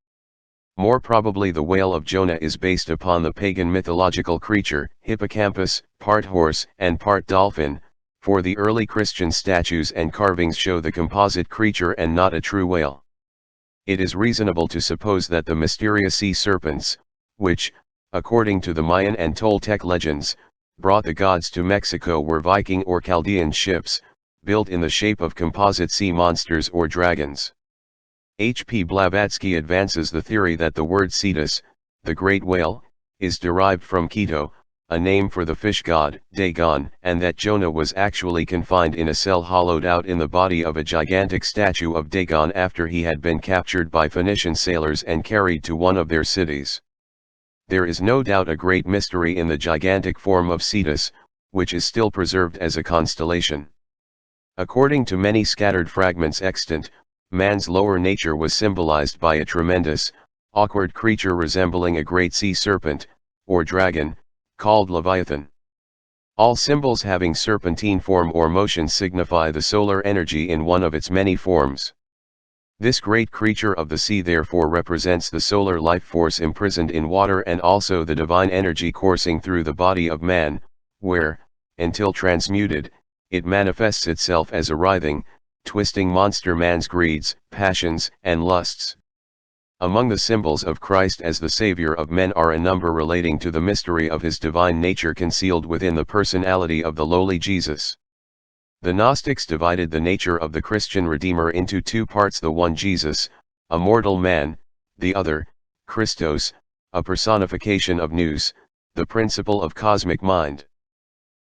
More probably the whale of Jonah is based upon the pagan mythological creature, hippocampus, part horse and part dolphin, for the early Christian statues and carvings show the composite creature and not a true whale. It is reasonable to suppose that the mysterious sea serpents, which, according to the Mayan and Toltec legends, brought the gods to Mexico were Viking or Chaldean ships, built in the shape of composite sea monsters or dragons. H. P. Blavatsky advances the theory that the word Cetus, the great whale, is derived from Keto, a name for the fish god, Dagon, and that Jonah was actually confined in a cell hollowed out in the body of a gigantic statue of Dagon after he had been captured by Phoenician sailors and carried to one of their cities. There is no doubt a great mystery in the gigantic form of Cetus, which is still preserved as a constellation. According to many scattered fragments extant, man's lower nature was symbolized by a tremendous, awkward creature resembling a great sea serpent, or dragon, called Leviathan. All symbols having serpentine form or motion signify the solar energy in one of its many forms. This great creature of the sea therefore represents the solar life force imprisoned in water and also the divine energy coursing through the body of man, where, until transmuted, it manifests itself as a writhing, twisting monster man's greeds, passions, and lusts. Among the symbols of Christ as the Savior of men are a number relating to the mystery of his divine nature concealed within the personality of the lowly Jesus. The Gnostics divided the nature of the Christian Redeemer into 2 parts: the one Jesus, a mortal man, the other, Christos, a personification of nous, the principle of cosmic mind.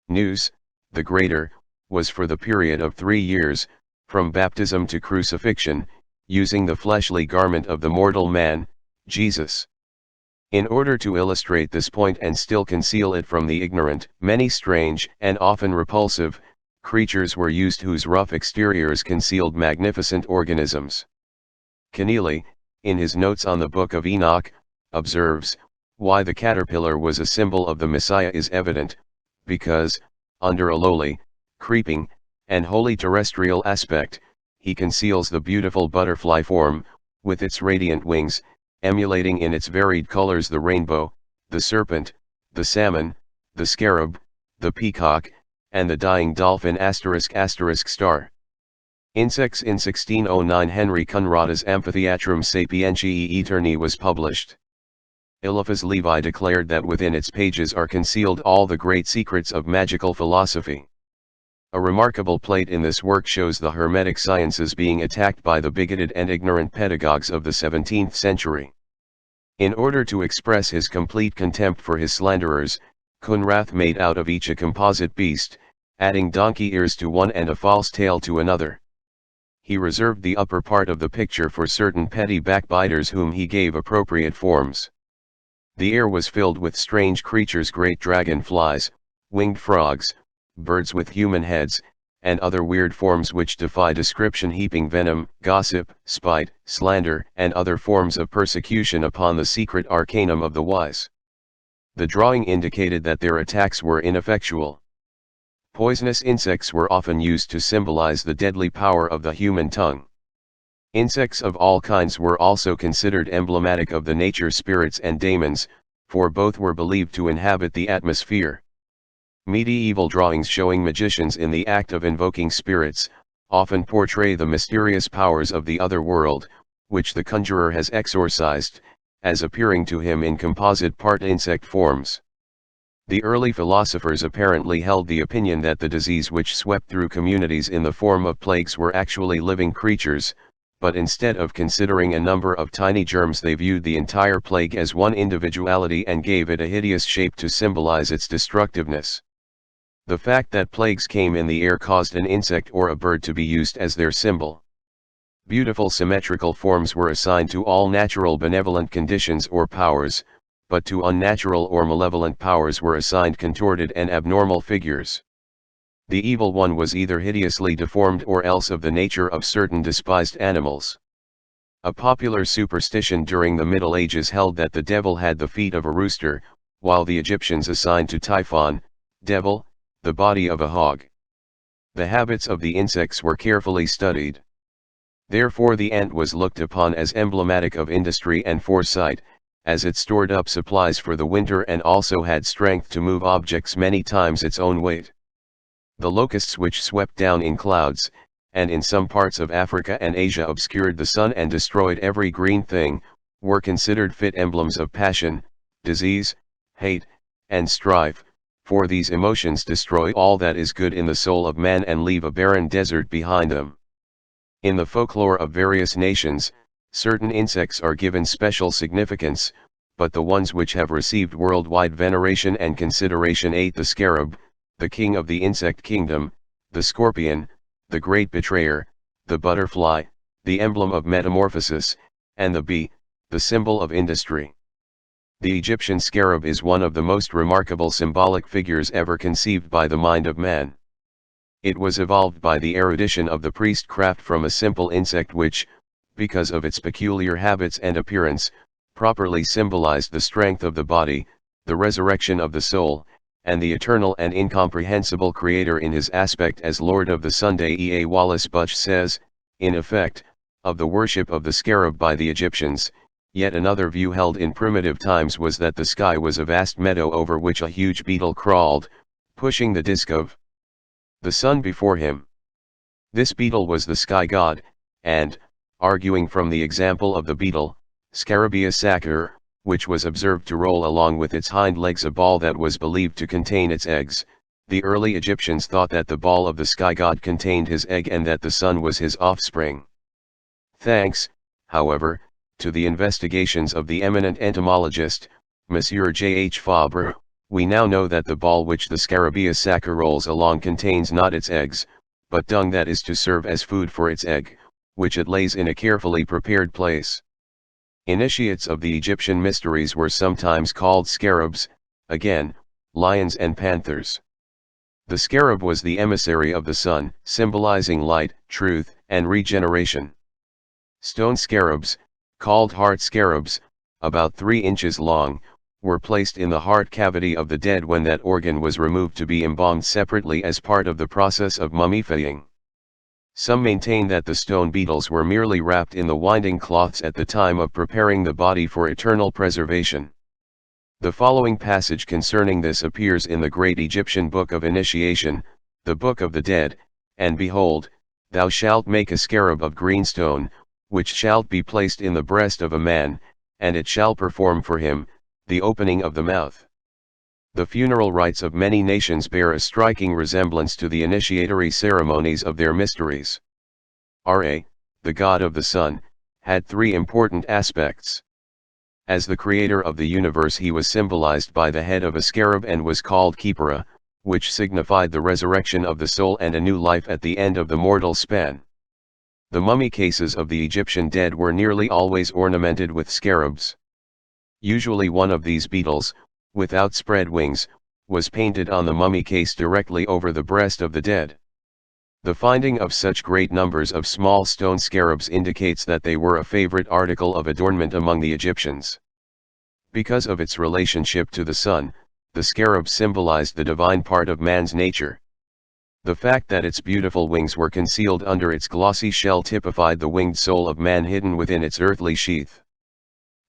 Nous, the greater, was for the period of 3 years, from baptism to crucifixion, using the fleshly garment of the mortal man, Jesus. In order to illustrate this point and still conceal it from the ignorant, many strange, and often repulsive, creatures were used whose rough exteriors concealed magnificent organisms. Keneally, in his notes on the Book of Enoch, observes, why the caterpillar was a symbol of the Messiah is evident, because, under a lowly, creeping, and wholly terrestrial aspect, he conceals the beautiful butterfly form, with its radiant wings, emulating in its varied colors the rainbow, the serpent, the salmon, the scarab, the peacock, and the dying dolphin *** star. Insects. In 1609 Henry Conrad's Amphitheatrum Sapientiae Aeterni was published. Eliphas Levi declared that within its pages are concealed all the great secrets of magical philosophy. A remarkable plate in this work shows the Hermetic sciences being attacked by the bigoted and ignorant pedagogues of the 17th century. In order to express his complete contempt for his slanderers, Conrad made out of each a composite beast, adding donkey ears to one and a false tail to another. He reserved the upper part of the picture for certain petty backbiters whom he gave appropriate forms. The air was filled with strange creatures: great dragonflies, winged frogs, birds with human heads, and other weird forms which defy description, heaping venom, gossip, spite, slander, and other forms of persecution upon the secret arcanum of the wise. The drawing indicated that their attacks were ineffectual. Poisonous insects were often used to symbolize the deadly power of the human tongue. Insects of all kinds were also considered emblematic of the nature spirits and daemons, for both were believed to inhabit the atmosphere. Medieval drawings showing magicians in the act of invoking spirits, often portray the mysterious powers of the other world, which the conjurer has exorcised, as appearing to him in composite part insect forms. The early philosophers apparently held the opinion that the disease which swept through communities in the form of plagues were actually living creatures, but instead of considering a number of tiny germs they viewed the entire plague as one individuality and gave it a hideous shape to symbolize its destructiveness. The fact that plagues came in the air caused an insect or a bird to be used as their symbol. Beautiful symmetrical forms were assigned to all natural benevolent conditions or powers, but to unnatural or malevolent powers were assigned contorted and abnormal figures. The evil one was either hideously deformed or else of the nature of certain despised animals. A popular superstition during the Middle Ages held that the devil had the feet of a rooster, while the Egyptians assigned to Typhon, devil, the body of a hog. The habits of the insects were carefully studied. Therefore the ant was looked upon as emblematic of industry and foresight, as it stored up supplies for the winter and also had strength to move objects many times its own weight. The locusts which swept down in clouds, and in some parts of Africa and Asia obscured the sun and destroyed every green thing, were considered fit emblems of passion, disease, hate, and strife, for these emotions destroy all that is good in the soul of man and leave a barren desert behind them. In the folklore of various nations, certain insects are given special significance, but the ones which have received worldwide veneration and consideration ate the scarab, the king of the insect kingdom, the scorpion, the great betrayer, the butterfly, the emblem of metamorphosis, and the bee, the symbol of industry. The Egyptian scarab is one of the most remarkable symbolic figures ever conceived by the mind of man. It was evolved by the erudition of the priestcraft from a simple insect which, because of its peculiar habits and appearance, properly symbolized the strength of the body, the resurrection of the soul, and the eternal and incomprehensible Creator in his aspect as Lord of the Sunday. E. A. Wallace Butch says, in effect, of the worship of the scarab by the Egyptians. Yet another view held in primitive times was that the sky was a vast meadow over which a huge beetle crawled, pushing the disk of the sun before him. This beetle was the sky god, and, arguing from the example of the beetle, Scarabia sacer, which was observed to roll along with its hind legs a ball that was believed to contain its eggs, the early Egyptians thought that the ball of the sky god contained his egg and that the sun was his offspring. Thanks, however, to the investigations of the eminent entomologist, Monsieur J. H. Fabre, we now know that the ball which the Scarabia sacer rolls along contains not its eggs, but dung that is to serve as food for its egg, which it lays in a carefully prepared place. Initiates of the Egyptian mysteries were sometimes called scarabs, again, lions and panthers. The scarab was the emissary of the sun, symbolizing light, truth, and regeneration. Stone scarabs, called heart scarabs, about 3 inches long, were placed in the heart cavity of the dead when that organ was removed to be embalmed separately as part of the process of mummifying. Some maintain that the stone beetles were merely wrapped in the winding cloths at the time of preparing the body for eternal preservation. The following passage concerning this appears in the great Egyptian Book of Initiation, the Book of the Dead, and behold, thou shalt make a scarab of green stone, which shalt be placed in the breast of a man, and it shall perform for him, the opening of the mouth. The funeral rites of many nations bear a striking resemblance to the initiatory ceremonies of their mysteries. Ra, the god of the sun, had 3 important aspects. As the creator of the universe he was symbolized by the head of a scarab and was called Khepera, which signified the resurrection of the soul and a new life at the end of the mortal span. The mummy cases of the Egyptian dead were nearly always ornamented with scarabs. Usually one of these beetles, with outspread wings, was painted on the mummy case directly over the breast of the dead. The finding of such great numbers of small stone scarabs indicates that they were a favorite article of adornment among the Egyptians. Because of its relationship to the sun, the scarab symbolized the divine part of man's nature. The fact that its beautiful wings were concealed under its glossy shell typified the winged soul of man hidden within its earthly sheath.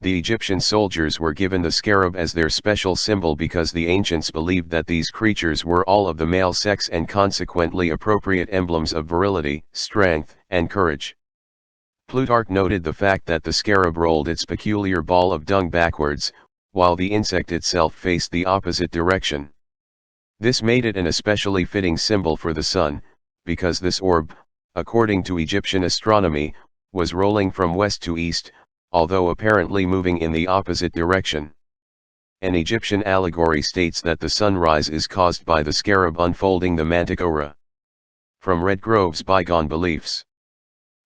The Egyptian soldiers were given the scarab as their special symbol because the ancients believed that these creatures were all of the male sex and consequently appropriate emblems of virility, strength, and courage. Plutarch noted the fact that the scarab rolled its peculiar ball of dung backwards, while the insect itself faced the opposite direction. This made it an especially fitting symbol for the sun, because this orb, according to Egyptian astronomy, was rolling from west to east, although apparently moving in the opposite direction. An Egyptian allegory states that the sunrise is caused by the scarab unfolding the manticora. From Redgrove's bygone beliefs.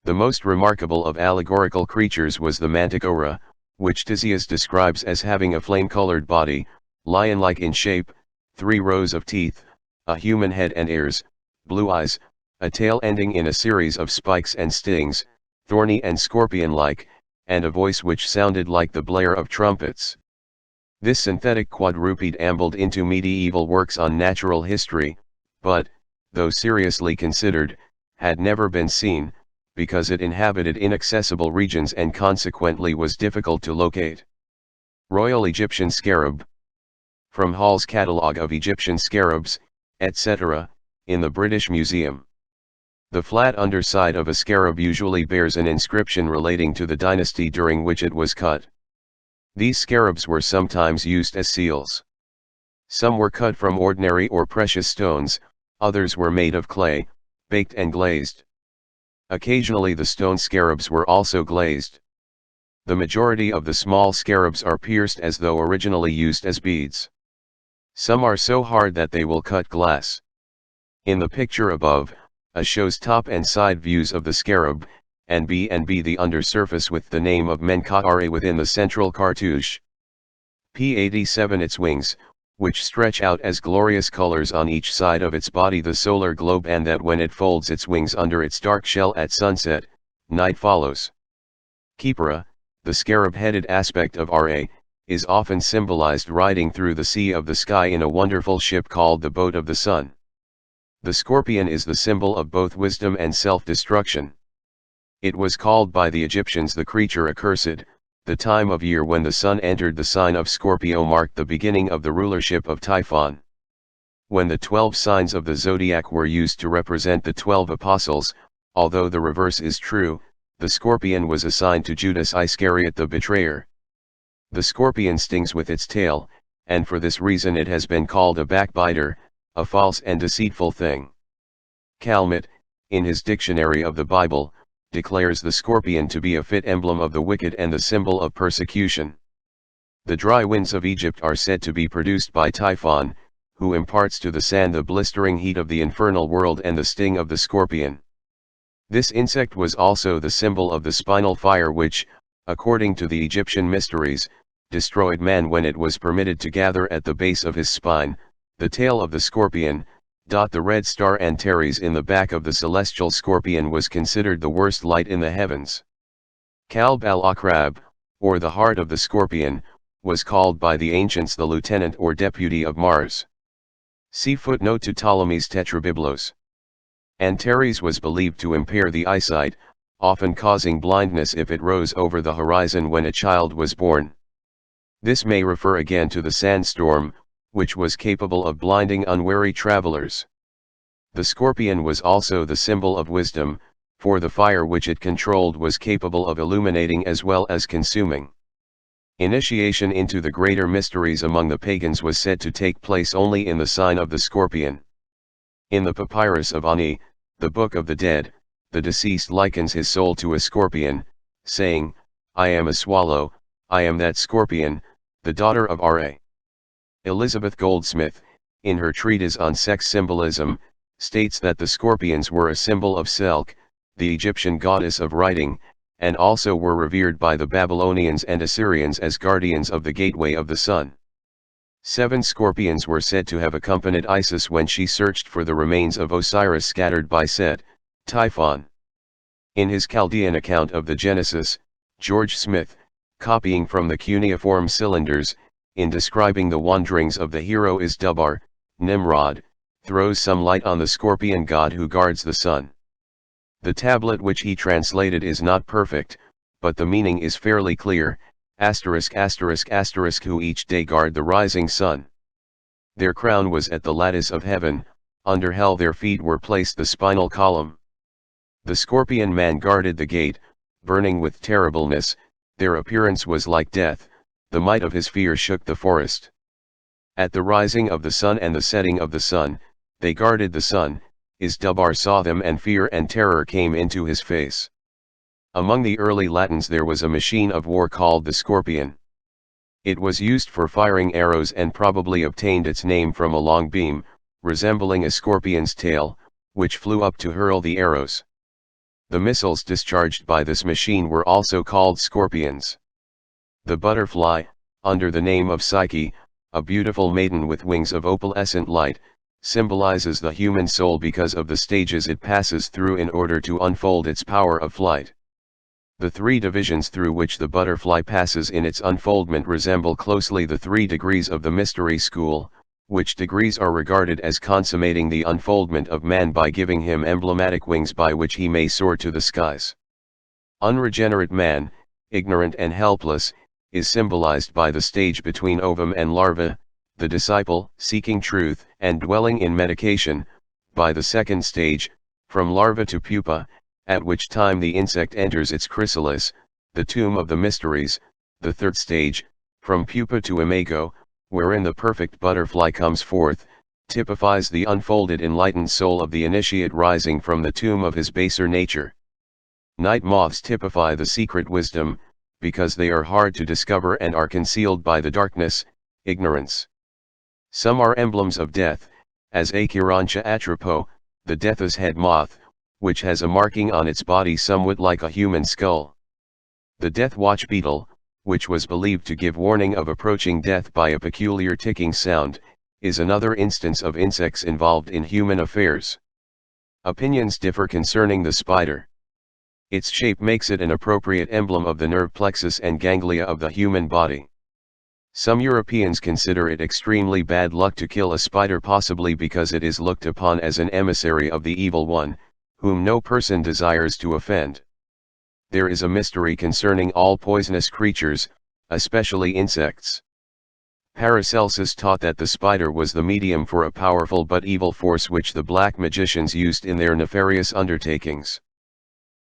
The most remarkable of allegorical creatures was the manticora, which Tisias describes as having a flame-colored body, lion-like in shape, 3 rows of teeth, a human head and ears, blue eyes, a tail ending in a series of spikes and stings, thorny and scorpion-like, and a voice which sounded like the blare of trumpets. This synthetic quadruped ambled into medieval works on natural history, but, though seriously considered, had never been seen, because it inhabited inaccessible regions and consequently was difficult to locate. Royal Egyptian Scarab. From Hall's Catalogue of Egyptian Scarabs, etc., in the British Museum. The flat underside of a scarab usually bears an inscription relating to the dynasty during which it was cut. These scarabs were sometimes used as seals. Some were cut from ordinary or precious stones, others were made of clay, baked and glazed. Occasionally the stone scarabs were also glazed. The majority of the small scarabs are pierced as though originally used as beads. Some are so hard that they will cut glass. In the picture above, A shows top and side views of the scarab, and B the undersurface with the name of Menkaure within the central cartouche. P87 its wings, which stretch out as glorious colors on each side of its body the solar globe, and that when it folds its wings under its dark shell at sunset, night follows. Khepra, the scarab-headed aspect of Ra, is often symbolized riding through the sea of the sky in a wonderful ship called the Boat of the Sun. The scorpion is the symbol of both wisdom and self-destruction. It was called by the Egyptians the creature accursed. The time of year when the sun entered the sign of Scorpio marked the beginning of the rulership of Typhon. When the 12 signs of the zodiac were used to represent the 12 apostles, although the reverse is true, the scorpion was assigned to Judas Iscariot the betrayer. The scorpion stings with its tail, and for this reason it has been called a backbiter, a false and deceitful thing. Calmet, in his Dictionary of the Bible, declares the scorpion to be a fit emblem of the wicked and the symbol of persecution. The dry winds of Egypt are said to be produced by Typhon, who imparts to the sand the blistering heat of the infernal world and the sting of the scorpion. This insect was also the symbol of the spinal fire which, according to the Egyptian mysteries, destroyed man when it was permitted to gather at the base of his spine. The tail of the scorpion, the red star Antares in the back of the celestial scorpion, was considered the worst light in the heavens. Kalb al-Akrab, or the heart of the scorpion, was called by the ancients the lieutenant or deputy of Mars. See footnote to Ptolemy's Tetrabiblos. Antares was believed to impair the eyesight, often causing blindness if it rose over the horizon when a child was born. This may refer again to the sandstorm, which was capable of blinding unwary travelers. The scorpion was also the symbol of wisdom, for the fire which it controlled was capable of illuminating as well as consuming. Initiation into the greater mysteries among the pagans was said to take place only in the sign of the scorpion. In the Papyrus of Ani, the Book of the Dead, the deceased likens his soul to a scorpion, saying, "I am a swallow, I am that scorpion, the daughter of Ra." Elizabeth Goldsmith, in her treatise on sex symbolism, states that the scorpions were a symbol of Selk, the Egyptian goddess of writing, and also were revered by the Babylonians and Assyrians as guardians of the gateway of the sun. 7 scorpions were said to have accompanied Isis when she searched for the remains of Osiris scattered by Set, Typhon. In his Chaldean account of the Genesis, George Smith, copying from the cuneiform cylinders, in describing the wanderings of the hero Isdubar, Nimrod, throws some light on the scorpion god who guards the sun. The tablet which he translated is not perfect, but the meaning is fairly clear, ******, who each day guard the rising sun. Their crown was at the lattice of heaven, under hell their feet were placed the spinal column. The scorpion man guarded the gate, burning with terribleness, their appearance was like death, the might of his fear shook the forest. At the rising of the sun and the setting of the sun, they guarded the sun, Isdubar saw them and fear and terror came into his face. Among the early Latins there was a machine of war called the scorpion. It was used for firing arrows and probably obtained its name from a long beam, resembling a scorpion's tail, which flew up to hurl the arrows. The missiles discharged by this machine were also called scorpions. The butterfly, under the name of Psyche, a beautiful maiden with wings of opalescent light, symbolizes the human soul because of the stages it passes through in order to unfold its power of flight. The three divisions through which the butterfly passes in its unfoldment resemble closely the 3 degrees of the mystery school, which degrees are regarded as consummating the unfoldment of man by giving him emblematic wings by which he may soar to the skies. Unregenerate man, ignorant and helpless, is symbolized by the stage between ovum and larva, the disciple, seeking truth and dwelling in meditation, by the second stage, from larva to pupa, at which time the insect enters its chrysalis, the tomb of the mysteries, the third stage, from pupa to imago, wherein the perfect butterfly comes forth, typifies the unfolded enlightened soul of the initiate rising from the tomb of his baser nature. Night moths typify the secret wisdom, because they are hard to discover and are concealed by the darkness, ignorance. Some are emblems of death, as Acherontia atropo, the death's head moth, which has a marking on its body somewhat like a human skull. The death watch beetle, which was believed to give warning of approaching death by a peculiar ticking sound, is another instance of insects involved in human affairs. Opinions differ concerning the spider. Its shape makes it an appropriate emblem of the nerve plexus and ganglia of the human body. Some Europeans consider it extremely bad luck to kill a spider, possibly because it is looked upon as an emissary of the evil one, whom no person desires to offend. There is a mystery concerning all poisonous creatures, especially insects. Paracelsus taught that the spider was the medium for a powerful but evil force which the black magicians used in their nefarious undertakings.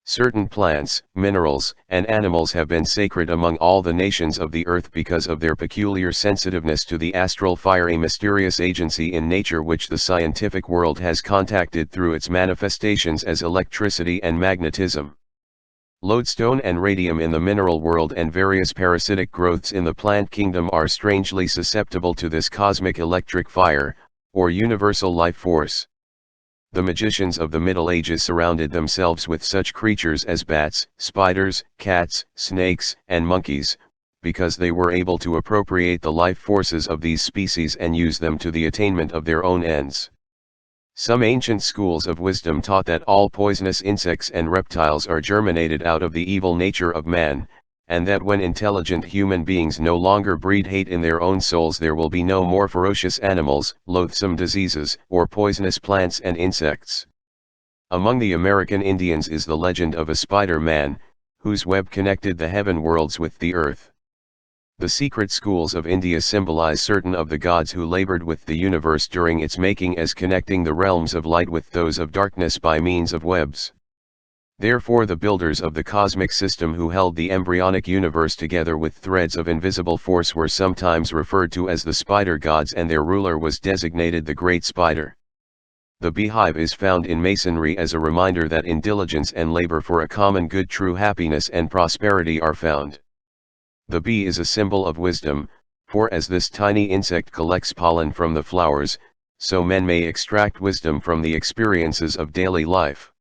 Certain plants, minerals, and animals have been sacred among all the nations of the earth because of their peculiar sensitiveness to the astral fire, a mysterious agency in nature which the scientific world has contacted through its manifestations as electricity and magnetism. Lodestone and radium in the mineral world and various parasitic growths in the plant kingdom are strangely susceptible to this cosmic electric fire, or universal life force. The magicians of the Middle Ages surrounded themselves with such creatures as bats, spiders, cats, snakes, and monkeys, because they were able to appropriate the life forces of these species and use them to the attainment of their own ends. Some ancient schools of wisdom taught that all poisonous insects and reptiles are germinated out of the evil nature of man, and that when intelligent human beings no longer breed hate in their own souls, there will be no more ferocious animals, loathsome diseases, or poisonous plants and insects. Among the American Indians is the legend of a Spider-Man, whose web connected the heaven worlds with the earth. The secret schools of India symbolize certain of the gods who labored with the universe during its making, as connecting the realms of light with those of darkness by means of webs. Therefore the builders of the cosmic system who held the embryonic universe together with threads of invisible force were sometimes referred to as the spider gods, and their ruler was designated the Great Spider. The beehive is found in masonry as a reminder that in diligence and labor for a common good true happiness and prosperity are found. The bee is a symbol of wisdom, for as this tiny insect collects pollen from the flowers, so men may extract wisdom from the experiences of daily life.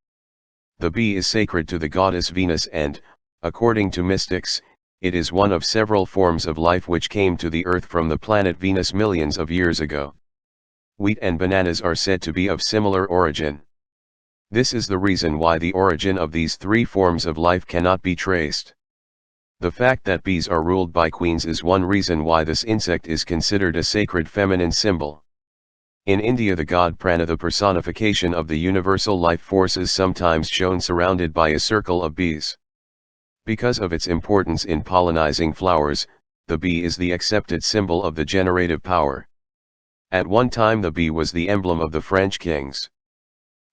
The bee is sacred to the goddess Venus and, according to mystics, it is one of several forms of life which came to the earth from the planet Venus millions of years ago. Wheat and bananas are said to be of similar origin. This is the reason why the origin of these 3 forms of life cannot be traced. The fact that bees are ruled by queens is one reason why this insect is considered a sacred feminine symbol. In India, the god Prana, the personification of the universal life force, is sometimes shown surrounded by a circle of bees. Because of its importance in pollinizing flowers, the bee is the accepted symbol of the generative power. At one time the bee was the emblem of the French kings.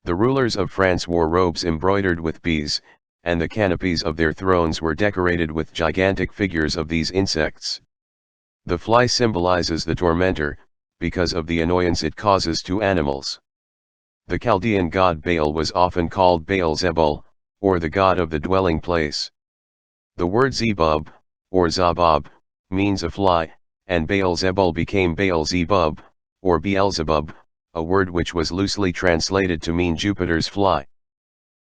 The rulers of France wore robes embroidered with bees, and the canopies of their thrones were decorated with gigantic figures of these insects. The fly symbolizes the tormentor, because of the annoyance it causes to animals. The Chaldean god Baal was often called Baal-zebul, or the god of the dwelling place. The word Zebub, or Zabab, means a fly, and Baal-zebul became Baal-zebub, or Beelzebub, a word which was loosely translated to mean Jupiter's fly.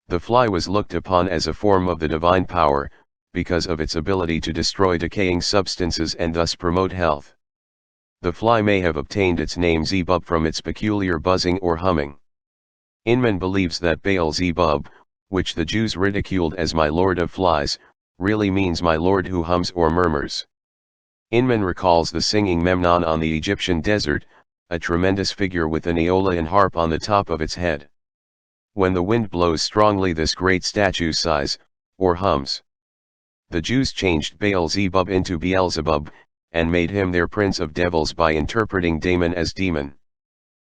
The fly was looked upon as a form of the divine power, because of its ability to destroy decaying substances and thus promote health. The fly may have obtained its name Zebub from its peculiar buzzing or humming. Inman believes that Baal-zebub, which the Jews ridiculed as my lord of flies, really means my lord who hums or murmurs. Inman recalls the singing Memnon on the Egyptian desert, a tremendous figure with an Aeolian harp on the top of its head. When the wind blows strongly, this great statue sighs, or hums. The Jews changed Baal-zebub into Beelzebub, and made him their prince of devils by interpreting daemon as demon.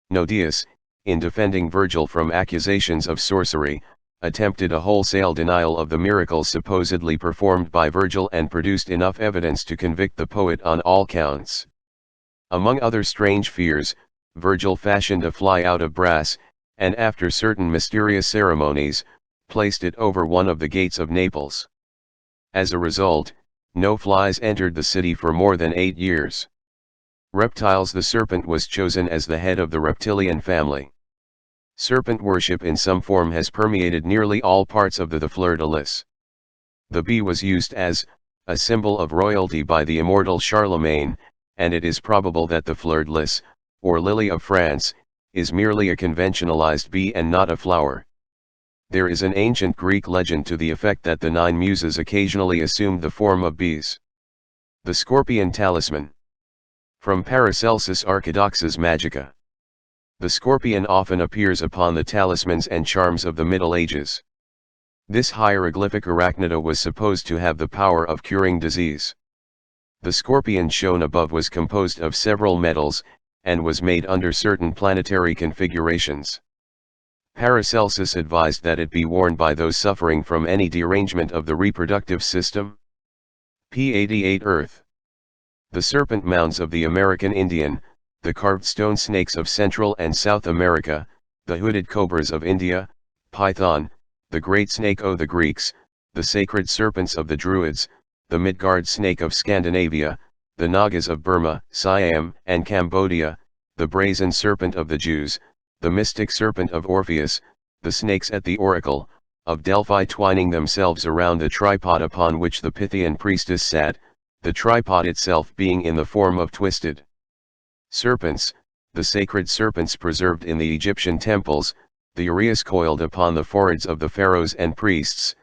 Nodius, in defending Virgil from accusations of sorcery, attempted a wholesale denial of the miracles supposedly performed by Virgil and produced enough evidence to convict the poet on all counts. Among other strange fears, Virgil fashioned a fly out of brass, and after certain mysterious ceremonies, placed it over one of the gates of Naples. As a result, no flies entered the city for more than 8 years. Reptiles. The serpent was chosen as the head of the reptilian family. Serpent worship in some form has permeated nearly all parts of the fleur-de-lis. The bee was used as a symbol of royalty by the immortal Charlemagne, and it is probable that the fleur-de-lis, or lily of France, is merely a conventionalized bee and not a flower. There is an ancient Greek legend to the effect that the 9 muses occasionally assumed the form of bees. The scorpion talisman. From Paracelsus Orthodoxus Magica. The scorpion often appears upon the talismans and charms of the Middle Ages. This hieroglyphic arachnida was supposed to have the power of curing disease. The scorpion shown above was composed of several metals, and was made under certain planetary configurations. Paracelsus advised that it be worn by those suffering from any derangement of the reproductive system. P88 Earth. The serpent mounds of the American Indian, the carved stone snakes of Central and South America, the hooded cobras of India, Python, the great snake of the Greeks, the sacred serpents of the Druids, the Midgard snake of Scandinavia, the Nagas of Burma, Siam, and Cambodia, the brazen serpent of the Jews, the mystic serpent of Orpheus, the snakes at the oracle of Delphi twining themselves around the tripod upon which the Pythian priestess sat, the tripod itself being in the form of twisted serpents, the sacred serpents preserved in the Egyptian temples, the uraeus coiled upon the foreheads of the pharaohs and priests,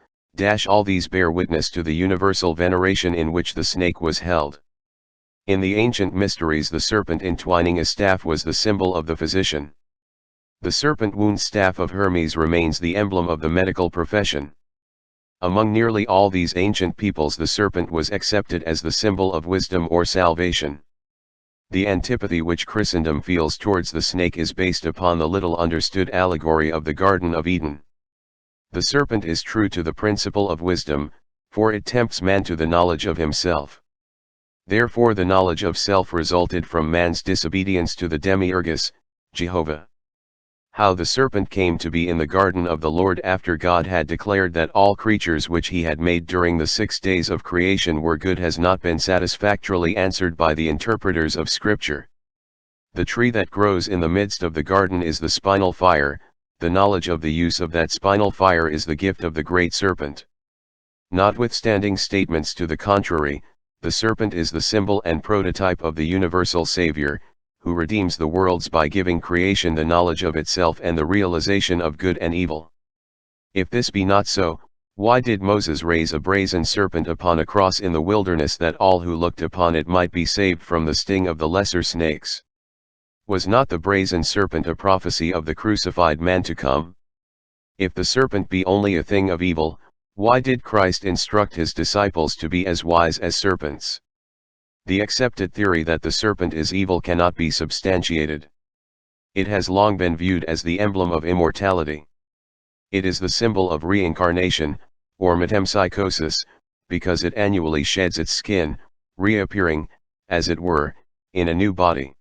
all these bear witness to the universal veneration in which the snake was held. In the ancient mysteries, the serpent entwining a staff was the symbol of the physician. The serpent wound staff of Hermes remains the emblem of the medical profession. Among nearly all these ancient peoples, the serpent was accepted as the symbol of wisdom or salvation. The antipathy which Christendom feels towards the snake is based upon the little understood allegory of the Garden of Eden. The serpent is true to the principle of wisdom, for it tempts man to the knowledge of himself. Therefore the knowledge of self resulted from man's disobedience to the Demiurgus, Jehovah. How the serpent came to be in the garden of the Lord after God had declared that all creatures which he had made during the 6 days of creation were good has not been satisfactorily answered by the interpreters of Scripture. The tree that grows in the midst of the garden is the spinal fire, the knowledge of the use of that spinal fire is the gift of the great serpent. Notwithstanding statements to the contrary, the serpent is the symbol and prototype of the universal Savior, who redeems the worlds by giving creation the knowledge of itself and the realization of good and evil. If this be not so, why did Moses raise a brazen serpent upon a cross in the wilderness that all who looked upon it might be saved from the sting of the lesser snakes? Was not the brazen serpent a prophecy of the crucified man to come? If the serpent be only a thing of evil, why did Christ instruct his disciples to be as wise as serpents? The accepted theory that the serpent is evil cannot be substantiated. It has long been viewed as the emblem of immortality. It is the symbol of reincarnation, or metempsychosis, because it annually sheds its skin, reappearing, as it were, in a new body.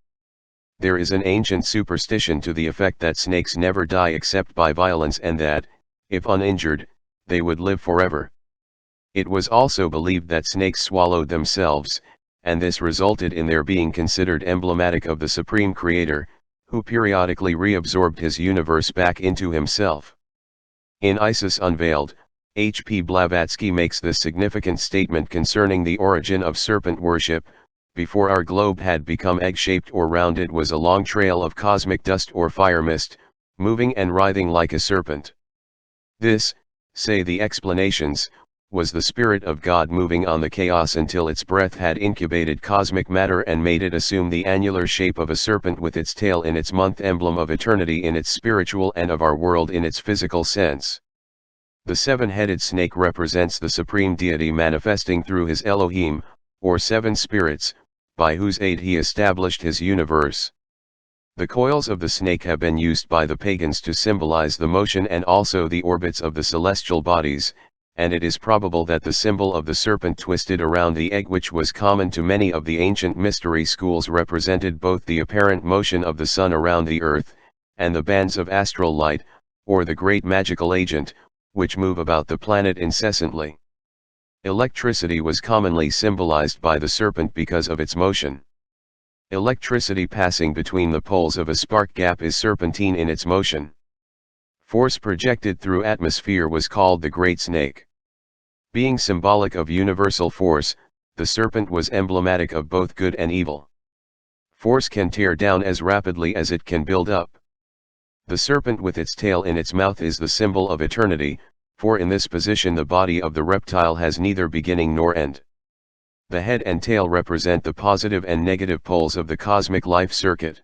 There is an ancient superstition to the effect that snakes never die except by violence and that, if uninjured, they would live forever. It was also believed that snakes swallowed themselves, and this resulted in their being considered emblematic of the Supreme Creator, who periodically reabsorbed his universe back into himself. In Isis Unveiled, H.P. Blavatsky makes this significant statement concerning the origin of serpent worship: before our globe had become egg-shaped or round, it was a long trail of cosmic dust or fire mist, moving and writhing like a serpent. This, say the explanations, was the Spirit of God moving on the chaos until its breath had incubated cosmic matter and made it assume the annular shape of a serpent, with its tail in its month, emblem of eternity in its spiritual and of our world in its physical sense. The seven-headed snake represents the supreme deity manifesting through his Elohim, or seven spirits, by whose aid he established his universe. The coils of the snake have been used by the pagans to symbolize the motion and also the orbits of the celestial bodies, and it is probable that the symbol of the serpent twisted around the egg, which was common to many of the ancient mystery schools, represented both the apparent motion of the sun around the earth, and the bands of astral light, or the great magical agent, which move about the planet incessantly. Electricity was commonly symbolized by the serpent because of its motion. Electricity passing between the poles of a spark gap is serpentine in its motion. Force projected through atmosphere was called the Great Snake. Being symbolic of universal force, the serpent was emblematic of both good and evil. Force can tear down as rapidly as it can build up. The serpent with its tail in its mouth is the symbol of eternity, for in this position the body of the reptile has neither beginning nor end. The head and tail represent the positive and negative poles of the cosmic life circuit.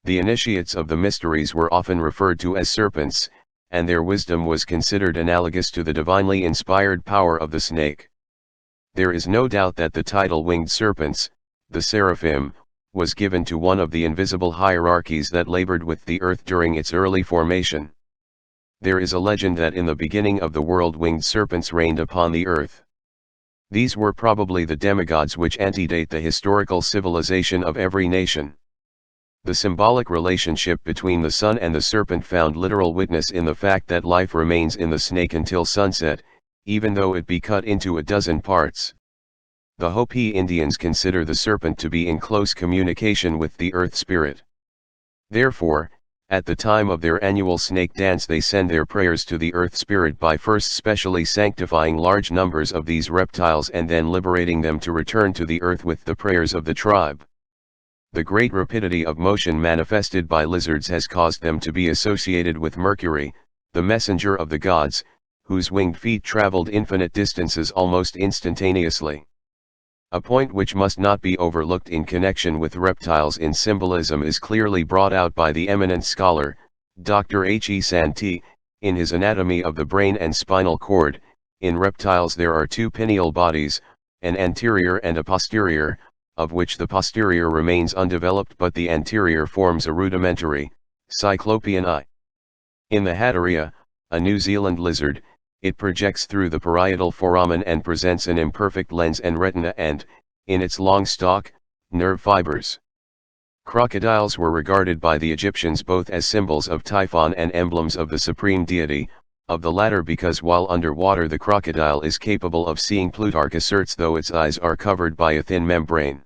The initiates of the mysteries were often referred to as serpents, and their wisdom was considered analogous to the divinely inspired power of the snake. There is no doubt that the title winged serpents, the seraphim, was given to one of the invisible hierarchies that labored with the earth during its early formation. There is a legend that in the beginning of the world winged serpents reigned upon the earth. These were probably the demigods which antedate the historical civilization of every nation. The symbolic relationship between the sun and the serpent found literal witness in the fact that life remains in the snake until sunset, even though it be cut into a dozen parts. The Hopi Indians consider the serpent to be in close communication with the earth spirit. Therefore, at the time of their annual snake dance, they send their prayers to the earth spirit by first specially sanctifying large numbers of these reptiles and then liberating them to return to the earth with the prayers of the tribe. The great rapidity of motion manifested by lizards has caused them to be associated with Mercury, the messenger of the gods, whose winged feet traveled infinite distances almost instantaneously. A point which must not be overlooked in connection with reptiles in symbolism is clearly brought out by the eminent scholar, Dr. H. E. Santee, in his Anatomy of the Brain and Spinal Cord. In reptiles there are two pineal bodies, an anterior and a posterior, of which the posterior remains undeveloped but the anterior forms a rudimentary, cyclopean eye. In the Hatteria, a New Zealand lizard, it projects through the parietal foramen and presents an imperfect lens and retina and, in its long stalk, nerve fibers. Crocodiles were regarded by the Egyptians both as symbols of Typhon and emblems of the supreme deity, of the latter because while underwater the crocodile is capable of seeing, Plutarch asserts, though its eyes are covered by a thin membrane.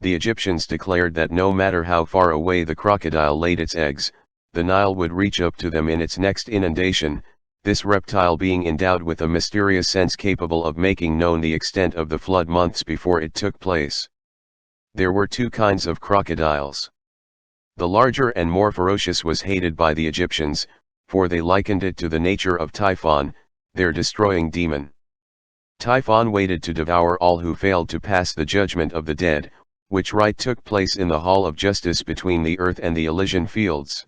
The Egyptians declared that no matter how far away the crocodile laid its eggs, the Nile would reach up to them in its next inundation, this reptile being endowed with a mysterious sense capable of making known the extent of the flood months before it took place. There were two kinds of crocodiles. The larger and more ferocious was hated by the Egyptians, for they likened it to the nature of Typhon, their destroying demon. Typhon waited to devour all who failed to pass the judgment of the dead, which rite took place in the Hall of Justice between the earth and the Elysian Fields.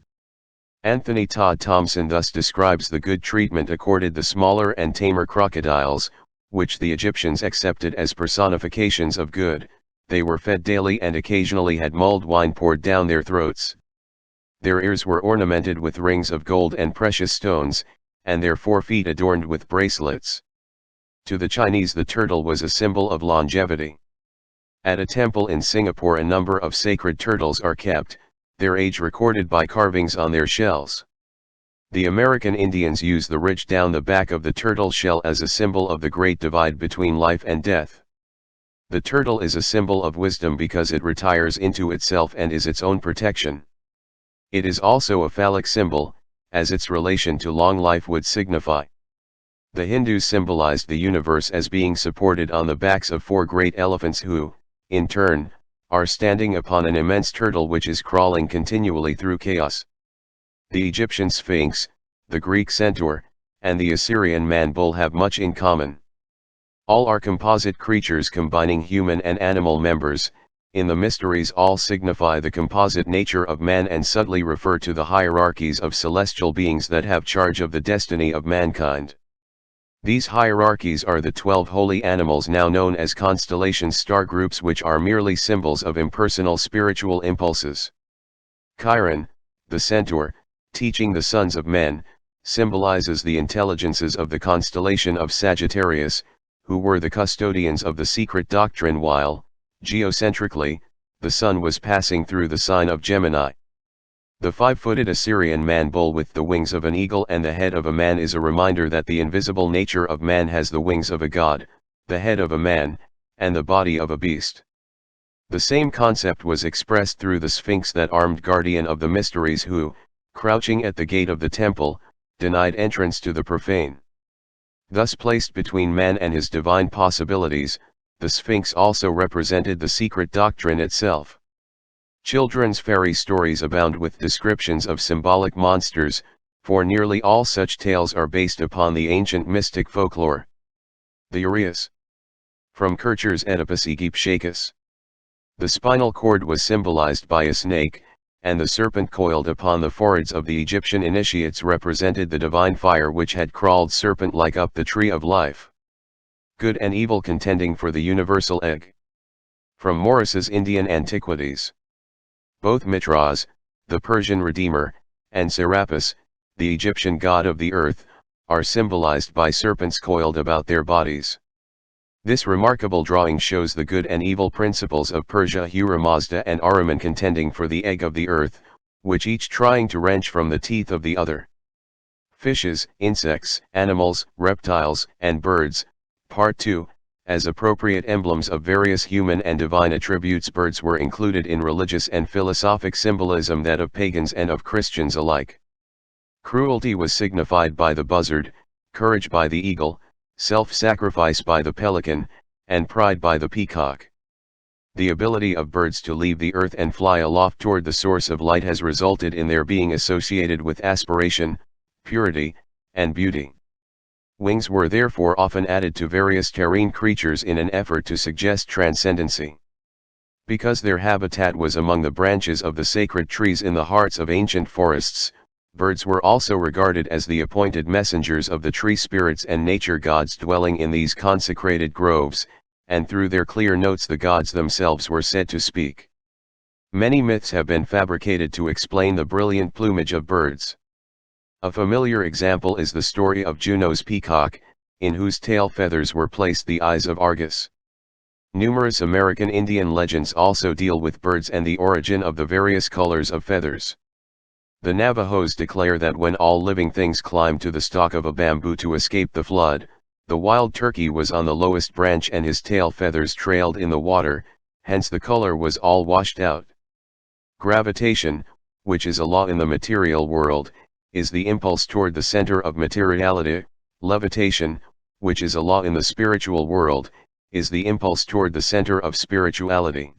Anthony Todd Thompson thus describes the good treatment accorded the smaller and tamer crocodiles, which the Egyptians accepted as personifications of good. They were fed daily and occasionally had mulled wine poured down their throats. Their ears were ornamented with rings of gold and precious stones, and their 4 feet adorned with bracelets. To the Chinese the turtle was a symbol of longevity. At a temple in Singapore a number of sacred turtles are kept, their age recorded by carvings on their shells. The American Indians use the ridge down the back of the turtle shell as a symbol of the great divide between life and death. The turtle is a symbol of wisdom because it retires into itself and is its own protection. It is also a phallic symbol, as its relation to long life would signify. The Hindus symbolized the universe as being supported on the backs of 4 great elephants who, in turn, are standing upon an immense turtle which is crawling continually through chaos. The Egyptian Sphinx, the Greek centaur, and the Assyrian man-bull have much in common. All are composite creatures combining human and animal members. In the mysteries all signify the composite nature of man and subtly refer to the hierarchies of celestial beings that have charge of the destiny of mankind. These hierarchies are the 12 holy animals now known as constellation star groups, which are merely symbols of impersonal spiritual impulses. Chiron, the centaur, teaching the sons of men, symbolizes the intelligences of the constellation of Sagittarius, who were the custodians of the secret doctrine, while, geocentrically, the sun was passing through the sign of Gemini. The 5-footed Assyrian man-bull with the wings of an eagle and the head of a man is a reminder that the invisible nature of man has the wings of a god, the head of a man, and the body of a beast. The same concept was expressed through the Sphinx, that armed guardian of the mysteries who, crouching at the gate of the temple, denied entrance to the profane. Thus placed between man and his divine possibilities, the Sphinx also represented the secret doctrine itself. Children's fairy stories abound with descriptions of symbolic monsters, for nearly all such tales are based upon the ancient mystic folklore. The Urias. From Kircher's Oedipus Aegyptiacus. The spinal cord was symbolized by a snake, and the serpent coiled upon the foreheads of the Egyptian initiates represented the divine fire which had crawled serpent-like up the tree of life. Good and evil contending for the universal egg. From Morris's Indian Antiquities. Both Mitras, the Persian Redeemer, and Serapis, the Egyptian god of the earth, are symbolized by serpents coiled about their bodies. This remarkable drawing shows the good and evil principles of Persia, Ahura Mazda and Ahriman contending for the egg of the earth, which each trying to wrench from the teeth of the other. Fishes, insects, animals, reptiles, and birds. Part 2, as appropriate emblems of various human and divine attributes, birds were included in religious and philosophic symbolism, that of pagans and of Christians alike. Cruelty was signified by the buzzard, courage by the eagle, self-sacrifice by the pelican, and pride by the peacock. The ability of birds to leave the earth and fly aloft toward the source of light has resulted in their being associated with aspiration, purity, and beauty. Wings were therefore often added to various terrene creatures in an effort to suggest transcendency. Because their habitat was among the branches of the sacred trees in the hearts of ancient forests, birds were also regarded as the appointed messengers of the tree spirits and nature gods dwelling in these consecrated groves, and through their clear notes the gods themselves were said to speak. Many myths have been fabricated to explain the brilliant plumage of birds. A familiar example is the story of Juno's peacock, in whose tail feathers were placed the eyes of Argus. Numerous American Indian legends also deal with birds and the origin of the various colors of feathers. The Navajos declare that when all living things climbed to the stalk of a bamboo to escape the flood, the wild turkey was on the lowest branch and his tail feathers trailed in the water, hence the color was all washed out. Gravitation, which is a law in the material world, is the impulse toward the center of materiality. Levitation, which is a law in the spiritual world, is the impulse toward the center of spirituality.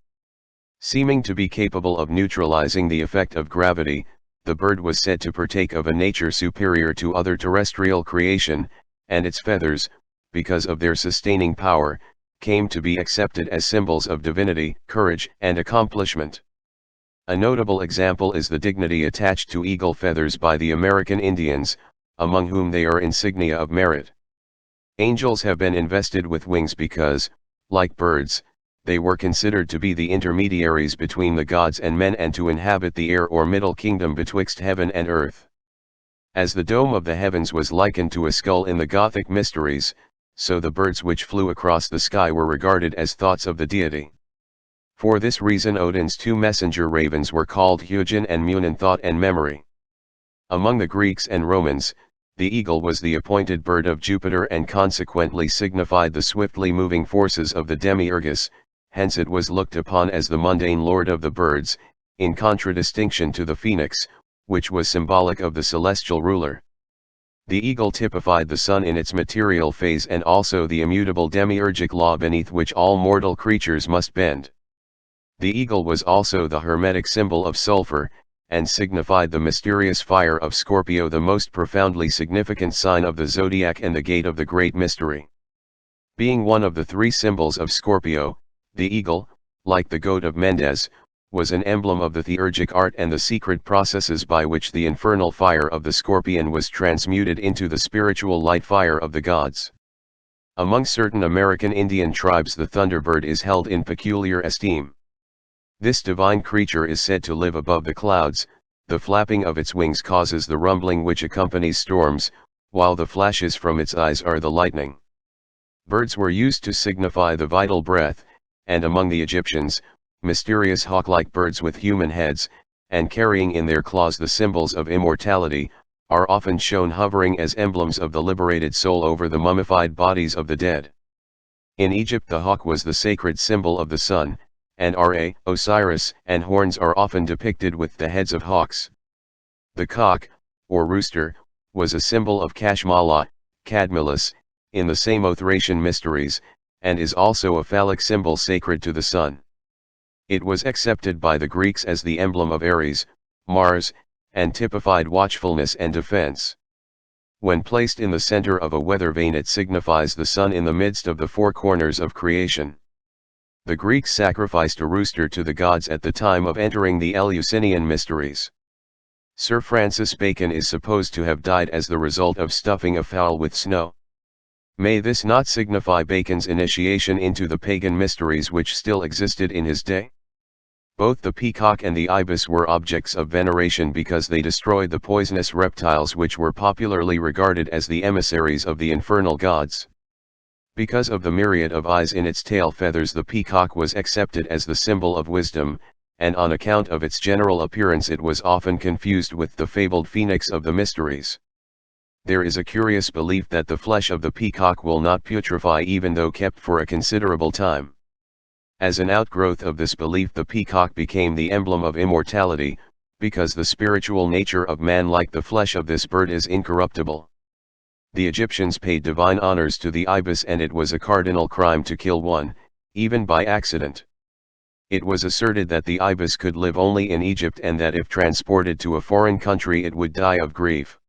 Seeming to be capable of neutralizing the effect of gravity, the bird was said to partake of a nature superior to other terrestrial creation, and its feathers, because of their sustaining power, came to be accepted as symbols of divinity, courage, and accomplishment. A notable example is the dignity attached to eagle feathers by the American Indians, among whom they are insignia of merit. Angels have been invested with wings because, like birds, they were considered to be the intermediaries between the gods and men and to inhabit the air or middle kingdom betwixt heaven and earth. As the dome of the heavens was likened to a skull in the Gothic mysteries, so the birds which flew across the sky were regarded as thoughts of the deity. For this reason Odin's two messenger ravens were called Hugin and Munin, thought and memory. Among the Greeks and Romans, the eagle was the appointed bird of Jupiter and consequently signified the swiftly moving forces of the demiurgus, hence it was looked upon as the mundane lord of the birds, in contradistinction to the phoenix, which was symbolic of the celestial ruler. The eagle typified the sun in its material phase and also the immutable demiurgic law beneath which all mortal creatures must bend. The eagle was also the hermetic symbol of sulfur, and signified the mysterious fire of Scorpio, the most profoundly significant sign of the zodiac and the gate of the great mystery. Being one of the three symbols of Scorpio, the eagle, like the goat of Mendes, was an emblem of the theurgic art and the secret processes by which the infernal fire of the scorpion was transmuted into the spiritual light fire of the gods. Among certain American Indian tribes the thunderbird is held in peculiar esteem. This divine creature is said to live above the clouds. The flapping of its wings causes the rumbling which accompanies storms, while the flashes from its eyes are the lightning. Birds were used to signify the vital breath, and among the Egyptians, mysterious hawk-like birds with human heads, and carrying in their claws the symbols of immortality, are often shown hovering as emblems of the liberated soul over the mummified bodies of the dead. In Egypt the hawk was the sacred symbol of the sun, and Ra, Osiris, and horns are often depicted with the heads of hawks. The cock, or rooster, was a symbol of Kashmala, Cadmilus, in the Samothracian mysteries, and is also a phallic symbol sacred to the sun. It was accepted by the Greeks as the emblem of Ares, Mars, and typified watchfulness and defense. When placed in the center of a weather vane it signifies the sun in the midst of the four corners of creation. The Greeks sacrificed a rooster to the gods at the time of entering the Eleusinian mysteries. Sir Francis Bacon is supposed to have died as the result of stuffing a fowl with snow. May this not signify Bacon's initiation into the pagan mysteries which still existed in his day? Both the peacock and the ibis were objects of veneration because they destroyed the poisonous reptiles which were popularly regarded as the emissaries of the infernal gods. Because of the myriad of eyes in its tail feathers the peacock was accepted as the symbol of wisdom, and on account of its general appearance it was often confused with the fabled phoenix of the mysteries. There is a curious belief that the flesh of the peacock will not putrefy even though kept for a considerable time. As an outgrowth of this belief the peacock became the emblem of immortality, because the spiritual nature of man, like the flesh of this bird, is incorruptible. The Egyptians paid divine honors to the ibis and it was a cardinal crime to kill one, even by accident. It was asserted that the ibis could live only in Egypt and that if transported to a foreign country it would die of grief.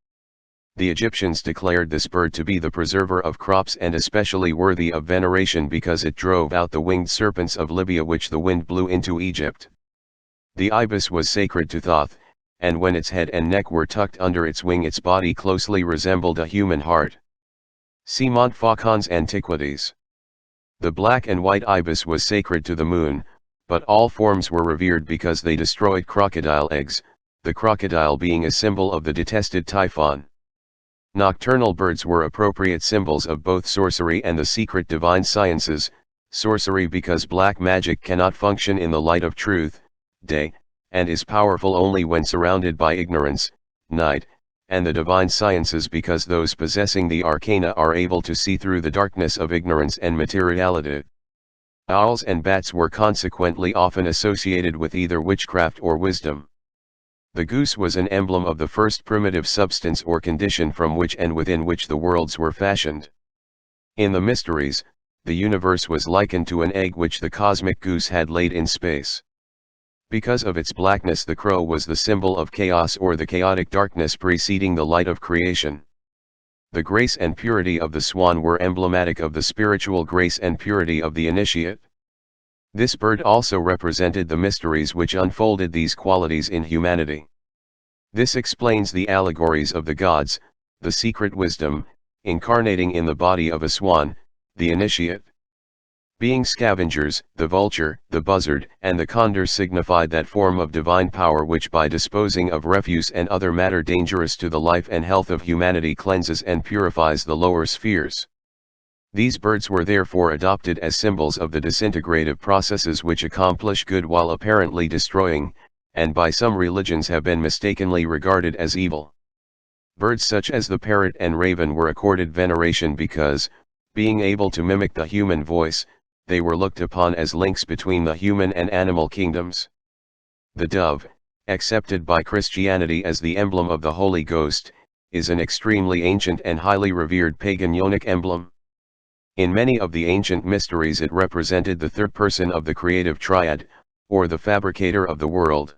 The Egyptians declared this bird to be the preserver of crops and especially worthy of veneration because it drove out the winged serpents of Libya which the wind blew into Egypt. The ibis was sacred to Thoth, and when its head and neck were tucked under its wing its body closely resembled a human heart. See Montfaucon's Antiquities. The black and white ibis was sacred to the moon, but all forms were revered because they destroyed crocodile eggs, the crocodile being a symbol of the detested Typhon. Nocturnal birds were appropriate symbols of both sorcery and the secret divine sciences, sorcery because black magic cannot function in the light of truth, day, and is powerful only when surrounded by ignorance, night, and the divine sciences because those possessing the arcana are able to see through the darkness of ignorance and materiality. Owls and bats were consequently often associated with either witchcraft or wisdom. The goose was an emblem of the first primitive substance or condition from which and within which the worlds were fashioned. In the mysteries, the universe was likened to an egg which the cosmic goose had laid in space. Because of its blackness the crow was the symbol of chaos or the chaotic darkness preceding the light of creation. The grace and purity of the swan were emblematic of the spiritual grace and purity of the initiate. This bird also represented the mysteries which unfolded these qualities in humanity. This explains the allegories of the gods, the secret wisdom, incarnating in the body of a swan, the initiate. Being scavengers, the vulture, the buzzard, and the condor signified that form of divine power which by disposing of refuse and other matter dangerous to the life and health of humanity cleanses and purifies the lower spheres. These birds were therefore adopted as symbols of the disintegrative processes which accomplish good while apparently destroying, and by some religions have been mistakenly regarded as evil. Birds such as the parrot and raven were accorded veneration because, being able to mimic the human voice, they were looked upon as links between the human and animal kingdoms. The dove, accepted by Christianity as the emblem of the Holy Ghost, is an extremely ancient and highly revered pagan yonic emblem. In many of the ancient mysteries it represented the third person of the creative triad, or the fabricator of the world.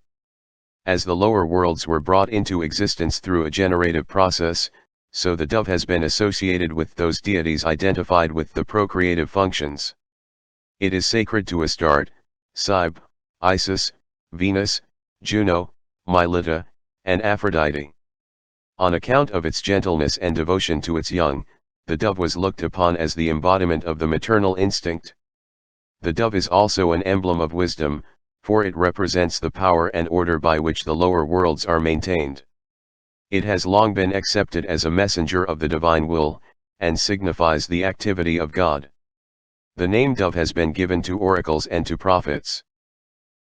As the lower worlds were brought into existence through a generative process, so the dove has been associated with those deities identified with the procreative functions. It is sacred to Astarte, Cybele, Isis, Venus, Juno, Mylitta, and Aphrodite. On account of its gentleness and devotion to its young, the dove was looked upon as the embodiment of the maternal instinct. The dove is also an emblem of wisdom, for it represents the power and order by which the lower worlds are maintained. It has long been accepted as a messenger of the divine will, and signifies the activity of God. The name dove has been given to oracles and to prophets.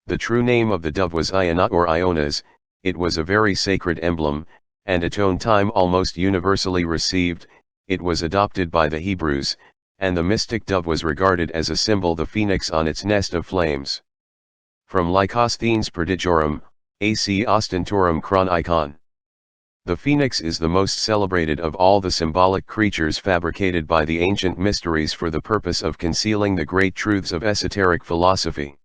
The true name of the dove was Iona or Ionas. It was a very sacred emblem, and at one time almost universally received. It was adopted by the Hebrews, and the mystic dove was regarded as a symbol, the phoenix on its nest of flames. From Lycosthenes prodigiorum, ac ostentorum chronicon. The phoenix is the most celebrated of all the symbolic creatures fabricated by the ancient mysteries for the purpose of concealing the great truths of esoteric philosophy.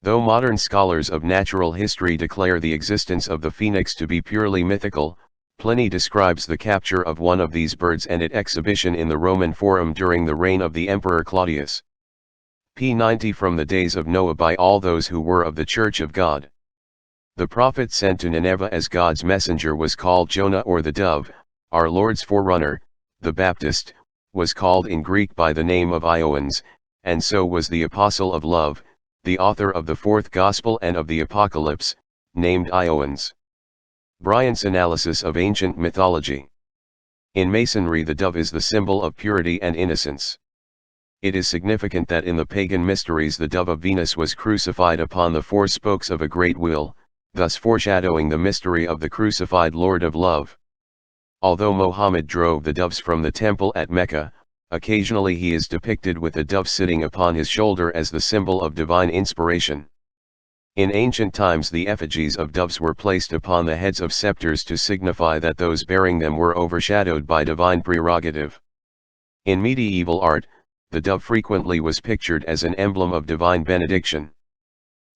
Though modern scholars of natural history declare the existence of the phoenix to be purely mythical, Pliny describes the capture of one of these birds and its exhibition in the Roman Forum during the reign of the Emperor Claudius. p. 90 From the days of Noah by all those who were of the Church of God. The prophet sent to Nineveh as God's messenger was called Jonah or the dove. Our Lord's forerunner, the Baptist, was called in Greek by the name of Ioannes, and so was the Apostle of Love, the author of the fourth Gospel and of the Apocalypse, named Ioannes. Bryant's analysis of ancient mythology. In Masonry the dove is the symbol of purity and innocence. It is significant that in the pagan mysteries the dove of Venus was crucified upon the four spokes of a great wheel, thus foreshadowing the mystery of the crucified Lord of Love. Although Mohammed drove the doves from the temple at Mecca, occasionally he is depicted with a dove sitting upon his shoulder as the symbol of divine inspiration. In ancient times the effigies of doves were placed upon the heads of scepters to signify that those bearing them were overshadowed by divine prerogative. In medieval art, the dove frequently was pictured as an emblem of divine benediction.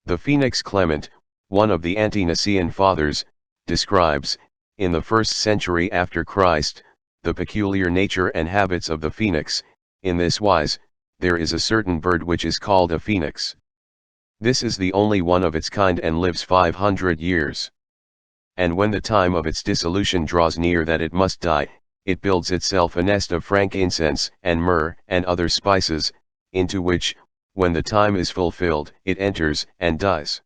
The Phoenix Clement, one of the ante-Nicene fathers, describes, in the 1st century after Christ, the peculiar nature and habits of the phoenix. In this wise, there is a certain bird which is called a phoenix. This is the only one of its kind and lives 500 years. And when the time of its dissolution draws near that it must die, it builds itself a nest of frankincense and myrrh and other spices, into which, when the time is fulfilled, it enters and dies.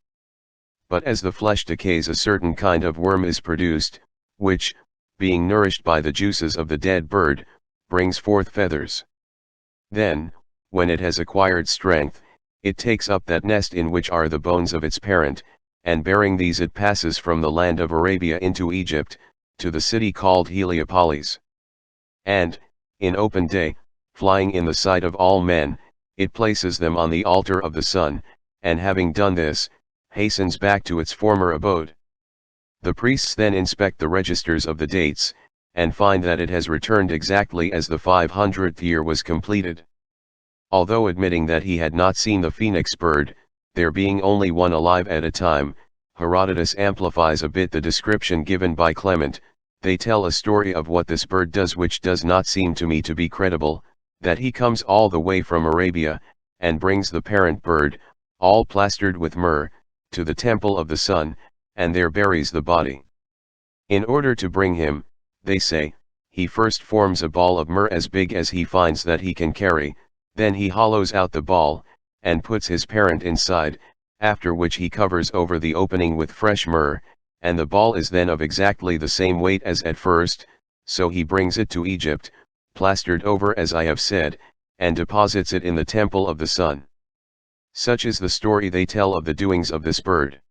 But as the flesh decays, a certain kind of worm is produced, which, being nourished by the juices of the dead bird, brings forth feathers. Then, when it has acquired strength, it takes up that nest in which are the bones of its parent, and bearing these it passes from the land of Arabia into Egypt, to the city called Heliopolis. And, in open day, flying in the sight of all men, it places them on the altar of the sun, and having done this, hastens back to its former abode. The priests then inspect the registers of the dates, and find that it has returned exactly as the 500th year was completed. Although admitting that he had not seen the phoenix bird, there being only one alive at a time, Herodotus amplifies a bit the description given by Clement, they tell a story of what this bird does which does not seem to me to be credible, that he comes all the way from Arabia, and brings the parent bird, all plastered with myrrh, to the temple of the sun, and there buries the body. In order to bring him, they say, he first forms a ball of myrrh as big as he finds that he can carry, then he hollows out the ball, and puts his parent inside, after which he covers over the opening with fresh myrrh, and the ball is then of exactly the same weight as at first, so he brings it to Egypt, plastered over as I have said, and deposits it in the temple of the sun. Such is the story they tell of the doings of this bird.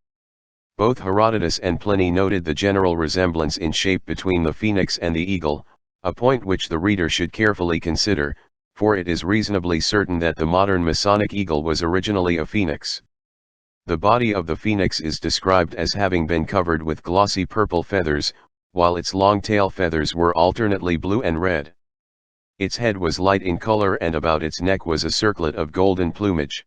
Both Herodotus and Pliny noted the general resemblance in shape between the phoenix and the eagle, a point which the reader should carefully consider, for it is reasonably certain that the modern Masonic eagle was originally a phoenix. The body of the phoenix is described as having been covered with glossy purple feathers, while its long tail feathers were alternately blue and red. Its head was light in color and about its neck was a circlet of golden plumage.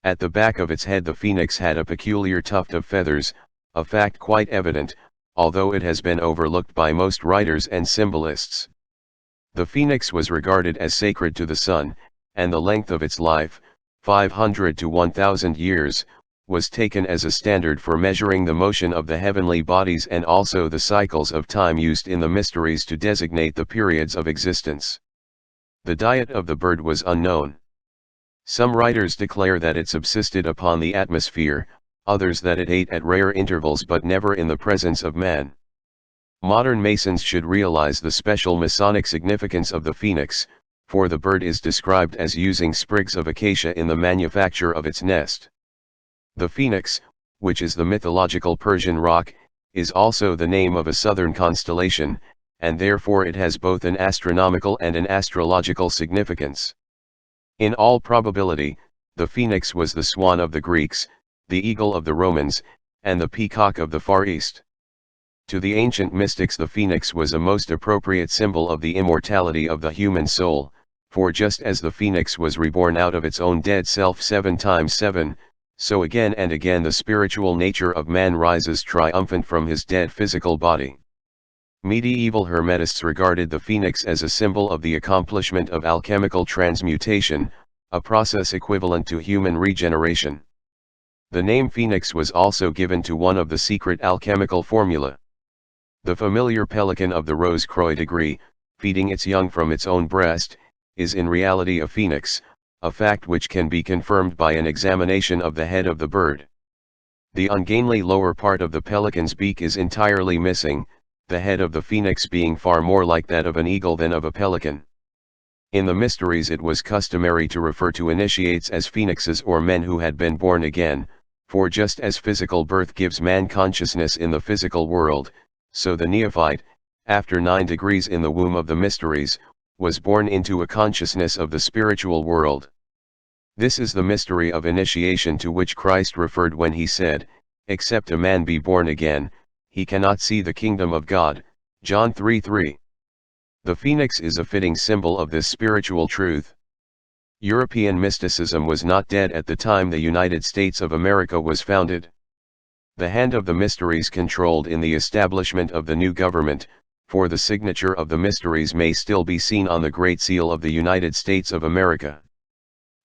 At the back of its head the phoenix had a peculiar tuft of feathers, a fact quite evident, although it has been overlooked by most writers and symbolists. The phoenix was regarded as sacred to the sun, and the length of its life, 500 to 1000 years, was taken as a standard for measuring the motion of the heavenly bodies and also the cycles of time used in the mysteries to designate the periods of existence. The diet of the bird was unknown. Some writers declare that it subsisted upon the atmosphere, others that it ate at rare intervals but never in the presence of man. Modern Masons should realize the special Masonic significance of the phoenix, for the bird is described as using sprigs of acacia in the manufacture of its nest. The phoenix, which is the mythological Persian roc, is also the name of a southern constellation, and therefore it has both an astronomical and an astrological significance. In all probability, the phoenix was the swan of the Greeks, the eagle of the Romans, and the peacock of the Far East. To the ancient mystics the phoenix was a most appropriate symbol of the immortality of the human soul, for just as the phoenix was reborn out of its own dead self 7 times 7, so again and again the spiritual nature of man rises triumphant from his dead physical body. Medieval Hermetists regarded the phoenix as a symbol of the accomplishment of alchemical transmutation, a process equivalent to human regeneration. The name phoenix was also given to one of the secret alchemical formulae. The familiar pelican of the Rose-Croix degree, feeding its young from its own breast, is in reality a phoenix, a fact which can be confirmed by an examination of the head of the bird. The ungainly lower part of the pelican's beak is entirely missing, the head of the phoenix being far more like that of an eagle than of a pelican. In the mysteries it was customary to refer to initiates as phoenixes or men who had been born again, for just as physical birth gives man consciousness in the physical world, so the neophyte, after 9 degrees in the womb of the mysteries, was born into a consciousness of the spiritual world. This is the mystery of initiation to which Christ referred when he said, "Except a man be born again, he cannot see the kingdom of God," John 3:3. The phoenix is a fitting symbol of this spiritual truth. European mysticism was not dead at the time the United States of America was founded. The hand of the mysteries controlled in the establishment of the new government, for the signature of the mysteries may still be seen on the Great Seal of the United States of America.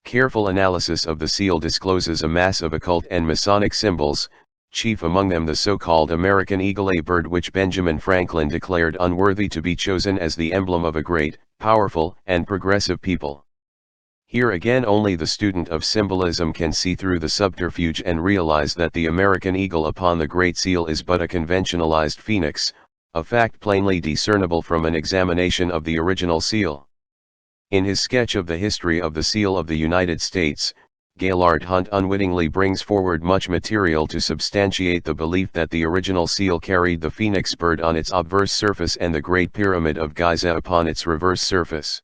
Careful analysis of the seal discloses a mass of occult and Masonic symbols, chief among them the so-called American eagle, a bird which Benjamin Franklin declared unworthy to be chosen as the emblem of a great, powerful, and progressive people. Here again only the student of symbolism can see through the subterfuge and realize that the American eagle upon the Great Seal is but a conventionalized phoenix, a fact plainly discernible from an examination of the original seal. In his sketch of the history of the seal of the United States, Gaillard Hunt unwittingly brings forward much material to substantiate the belief that the original seal carried the phoenix bird on its obverse surface and the Great Pyramid of Giza upon its reverse surface.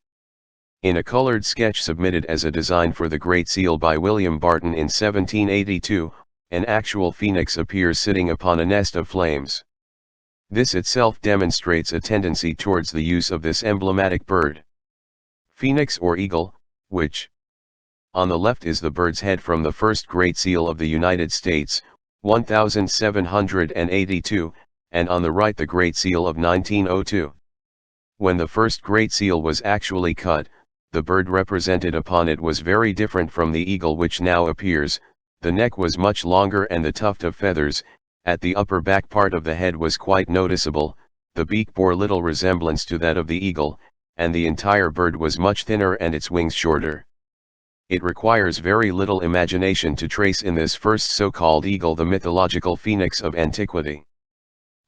In a colored sketch submitted as a design for the Great Seal by William Barton in 1782, an actual phoenix appears sitting upon a nest of flames. This itself demonstrates a tendency towards the use of this emblematic bird. Phoenix or eagle, which on the left is the bird's head from the first Great Seal of the United States, 1782, and on the right the Great Seal of 1902. When the first Great Seal was actually cut, the bird represented upon it was very different from the eagle which now appears. The neck was much longer and the tuft of feathers, at the upper back part of the head was quite noticeable, the beak bore little resemblance to that of the eagle, and the entire bird was much thinner and its wings shorter. It requires very little imagination to trace in this first so-called eagle the mythological phoenix of antiquity.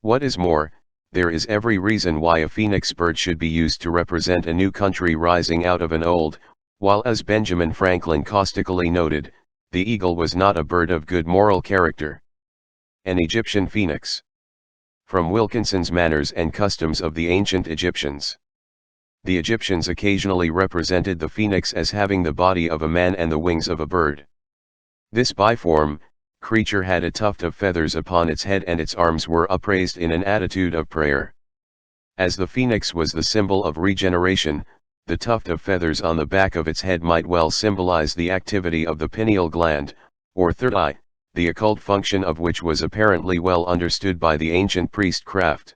What is more, there is every reason why a phoenix bird should be used to represent a new country rising out of an old, while as Benjamin Franklin caustically noted, the eagle was not a bird of good moral character. An Egyptian phoenix. From Wilkinson's Manners and Customs of the Ancient Egyptians. The Egyptians occasionally represented the phoenix as having the body of a man and the wings of a bird. This biform creature had a tuft of feathers upon its head and its arms were upraised in an attitude of prayer. As the phoenix was the symbol of regeneration, the tuft of feathers on the back of its head might well symbolize the activity of the pineal gland, or third eye, the occult function of which was apparently well understood by the ancient priestcraft.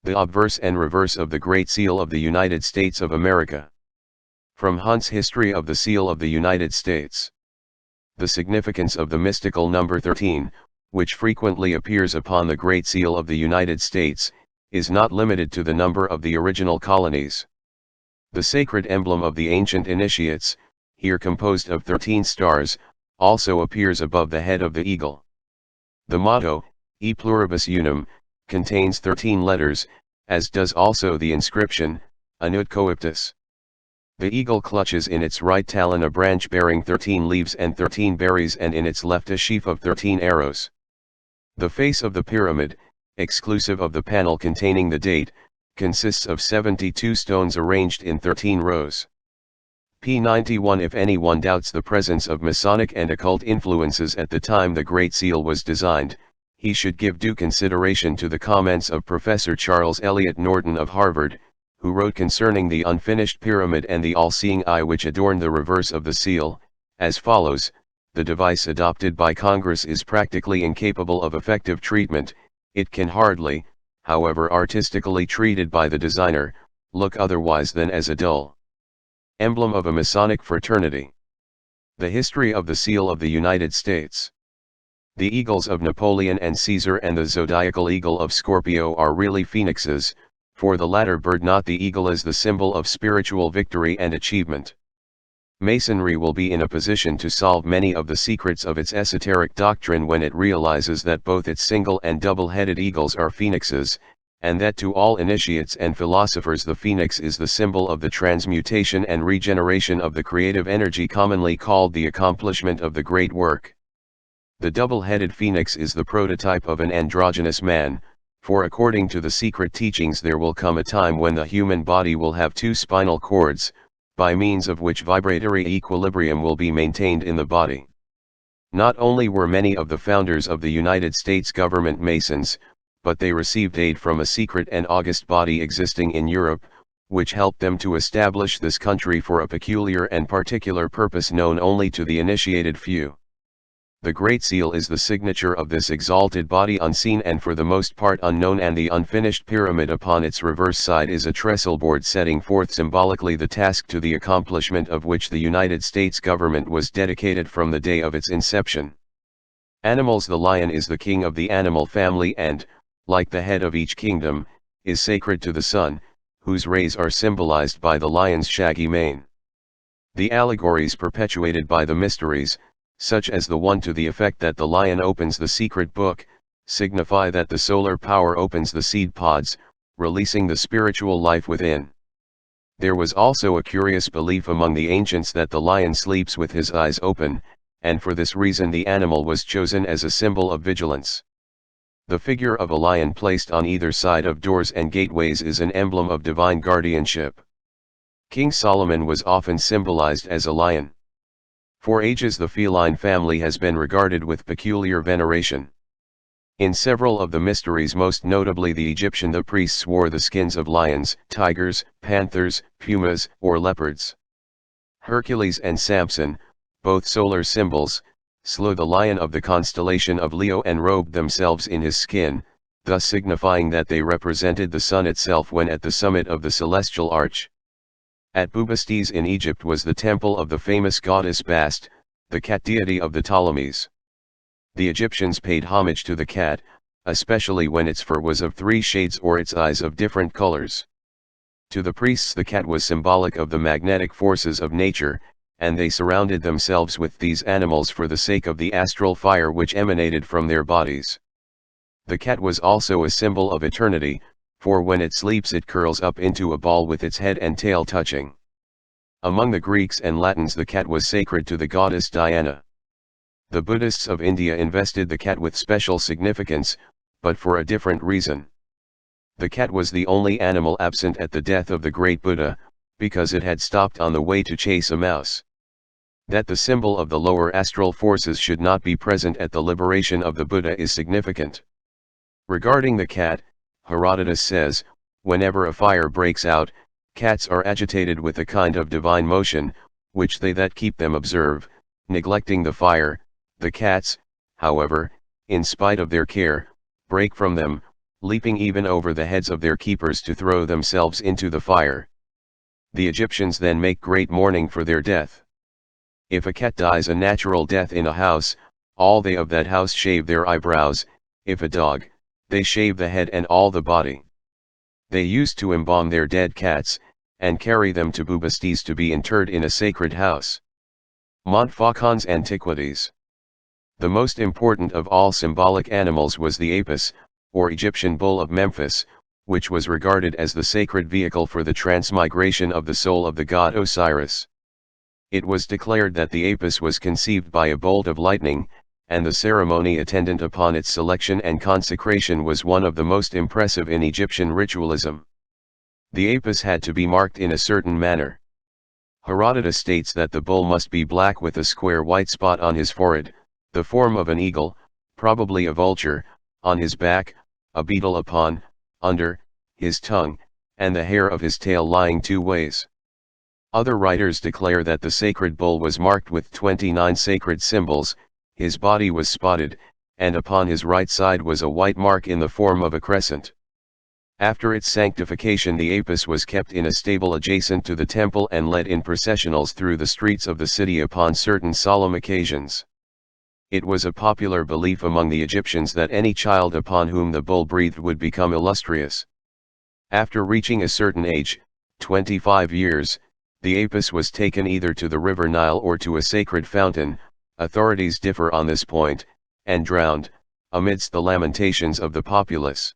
The obverse and reverse of the Great Seal of the United States of America. From Hunt's History of the Seal of the United States. The significance of the mystical number 13, which frequently appears upon the Great Seal of the United States, is not limited to the number of the original colonies. The sacred emblem of the ancient initiates, here composed of 13 stars, also appears above the head of the eagle. The motto, E pluribus unum, contains 13 letters, as does also the inscription, Anud coeptus. The eagle clutches in its right talon a branch bearing 13 leaves and 13 berries and in its left a sheaf of 13 arrows. The face of the pyramid, exclusive of the panel containing the date, consists of 72 stones arranged in 13 rows. P91. If anyone doubts the presence of Masonic and occult influences at the time the Great Seal was designed, he should give due consideration to the comments of Professor Charles Eliot Norton of Harvard, who wrote concerning the unfinished pyramid and the all-seeing eye which adorn the reverse of the seal, as follows: the device adopted by Congress is practically incapable of effective treatment. It can hardly, however artistically treated by the designer, look otherwise than as a dull emblem of a Masonic fraternity. The history of the seal of the United States. The eagles of Napoleon and Caesar and the zodiacal eagle of Scorpio are really phoenixes, for the latter bird, not the eagle, is the symbol of spiritual victory and achievement. Masonry will be in a position to solve many of the secrets of its esoteric doctrine when it realizes that both its single and double-headed eagles are phoenixes, and that to all initiates and philosophers the phoenix is the symbol of the transmutation and regeneration of the creative energy commonly called the accomplishment of the great work. The double-headed phoenix is the prototype of an androgynous man, for according to the secret teachings there will come a time when the human body will have 2 spinal cords, by means of which vibratory equilibrium will be maintained in the body. Not only were many of the founders of the United States government Masons, but they received aid from a secret and august body existing in Europe, which helped them to establish this country for a peculiar and particular purpose known only to the initiated few. The Great Seal is the signature of this exalted body, unseen and for the most part unknown, and the unfinished pyramid upon its reverse side is a trestle board setting forth symbolically the task to the accomplishment of which the United States government was dedicated from the day of its inception. Animals. The lion is the king of the animal family and, like the head of each kingdom, is sacred to the sun, whose rays are symbolized by the lion's shaggy mane. The allegories perpetuated by the mysteries, such as the one to the effect that the lion opens the secret book, signify that the solar power opens the seed pods, releasing the spiritual life within. There was also a curious belief among the ancients that the lion sleeps with his eyes open, and for this reason the animal was chosen as a symbol of vigilance. The figure of a lion placed on either side of doors and gateways is an emblem of divine guardianship. King Solomon was often symbolized as a lion. For ages the feline family has been regarded with peculiar veneration. In several of the mysteries, most notably the Egyptian, the priests wore the skins of lions, tigers, panthers, pumas, or leopards. Hercules and Samson, both solar symbols, slew the lion of the constellation of Leo and robed themselves in his skin. thus signifying that they represented the sun itself when at the summit of the celestial arch. At Bubastis in Egypt was the temple of the famous goddess Bast, the cat deity of the Ptolemies. The Egyptians paid homage to the cat, especially when its fur was of 3 shades or its eyes of different colors. To the priests the cat was symbolic of the magnetic forces of nature, and they surrounded themselves with these animals for the sake of the astral fire which emanated from their bodies. The cat was also a symbol of eternity, for when it sleeps it curls up into a ball with its head and tail touching. Among the Greeks and Latins the cat was sacred to the goddess Diana. The Buddhists of India invested the cat with special significance, but for a different reason. The cat was the only animal absent at the death of the great Buddha, because it had stopped on the way to chase a mouse. That the symbol of the lower astral forces should not be present at the liberation of the Buddha is significant. Regarding the cat, Herodotus says, whenever a fire breaks out, cats are agitated with a kind of divine motion, which they that keep them observe, neglecting the fire. The cats, however, in spite of their care, break from them, leaping even over the heads of their keepers to throw themselves into the fire. The Egyptians then make great mourning for their death. If a cat dies a natural death in a house, all they of that house shave their eyebrows. If a dog, they shave the head and all the body. They used to embalm their dead cats, and carry them to Bubastis to be interred in a sacred house. Montfaucon's Antiquities. The most important of all symbolic animals was the apis, or Egyptian bull of Memphis, which was regarded as the sacred vehicle for the transmigration of the soul of the god Osiris. It was declared that the apis was conceived by a bolt of lightning, and the ceremony attendant upon its selection and consecration was one of the most impressive in Egyptian ritualism. The apis had to be marked in a certain manner. Herodotus states that the bull must be black with a square white spot on his forehead, the form of an eagle, probably a vulture, on his back, a beetle upon, under, his tongue, and the hair of his tail lying 2 ways. Other writers declare that the sacred bull was marked with 29 sacred symbols, his body was spotted, and upon his right side was a white mark in the form of a crescent. After its sanctification the apis was kept in a stable adjacent to the temple and led in processionals through the streets of the city upon certain solemn occasions. It was a popular belief among the Egyptians that any child upon whom the bull breathed would become illustrious. After reaching a certain age, 25 years, the apis was taken either to the river Nile or to a sacred fountain, authorities differ on this point, and drowned, amidst the lamentations of the populace.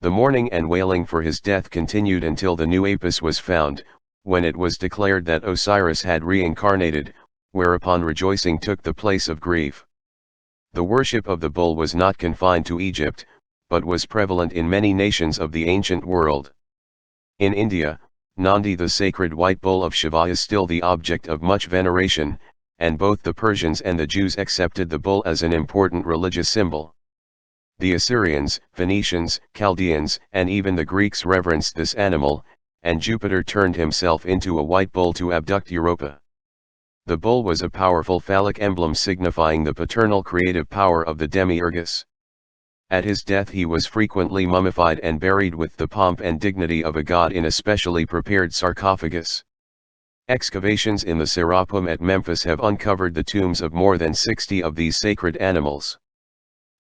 The mourning and wailing for his death continued until the new apis was found, when it was declared that Osiris had reincarnated, whereupon rejoicing took the place of grief. The worship of the bull was not confined to Egypt, but was prevalent in many nations of the ancient world. In India, Nandi, the sacred white bull of Shiva, is still the object of much veneration, and both the Persians and the Jews accepted the bull as an important religious symbol. The Assyrians, Phoenicians, Chaldeans, and even the Greeks reverenced this animal, and Jupiter turned himself into a white bull to abduct Europa. The bull was a powerful phallic emblem signifying the paternal creative power of the demiurgus. At his death he was frequently mummified and buried with the pomp and dignity of a god in a specially prepared sarcophagus. Excavations in the Serapum at Memphis have uncovered the tombs of more than 60 of these sacred animals.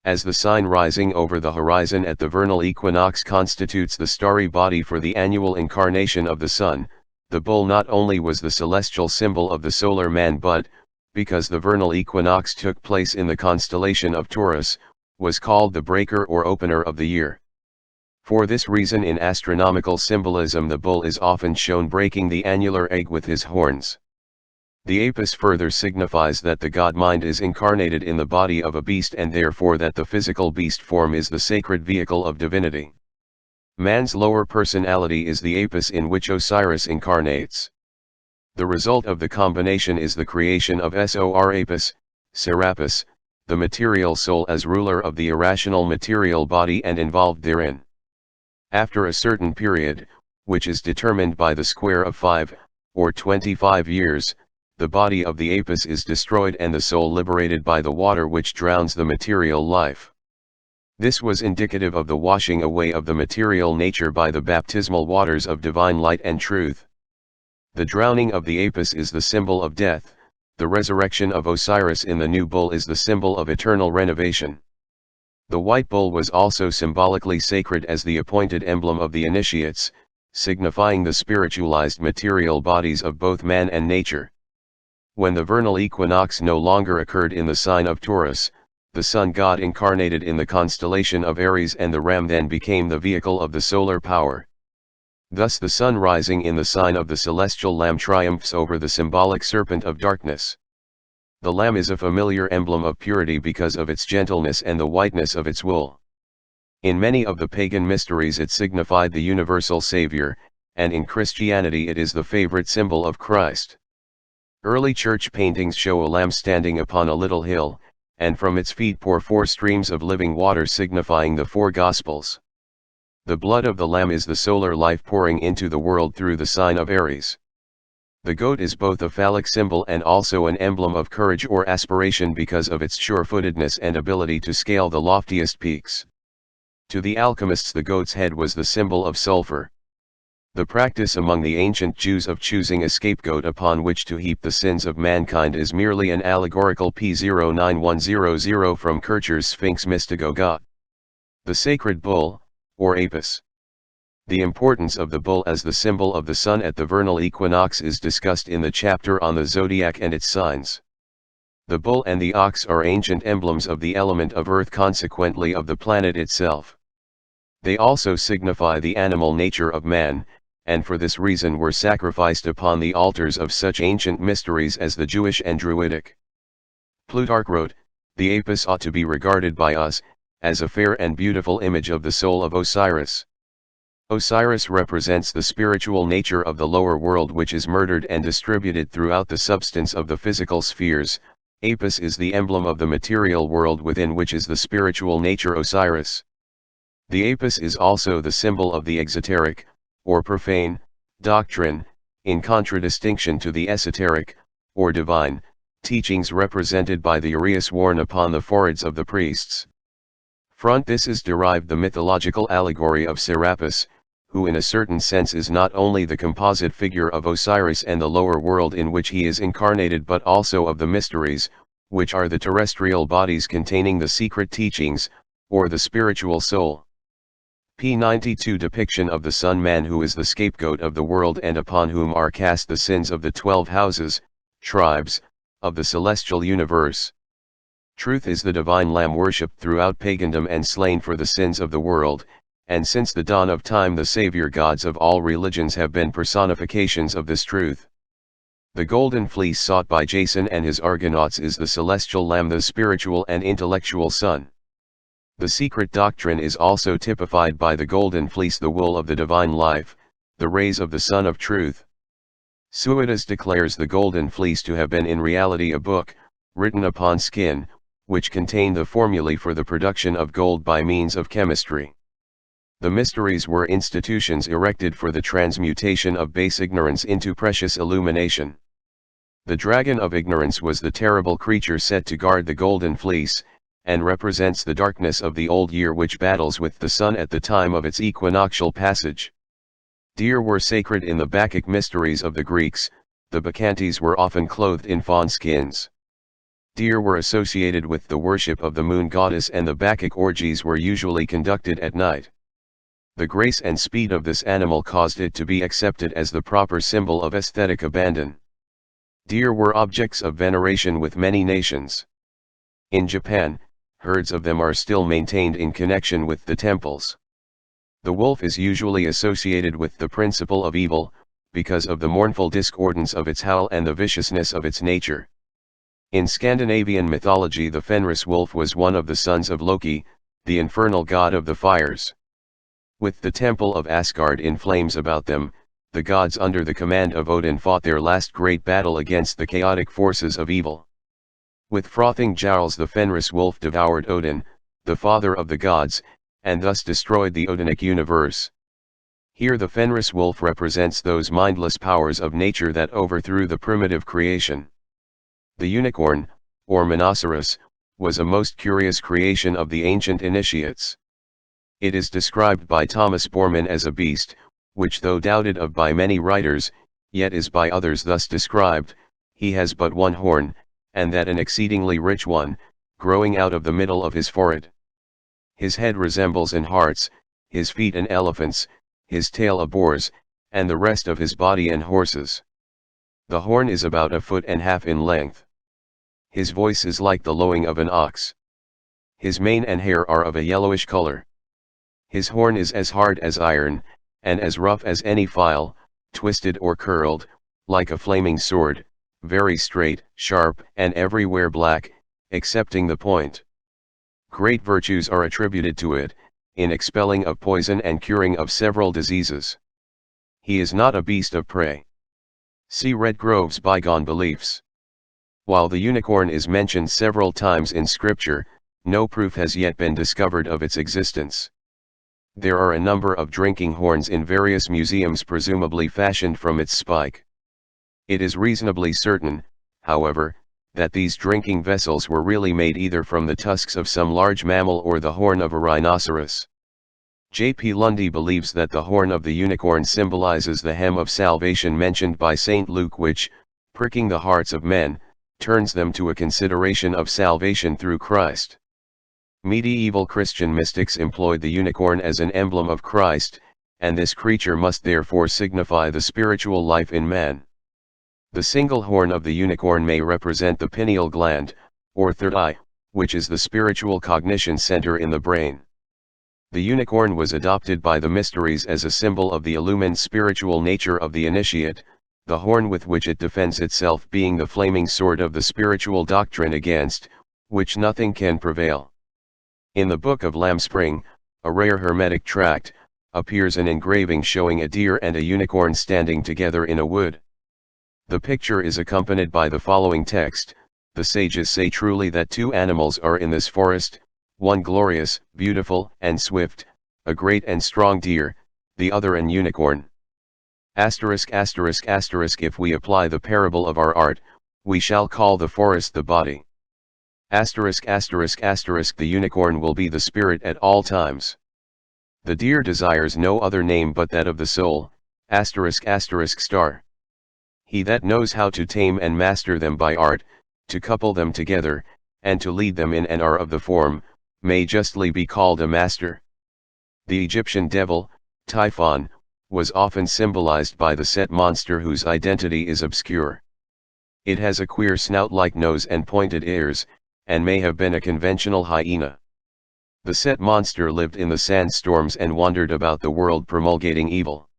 As the sign rising over the horizon at the vernal equinox constitutes the starry body for the annual incarnation of the sun, the bull not only was the celestial symbol of the solar man but, because the vernal equinox took place in the constellation of Taurus, was called the breaker or opener of the year. For this reason in astronomical symbolism the bull is often shown breaking the annular egg with his horns. The apis further signifies that the god mind is incarnated in the body of a beast and therefore that the physical beast form is the sacred vehicle of divinity. Man's lower personality is the apis in which Osiris incarnates. The result of the combination is the creation of Sor Apis, Serapis, the material soul as ruler of the irrational material body and involved therein. After a certain period, which is determined by the square of 5, or 25 years, the body of the apis is destroyed and the soul liberated by the water which drowns the material life. This was indicative of the washing away of the material nature by the baptismal waters of divine light and truth. The drowning of the Apis is the symbol of death, the resurrection of Osiris in the new bull is the symbol of eternal renovation. The white bull was also symbolically sacred as the appointed emblem of the initiates, signifying the spiritualized material bodies of both man and nature. When the vernal equinox no longer occurred in the sign of Taurus, the sun god incarnated in the constellation of Aries and the ram then became the vehicle of the solar power. Thus the sun rising in the sign of the celestial lamb triumphs over the symbolic serpent of darkness. The lamb is a familiar emblem of purity because of its gentleness and the whiteness of its wool. In many of the pagan mysteries it signified the universal Savior, and in Christianity it is the favorite symbol of Christ. Early church paintings show a lamb standing upon a little hill, and from its feet pour 4 streams of living water signifying the 4 Gospels. The blood of the lamb is the solar life pouring into the world through the sign of Aries. The goat is both a phallic symbol and also an emblem of courage or aspiration because of its sure-footedness and ability to scale the loftiest peaks. To the alchemists the goat's head was the symbol of sulfur. The practice among the ancient Jews of choosing a scapegoat upon which to heap the sins of mankind is merely an allegorical P09100 from Kircher's Sphinx Mystagoga. The sacred bull, or Apis. The importance of the bull as the symbol of the sun at the vernal equinox is discussed in the chapter on the zodiac and its signs. The bull and the ox are ancient emblems of the element of earth, consequently of the planet itself. They also signify the animal nature of man, and for this reason were sacrificed upon the altars of such ancient mysteries as the Jewish and Druidic. Plutarch wrote, "The Apis ought to be regarded by us as a fair and beautiful image of the soul of Osiris." Osiris represents the spiritual nature of the lower world which is murdered and distributed throughout the substance of the physical spheres. Apis is the emblem of the material world within which is the spiritual nature Osiris. The Apis is also the symbol of the exoteric, or profane, doctrine, in contradistinction to the esoteric, or divine, teachings represented by the uraeus worn upon the foreheads of the priests. From this is derived the mythological allegory of Serapis, who in a certain sense is not only the composite figure of Osiris and the lower world in which he is incarnated but also of the mysteries, which are the terrestrial bodies containing the secret teachings, or the spiritual soul. P92 depiction of the Sun Man who is the scapegoat of the world and upon whom are cast the sins of the 12 houses, tribes, of the celestial universe. Truth is the divine lamb worshipped throughout pagandom and slain for the sins of the world, and since the dawn of time the savior gods of all religions have been personifications of this truth. The golden fleece sought by Jason and his Argonauts is the celestial lamb, the spiritual and intellectual sun. The secret doctrine is also typified by the golden fleece, the wool of the divine life, the rays of the sun of truth. Suidas declares the golden fleece to have been in reality a book, written upon skin, which contained the formulae for the production of gold by means of chemistry. The mysteries were institutions erected for the transmutation of base ignorance into precious illumination. The dragon of ignorance was the terrible creature set to guard the golden fleece, and represents the darkness of the old year which battles with the sun at the time of its equinoctial passage. Deer were sacred in the Bacchic mysteries of the Greeks. The Bacchantes were often clothed in fawn skins. Deer were associated with the worship of the moon goddess, and the Bacchic orgies were usually conducted at night. The grace and speed of this animal caused it to be accepted as the proper symbol of aesthetic abandon. Deer were objects of veneration with many nations. In Japan, herds of them are still maintained in connection with the temples. The wolf is usually associated with the principle of evil, because of the mournful discordance of its howl and the viciousness of its nature. In Scandinavian mythology, the Fenris wolf was one of the sons of Loki, the infernal god of the fires. With the temple of Asgard in flames about them, the gods under the command of Odin fought their last great battle against the chaotic forces of evil. With frothing jowls the Fenris wolf devoured Odin, the father of the gods, and thus destroyed the Odinic universe. Here the Fenris wolf represents those mindless powers of nature that overthrew the primitive creation. The unicorn, or Monoceros, was a most curious creation of the ancient initiates. It is described by Thomas Bormann as a beast, which though doubted of by many writers, yet is by others thus described: he has but one horn, and that an exceedingly rich one, growing out of the middle of his forehead. His head resembles an hart's, his feet an elephant's, his tail a boar's, and the rest of his body an horse's. The horn is about 1.5 feet in length. His voice is like the lowing of an ox. His mane and hair are of a yellowish color. His horn is as hard as iron, and as rough as any file, twisted or curled, like a flaming sword, very straight, sharp, and everywhere black, excepting the point. Great virtues are attributed to it, in expelling of poison and curing of several diseases. He is not a beast of prey. See Redgrove's Bygone Beliefs. While the unicorn is mentioned several times in scripture, no proof has yet been discovered of its existence. There are a number of drinking horns in various museums presumably fashioned from its spike. It is reasonably certain, however, that these drinking vessels were really made either from the tusks of some large mammal or the horn of a rhinoceros. J. P. Lundy believes that the horn of the unicorn symbolizes the hem of salvation mentioned by St. Luke, which, pricking the hearts of men, turns them to a consideration of salvation through Christ. Medieval Christian mystics employed the unicorn as an emblem of Christ, and this creature must therefore signify the spiritual life in man. The single horn of the unicorn may represent the pineal gland, or third eye, which is the spiritual cognition center in the brain. The unicorn was adopted by the mysteries as a symbol of the illumined spiritual nature of the initiate, the horn with which it defends itself being the flaming sword of the spiritual doctrine against which nothing can prevail. In the Book of Lambspring, a rare hermetic tract, appears an engraving showing a deer and a unicorn standing together in a wood. The picture is accompanied by the following text: "The sages say truly that two animals are in this forest, one glorious, beautiful, and swift, a great and strong deer, the other an unicorn." If we apply the parable of our art, we shall call the forest the body. The unicorn will be the spirit at all times. The deer desires no other name but that of the soul, star. He that knows how to tame and master them by art, to couple them together, and to lead them in and are of the form, may justly be called a master. The Egyptian devil, Typhon, was often symbolized by the Set monster whose identity is obscure. It has a queer snout-like nose and pointed ears, and may have been a conventional hyena. The Set monster lived in the sandstorms and wandered about the world promulgating evil.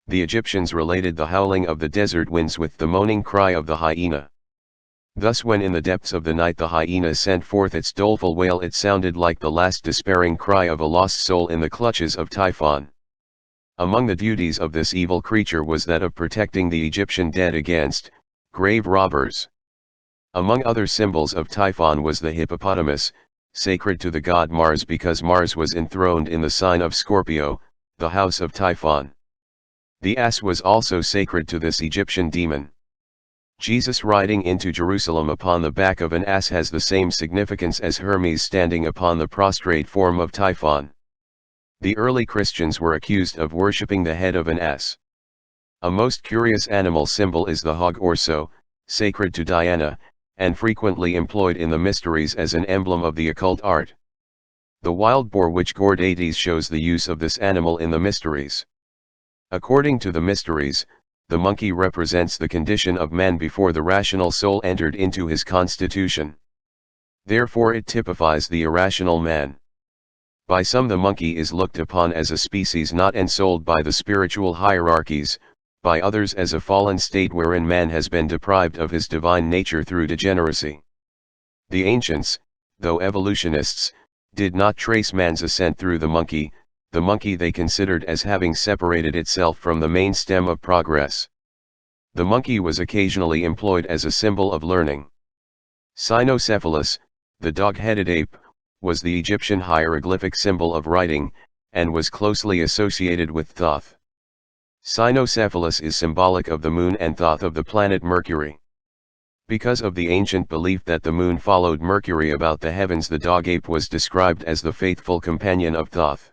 The Egyptians related the howling of the desert winds with the moaning cry of the hyena. Thus when in the depths of the night the hyena sent forth its doleful wail, it sounded like the last despairing cry of a lost soul in the clutches of Typhon. Among the duties of this evil creature was that of protecting the Egyptian dead against grave robbers. Among other symbols of Typhon was the hippopotamus, sacred to the god Mars because Mars was enthroned in the sign of Scorpio, the house of Typhon. The ass was also sacred to this Egyptian demon. Jesus riding into Jerusalem upon the back of an ass has the same significance as Hermes standing upon the prostrate form of Typhon. The early Christians were accused of worshipping the head of an ass. A most curious animal symbol is the hog or sow, sacred to Diana, and frequently employed in the mysteries as an emblem of the occult art. The wild boar which gored Hades shows the use of this animal in the mysteries. According to the mysteries, the monkey represents the condition of man before the rational soul entered into his constitution. Therefore it typifies the irrational man. By some the monkey is looked upon as a species not ensouled by the spiritual hierarchies, by others as a fallen state wherein man has been deprived of his divine nature through degeneracy. The ancients, though evolutionists, did not trace man's ascent through the monkey they considered as having separated itself from the main stem of progress. The monkey was occasionally employed as a symbol of learning. Cynocephalus, the dog-headed ape, was the Egyptian hieroglyphic symbol of writing, and was closely associated with Thoth. Cynocephalus is symbolic of the moon and Thoth of the planet Mercury. Because of the ancient belief that the moon followed Mercury about the heavens, the dog ape was described as the faithful companion of Thoth.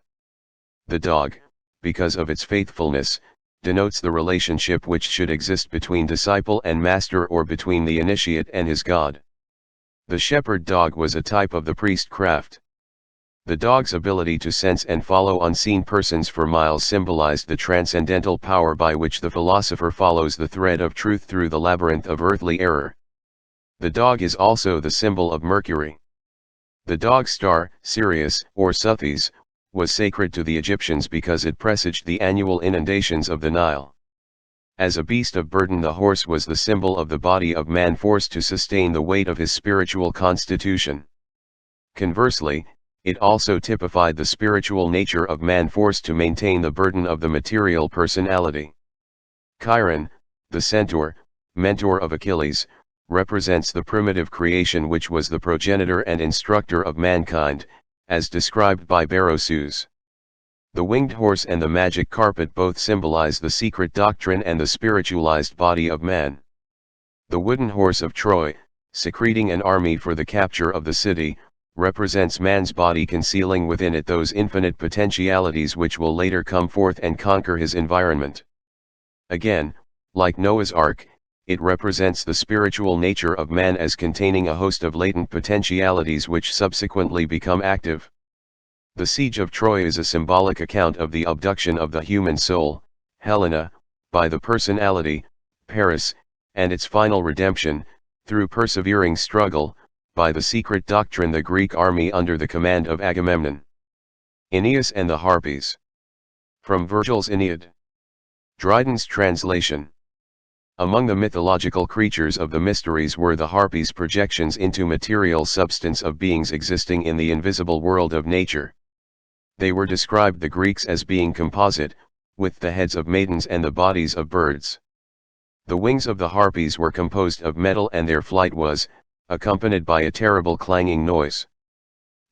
The dog, because of its faithfulness, denotes the relationship which should exist between disciple and master, or between the initiate and his god. The shepherd dog was a type of the priestcraft. The dog's ability to sense and follow unseen persons for miles symbolized the transcendental power by which the philosopher follows the thread of truth through the labyrinth of earthly error. The dog is also the symbol of Mercury. The dog star, Sirius, or Sothis, was sacred to the Egyptians because it presaged the annual inundations of the Nile. As a beast of burden, the horse was the symbol of the body of man forced to sustain the weight of his spiritual constitution. Conversely, it also typified the spiritual nature of man forced to maintain the burden of the material personality. Chiron, the centaur, mentor of Achilles, represents the primitive creation which was the progenitor and instructor of mankind, as described by Berosus. The winged horse and the magic carpet both symbolize the secret doctrine and the spiritualized body of man. The wooden horse of Troy, secreting an army for the capture of the city, represents man's body concealing within it those infinite potentialities which will later come forth and conquer his environment. Again, like Noah's Ark, it represents the spiritual nature of man as containing a host of latent potentialities which subsequently become active. The siege of Troy is a symbolic account of the abduction of the human soul, Helena, by the personality, Paris, and its final redemption, through persevering struggle, by the secret doctrine, the Greek army under the command of Agamemnon. Aeneas and the Harpies. From Virgil's Aeneid. Dryden's translation. Among the mythological creatures of the mysteries were the Harpies, projections into material substance of beings existing in the invisible world of nature. They were described the Greeks as being composite, with the heads of maidens and the bodies of birds. The wings of the Harpies were composed of metal, and their flight was accompanied by a terrible clanging noise.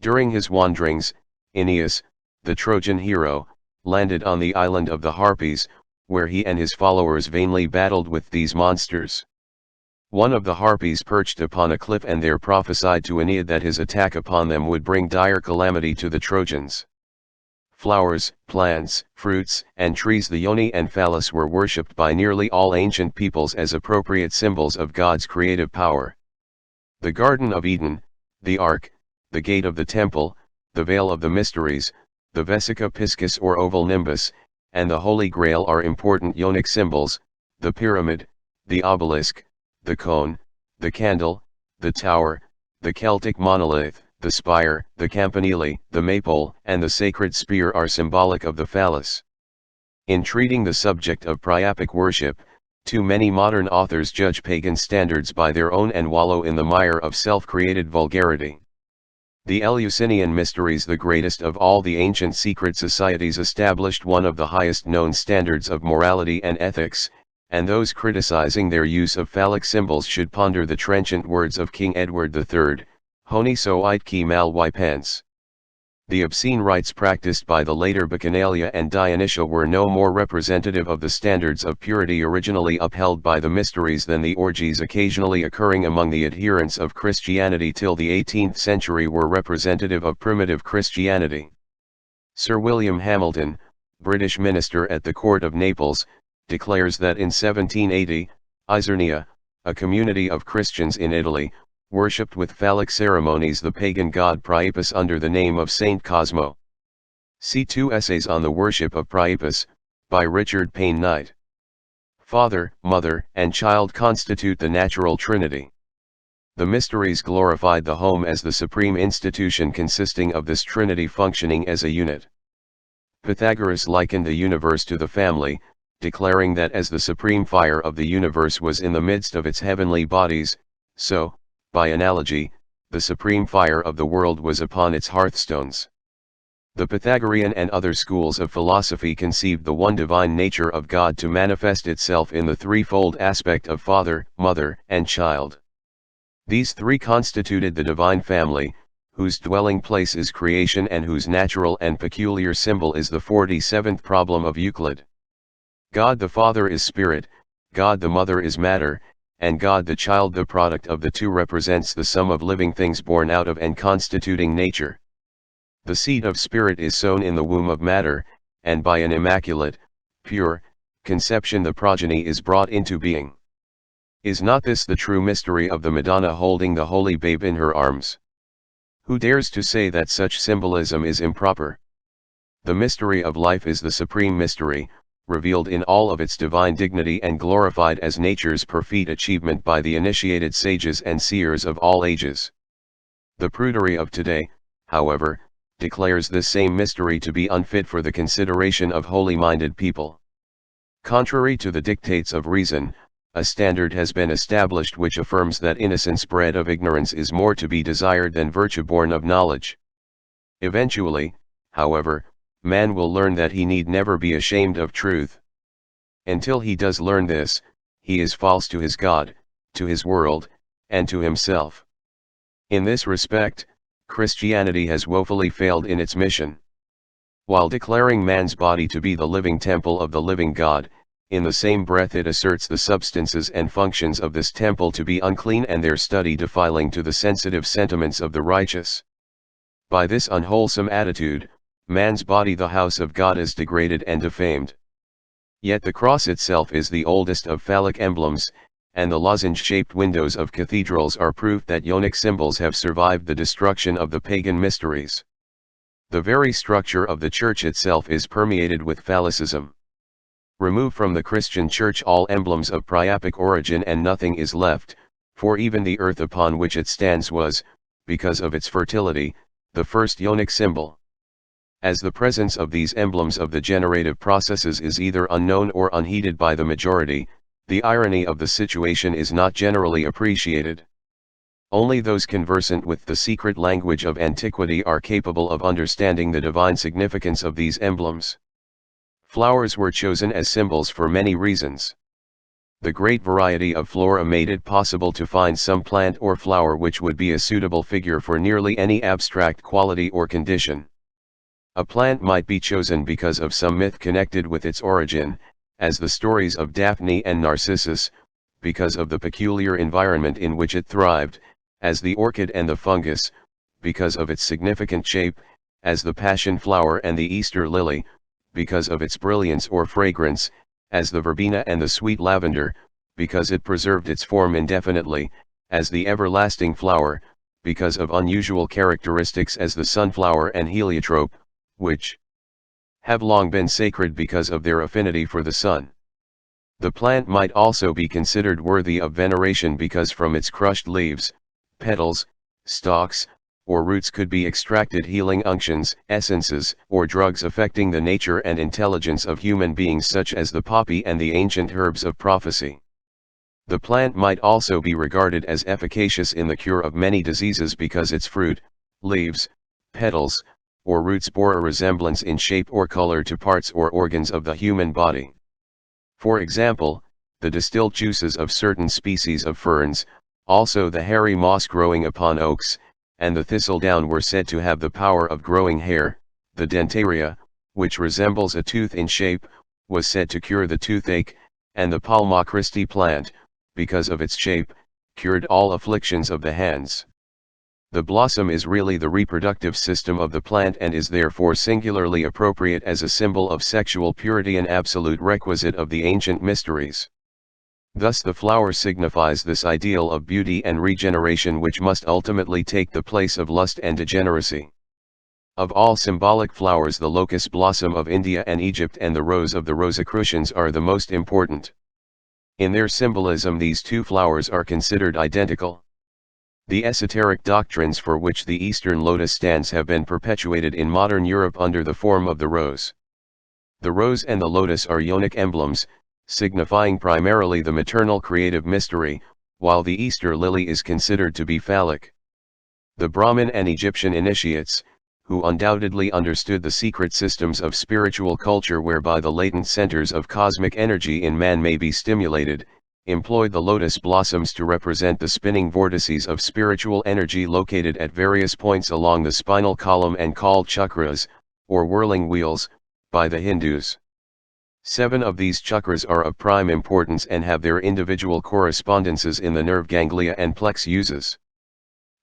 During his wanderings, Aeneas, the Trojan hero, landed on the island of the Harpies, where he and his followers vainly battled with these monsters. One of the Harpies perched upon a cliff and there prophesied to Aeneas that his attack upon them would bring dire calamity to the Trojans. Flowers, plants, fruits, and trees, the yoni and phallus, were worshipped by nearly all ancient peoples as appropriate symbols of God's creative power. The Garden of Eden, the Ark, the Gate of the Temple, the Veil of the Mysteries, the Vesica Piscis or oval nimbus, and the Holy Grail are important yonic symbols. The pyramid, the obelisk, the cone, the candle, the tower, the Celtic monolith, the spire, the campanile, the maypole, and the sacred spear are symbolic of the phallus. In treating the subject of priapic worship, too many modern authors judge pagan standards by their own and wallow in the mire of self-created vulgarity. The Eleusinian Mysteries, the greatest of all the ancient secret societies, established one of the highest known standards of morality and ethics, and those criticizing their use of phallic symbols should ponder the trenchant words of King Edward III, Honi soit qui mal y pense. The obscene rites practiced by the later Bacchanalia and Dionysia were no more representative of the standards of purity originally upheld by the Mysteries than the orgies occasionally occurring among the adherents of Christianity till the 18th century were representative of primitive Christianity. Sir William Hamilton, British minister at the court of Naples, declares that in 1780, Isernia, a community of Christians in Italy, worshipped with phallic ceremonies the pagan god Priapus under the name of Saint Cosmo. See 2 essays on the worship of Priapus, by Richard Payne Knight. Father, mother, and child constitute the natural trinity. The Mysteries glorified the home as the supreme institution consisting of this trinity functioning as a unit. Pythagoras likened the universe to the family, declaring that as the supreme fire of the universe was in the midst of its heavenly bodies, so, by analogy, the supreme fire of the world was upon its hearthstones. The Pythagorean and other schools of philosophy conceived the one divine nature of God to manifest itself in the threefold aspect of father, mother, and child. These three constituted the divine family, whose dwelling place is creation and whose natural and peculiar symbol is the 47th problem of Euclid. God the Father is spirit, God the Mother is matter, and God the child. The product of the two represents the sum of living things born out of and constituting nature. The seed of spirit is sown in the womb of matter, and by an immaculate, pure, conception the progeny is brought into being. Is not this the true mystery of the Madonna holding the holy babe in her arms? Who dares to say that such symbolism is improper? The mystery of life is the supreme mystery, revealed in all of its divine dignity and glorified as nature's perfect achievement by the initiated sages and seers of all ages. The prudery of today, however, declares this same mystery to be unfit for the consideration of holy-minded people. Contrary to the dictates of reason, a standard has been established which affirms that innocence bred of ignorance is more to be desired than virtue born of knowledge. Eventually, however, man will learn that he need never be ashamed of truth. Until he does learn this, he is false to his God, to his world, and to himself. In this respect, Christianity has woefully failed in its mission. While declaring man's body to be the living temple of the living God, in the same breath it asserts the substances and functions of this temple to be unclean and their study defiling to the sensitive sentiments of the righteous. By this unwholesome attitude, man's body, the house of God, is degraded and defamed. Yet the cross itself is the oldest of phallic emblems, and the lozenge-shaped windows of cathedrals are proof that Ionic symbols have survived the destruction of the pagan mysteries. The very structure of the Church itself is permeated with phallicism. Remove from the Christian Church all emblems of priapic origin and nothing is left, for even the earth upon which it stands was, because of its fertility, the first Ionic symbol. As the presence of these emblems of the generative processes is either unknown or unheeded by the majority, the irony of the situation is not generally appreciated. Only those conversant with the secret language of antiquity are capable of understanding the divine significance of these emblems. Flowers were chosen as symbols for many reasons. The great variety of flora made it possible to find some plant or flower which would be a suitable figure for nearly any abstract quality or condition. A plant might be chosen because of some myth connected with its origin, as the stories of Daphne and Narcissus, because of the peculiar environment in which it thrived, as the orchid and the fungus, because of its significant shape, as the passion flower and the Easter lily, because of its brilliance or fragrance, as the verbena and the sweet lavender, because it preserved its form indefinitely, as the everlasting flower, because of unusual characteristics as the sunflower and heliotrope, which have long been sacred because of their affinity for the sun. The plant might also be considered worthy of veneration because from its crushed leaves, petals, stalks, or roots could be extracted healing unctions, essences, or drugs affecting the nature and intelligence of human beings such as the poppy and the ancient herbs of prophecy. The plant might also be regarded as efficacious in the cure of many diseases because its fruit, leaves, petals, or roots bore a resemblance in shape or color to parts or organs of the human body. For example, the distilled juices of certain species of ferns, also the hairy moss growing upon oaks, and the thistledown were said to have the power of growing hair. The dentaria, which resembles a tooth in shape, was said to cure the toothache, and the Palma Christi plant, because of its shape, cured all afflictions of the hands. The blossom is really the reproductive system of the plant and is therefore singularly appropriate as a symbol of sexual purity, an absolute requisite of the ancient mysteries. Thus the flower signifies this ideal of beauty and regeneration which must ultimately take the place of lust and degeneracy. Of all symbolic flowers, the locust blossom of India and Egypt and the rose of the Rosicrucians are the most important. In their symbolism these two flowers are considered identical. The esoteric doctrines for which the Eastern lotus stands have been perpetuated in modern Europe under the form of the rose. The rose and the lotus are Ionic emblems, signifying primarily the maternal creative mystery, while the Easter lily is considered to be phallic. The Brahmin and Egyptian initiates, who undoubtedly understood the secret systems of spiritual culture whereby the latent centers of cosmic energy in man may be stimulated, employed the lotus blossoms to represent the spinning vortices of spiritual energy located at various points along the spinal column and called chakras, or whirling wheels, by the Hindus. 7 of these chakras are of prime importance and have their individual correspondences in the nerve ganglia and plexuses.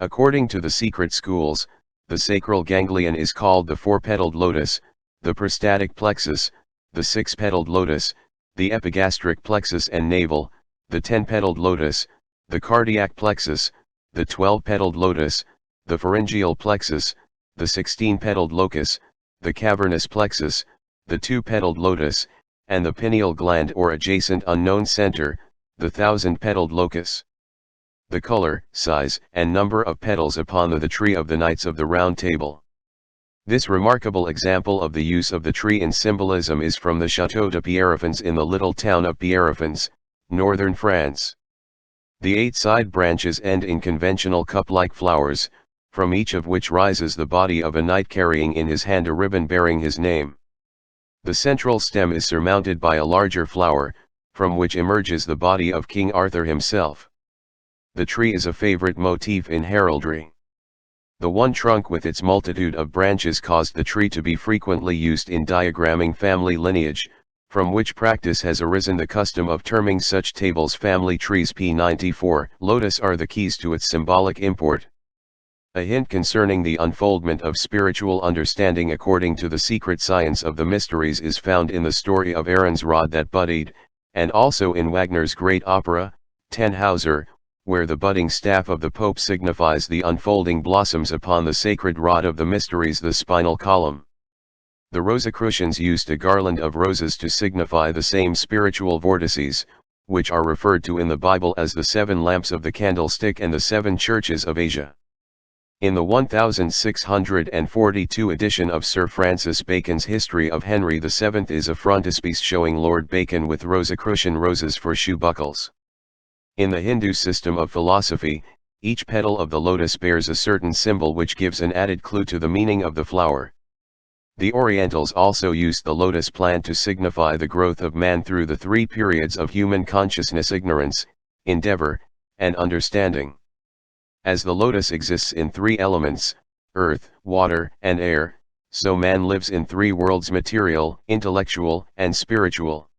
According to the secret schools, the sacral ganglion is called the four-petaled lotus, the prostatic plexus, the six-petaled lotus, the epigastric plexus and navel, the 10-petaled lotus, the cardiac plexus, the 12-petaled lotus, the pharyngeal plexus, the 16-petaled locus, the cavernous plexus, the two-petaled lotus, and the pineal gland or adjacent unknown center, the 1,000-petaled locus. The color, size, and number of petals upon the tree of the Knights of the Round Table. This remarkable example of the use of the tree in symbolism is from the Château de Pierrefonds in the little town of Pierrefonds, northern France. The 8 side branches end in conventional cup-like flowers, from each of which rises the body of a knight carrying in his hand a ribbon bearing his name. The central stem is surmounted by a larger flower, from which emerges the body of King Arthur himself. The tree is a favorite motif in heraldry. The one trunk with its multitude of branches caused the tree to be frequently used in diagramming family lineage, from which practice has arisen the custom of terming such tables family trees. P94. Lotus are the keys to its symbolic import. A hint concerning the unfoldment of spiritual understanding according to the secret science of the mysteries is found in the story of Aaron's rod that budded, and also in Wagner's great opera, Tannhauser, where the budding staff of the Pope signifies the unfolding blossoms upon the sacred rod of the mysteries, the spinal column. The Rosicrucians used a garland of roses to signify the same spiritual vortices, which are referred to in the Bible as the 7 lamps of the candlestick and the 7 churches of Asia. In the 1642 edition of Sir Francis Bacon's History of Henry VII is a frontispiece showing Lord Bacon with Rosicrucian roses for shoe buckles. In the Hindu system of philosophy, each petal of the lotus bears a certain symbol which gives an added clue to the meaning of the flower. The Orientals also used the lotus plant to signify the growth of man through the 3 periods of human consciousness: ignorance, endeavor, and understanding. As the lotus exists in 3 elements, earth, water, and air, so man lives in 3 worlds: material, intellectual, and spiritual.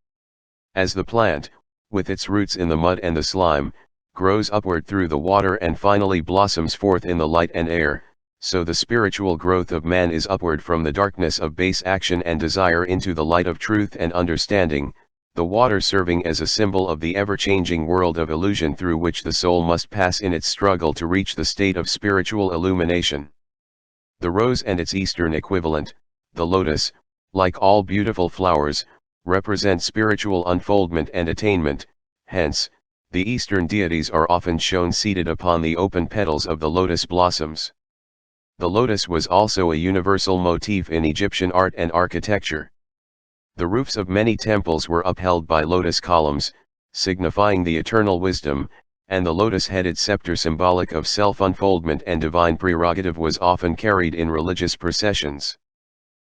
As the plant, with its roots in the mud and the slime, grows upward through the water and finally blossoms forth in the light and air, so the spiritual growth of man is upward from the darkness of base action and desire into the light of truth and understanding, the water serving as a symbol of the ever-changing world of illusion through which the soul must pass in its struggle to reach the state of spiritual illumination. The rose and its Eastern equivalent, the lotus, like all beautiful flowers, represent spiritual unfoldment and attainment. Hence, the Eastern deities are often shown seated upon the open petals of the lotus blossoms. The lotus was also a universal motif in Egyptian art and architecture. The roofs of many temples were upheld by lotus columns, signifying the eternal wisdom, and the lotus-headed scepter, symbolic of self-unfoldment and divine prerogative, was often carried in religious processions.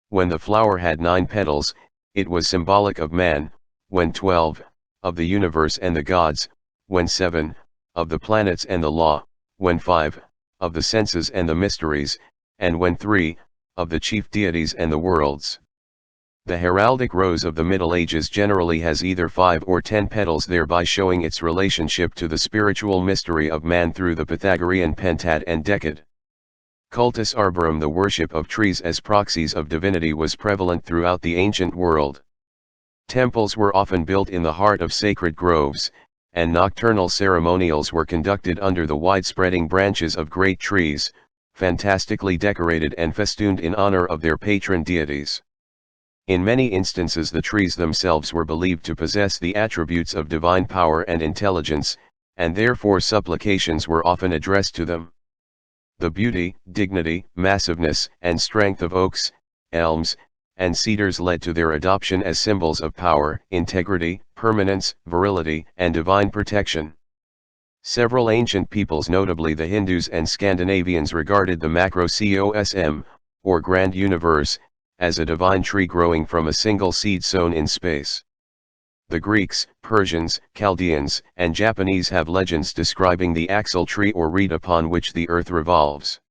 When the flower had 9 petals, it was symbolic of man; when 12, of the universe and the gods; when 7, of the planets and the law; when 5, of the senses and the mysteries; and when 3, of the chief deities and the worlds. The heraldic rose of the Middle Ages generally has either 5 or 10 petals, thereby showing its relationship to the spiritual mystery of man through the Pythagorean pentad and decad. Cultus arborum, the worship of trees as proxies of divinity, was prevalent throughout the ancient world. Temples were often built in the heart of sacred groves, and nocturnal ceremonials were conducted under the wide-spreading branches of great trees, fantastically decorated and festooned in honor of their patron deities. In many instances the trees themselves were believed to possess the attributes of divine power and intelligence, and therefore supplications were often addressed to them. The beauty, dignity, massiveness, and strength of oaks, elms, and cedars led to their adoption as symbols of power, integrity, permanence, virility, and divine protection. Several ancient peoples, notably the Hindus and Scandinavians, regarded the macrocosm, or grand universe, as a divine tree growing from a single seed sown in space. The Greeks, Persians, Chaldeans, and Japanese have legends describing the axle tree or reed upon which the earth revolves.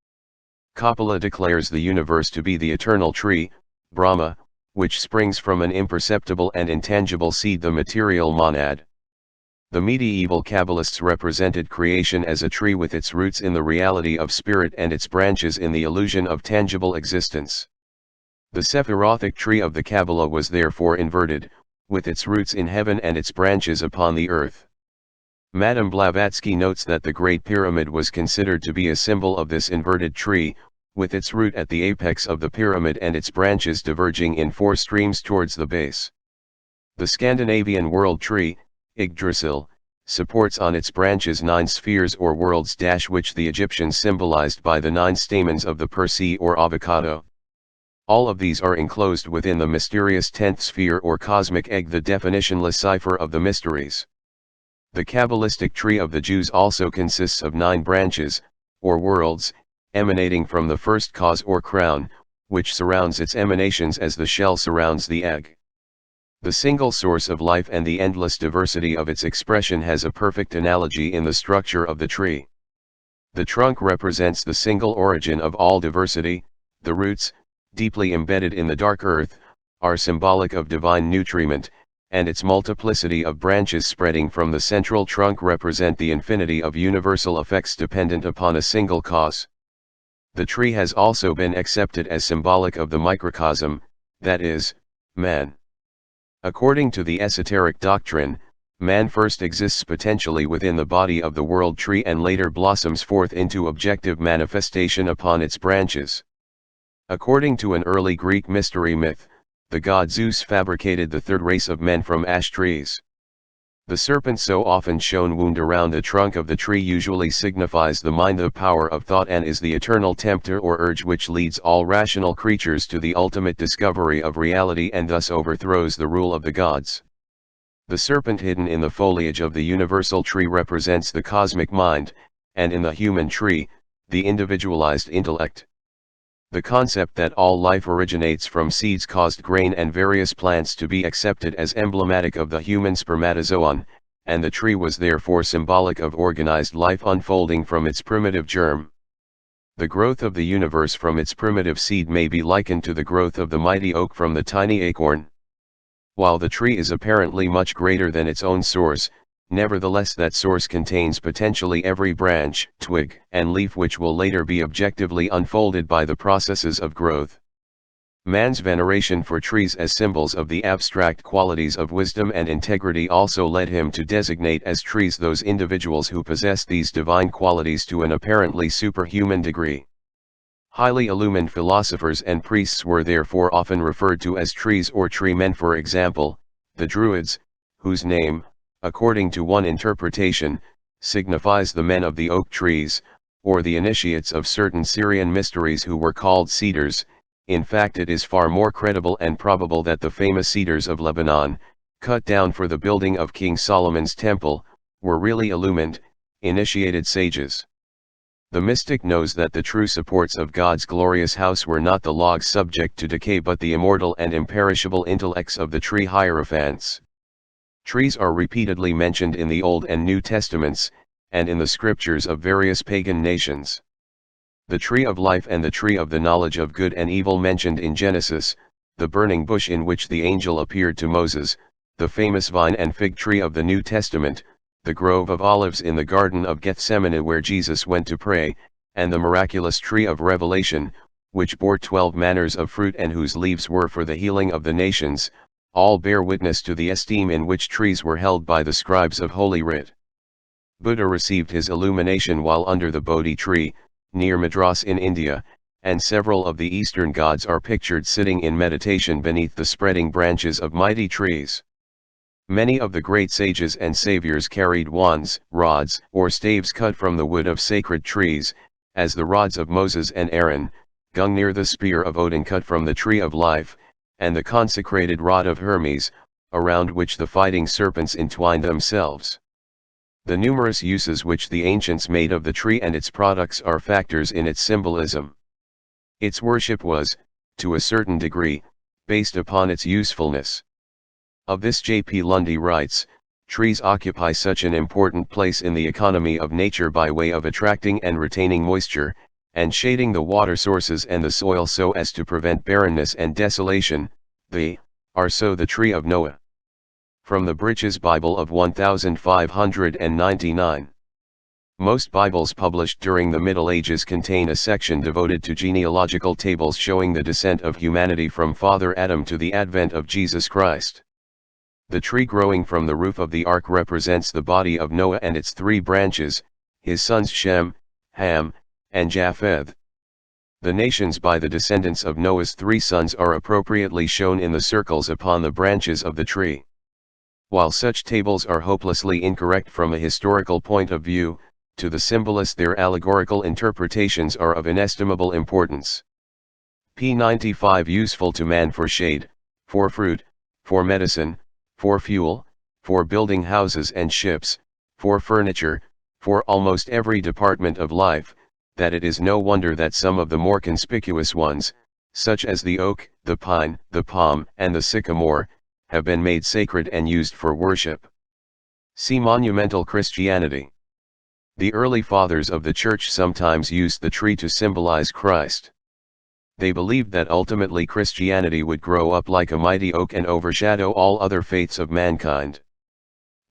Kapila declares the universe to be the eternal tree, Brahma, which springs from an imperceptible and intangible seed, the material monad. The medieval Kabbalists represented creation as a tree with its roots in the reality of spirit and its branches in the illusion of tangible existence. The Sephirothic tree of the Kabbalah was therefore inverted, with its roots in heaven and its branches upon the earth. Madame Blavatsky notes that the Great Pyramid was considered to be a symbol of this inverted tree, with its root at the apex of the pyramid and its branches diverging in 4 streams towards the base. The Scandinavian world tree, Yggdrasil, supports on its branches 9 spheres or worlds, which the Egyptians symbolized by the 9 stamens of the persi or avocado. All of these are enclosed within the mysterious 10th sphere or cosmic egg, the definitionless cipher of the mysteries. The Kabbalistic tree of the Jews also consists of 9 branches, or worlds, emanating from the first cause or crown, which surrounds its emanations as the shell surrounds the egg. The single source of life and the endless diversity of its expression has a perfect analogy in the structure of the tree. The trunk represents the single origin of all diversity. The roots, deeply embedded in the dark earth, are symbolic of divine nutriment, and its multiplicity of branches spreading from the central trunk represent the infinity of universal effects dependent upon a single cause. The tree has also been accepted as symbolic of the microcosm, that is, man. According to the esoteric doctrine, man first exists potentially within the body of the world tree and later blossoms forth into objective manifestation upon its branches. According to an early Greek mystery myth, the god Zeus fabricated the 3rd race of men from ash trees. The serpent so often shown wound around the trunk of the tree usually signifies the mind, the power of thought, and is the eternal tempter or urge which leads all rational creatures to the ultimate discovery of reality and thus overthrows the rule of the gods. The serpent hidden in the foliage of the universal tree represents the cosmic mind, and in the human tree, the individualized intellect. The concept that all life originates from seeds caused grain and various plants to be accepted as emblematic of the human spermatozoon, and the tree was therefore symbolic of organized life unfolding from its primitive germ. The growth of the universe from its primitive seed may be likened to the growth of the mighty oak from the tiny acorn. While the tree is apparently much greater than its own source, nevertheless that source contains potentially every branch, twig, and leaf which will later be objectively unfolded by the processes of growth. Man's veneration for trees as symbols of the abstract qualities of wisdom and integrity also led him to designate as trees those individuals who possess these divine qualities to an apparently superhuman degree. Highly illumined philosophers and priests were therefore often referred to as trees or tree men. For example, the Druids, whose name, according to one interpretation, signifies the men of the oak trees, or the initiates of certain Syrian mysteries who were called cedars. In fact, it is far more credible and probable that the famous cedars of Lebanon, cut down for the building of King Solomon's temple, were really illumined, initiated sages. The mystic knows that the true supports of God's glorious house were not the logs subject to decay but the immortal and imperishable intellects of the tree hierophants. Trees are repeatedly mentioned in the Old and New Testaments, and in the scriptures of various pagan nations. The tree of life and the tree of the knowledge of good and evil mentioned in Genesis, the burning bush in which the angel appeared to Moses, the famous vine and fig tree of the New Testament, the grove of olives in the Garden of Gethsemane where Jesus went to pray, and the miraculous tree of Revelation, which bore 12 manners of fruit and whose leaves were for the healing of the nations, all bear witness to the esteem in which trees were held by the scribes of Holy Writ. Buddha received his illumination while under the Bodhi tree, near Madras in India, and several of the Eastern gods are pictured sitting in meditation beneath the spreading branches of mighty trees. Many of the great sages and saviors carried wands, rods, or staves cut from the wood of sacred trees, as the rods of Moses and Aaron, Gungnir the spear of Odin cut from the tree of life, and the consecrated rod of Hermes, around which the fighting serpents entwined themselves. The numerous uses which the ancients made of the tree and its products are factors in its symbolism. Its worship was, to a certain degree, based upon its usefulness. Of this J.P. Lundy writes, trees occupy such an important place in the economy of nature by way of attracting and retaining moisture, and shading the water sources and the soil so as to prevent barrenness and desolation, the, are so the tree of Noah. From the Britches Bible of 1599. Most Bibles published during the Middle Ages contain a section devoted to genealogical tables showing the descent of humanity from Father Adam to the advent of Jesus Christ. The tree growing from the roof of the ark represents the body of Noah and its three branches, his sons Shem, Ham, and Japheth. The nations by the descendants of Noah's three sons are appropriately shown in the circles upon the branches of the tree. While such tables are hopelessly incorrect from a historical point of view, to the symbolist their allegorical interpretations are of inestimable importance. P95 Useful to man for shade, for fruit, for medicine, for fuel, for building houses and ships, for furniture, for almost every department of life, that it is no wonder that some of the more conspicuous ones, such as the oak, the pine, the palm, and the sycamore, have been made sacred and used for worship. See Monumental Christianity. The early fathers of the Church sometimes used the tree to symbolize Christ. They believed that ultimately Christianity would grow up like a mighty oak and overshadow all other faiths of mankind.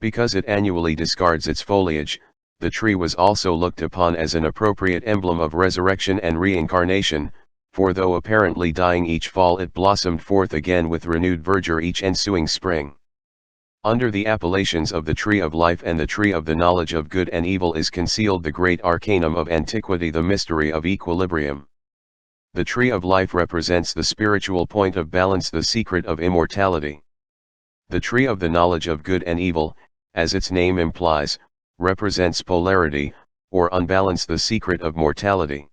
Because it annually discards its foliage, the tree was also looked upon as an appropriate emblem of resurrection and reincarnation, for though apparently dying each fall it blossomed forth again with renewed verdure each ensuing spring. Under the appellations of the tree of life and the tree of the knowledge of good and evil is concealed the great arcanum of antiquity, the mystery of equilibrium. The tree of life represents the spiritual point of balance, the secret of immortality. The tree of the knowledge of good and evil, as its name implies, represents polarity, or unbalance, the secret of mortality.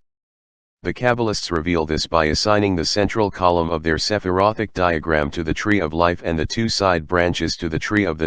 The Kabbalists reveal this by assigning the central column of their Sephirothic diagram to the tree of life and the two side branches to the tree of the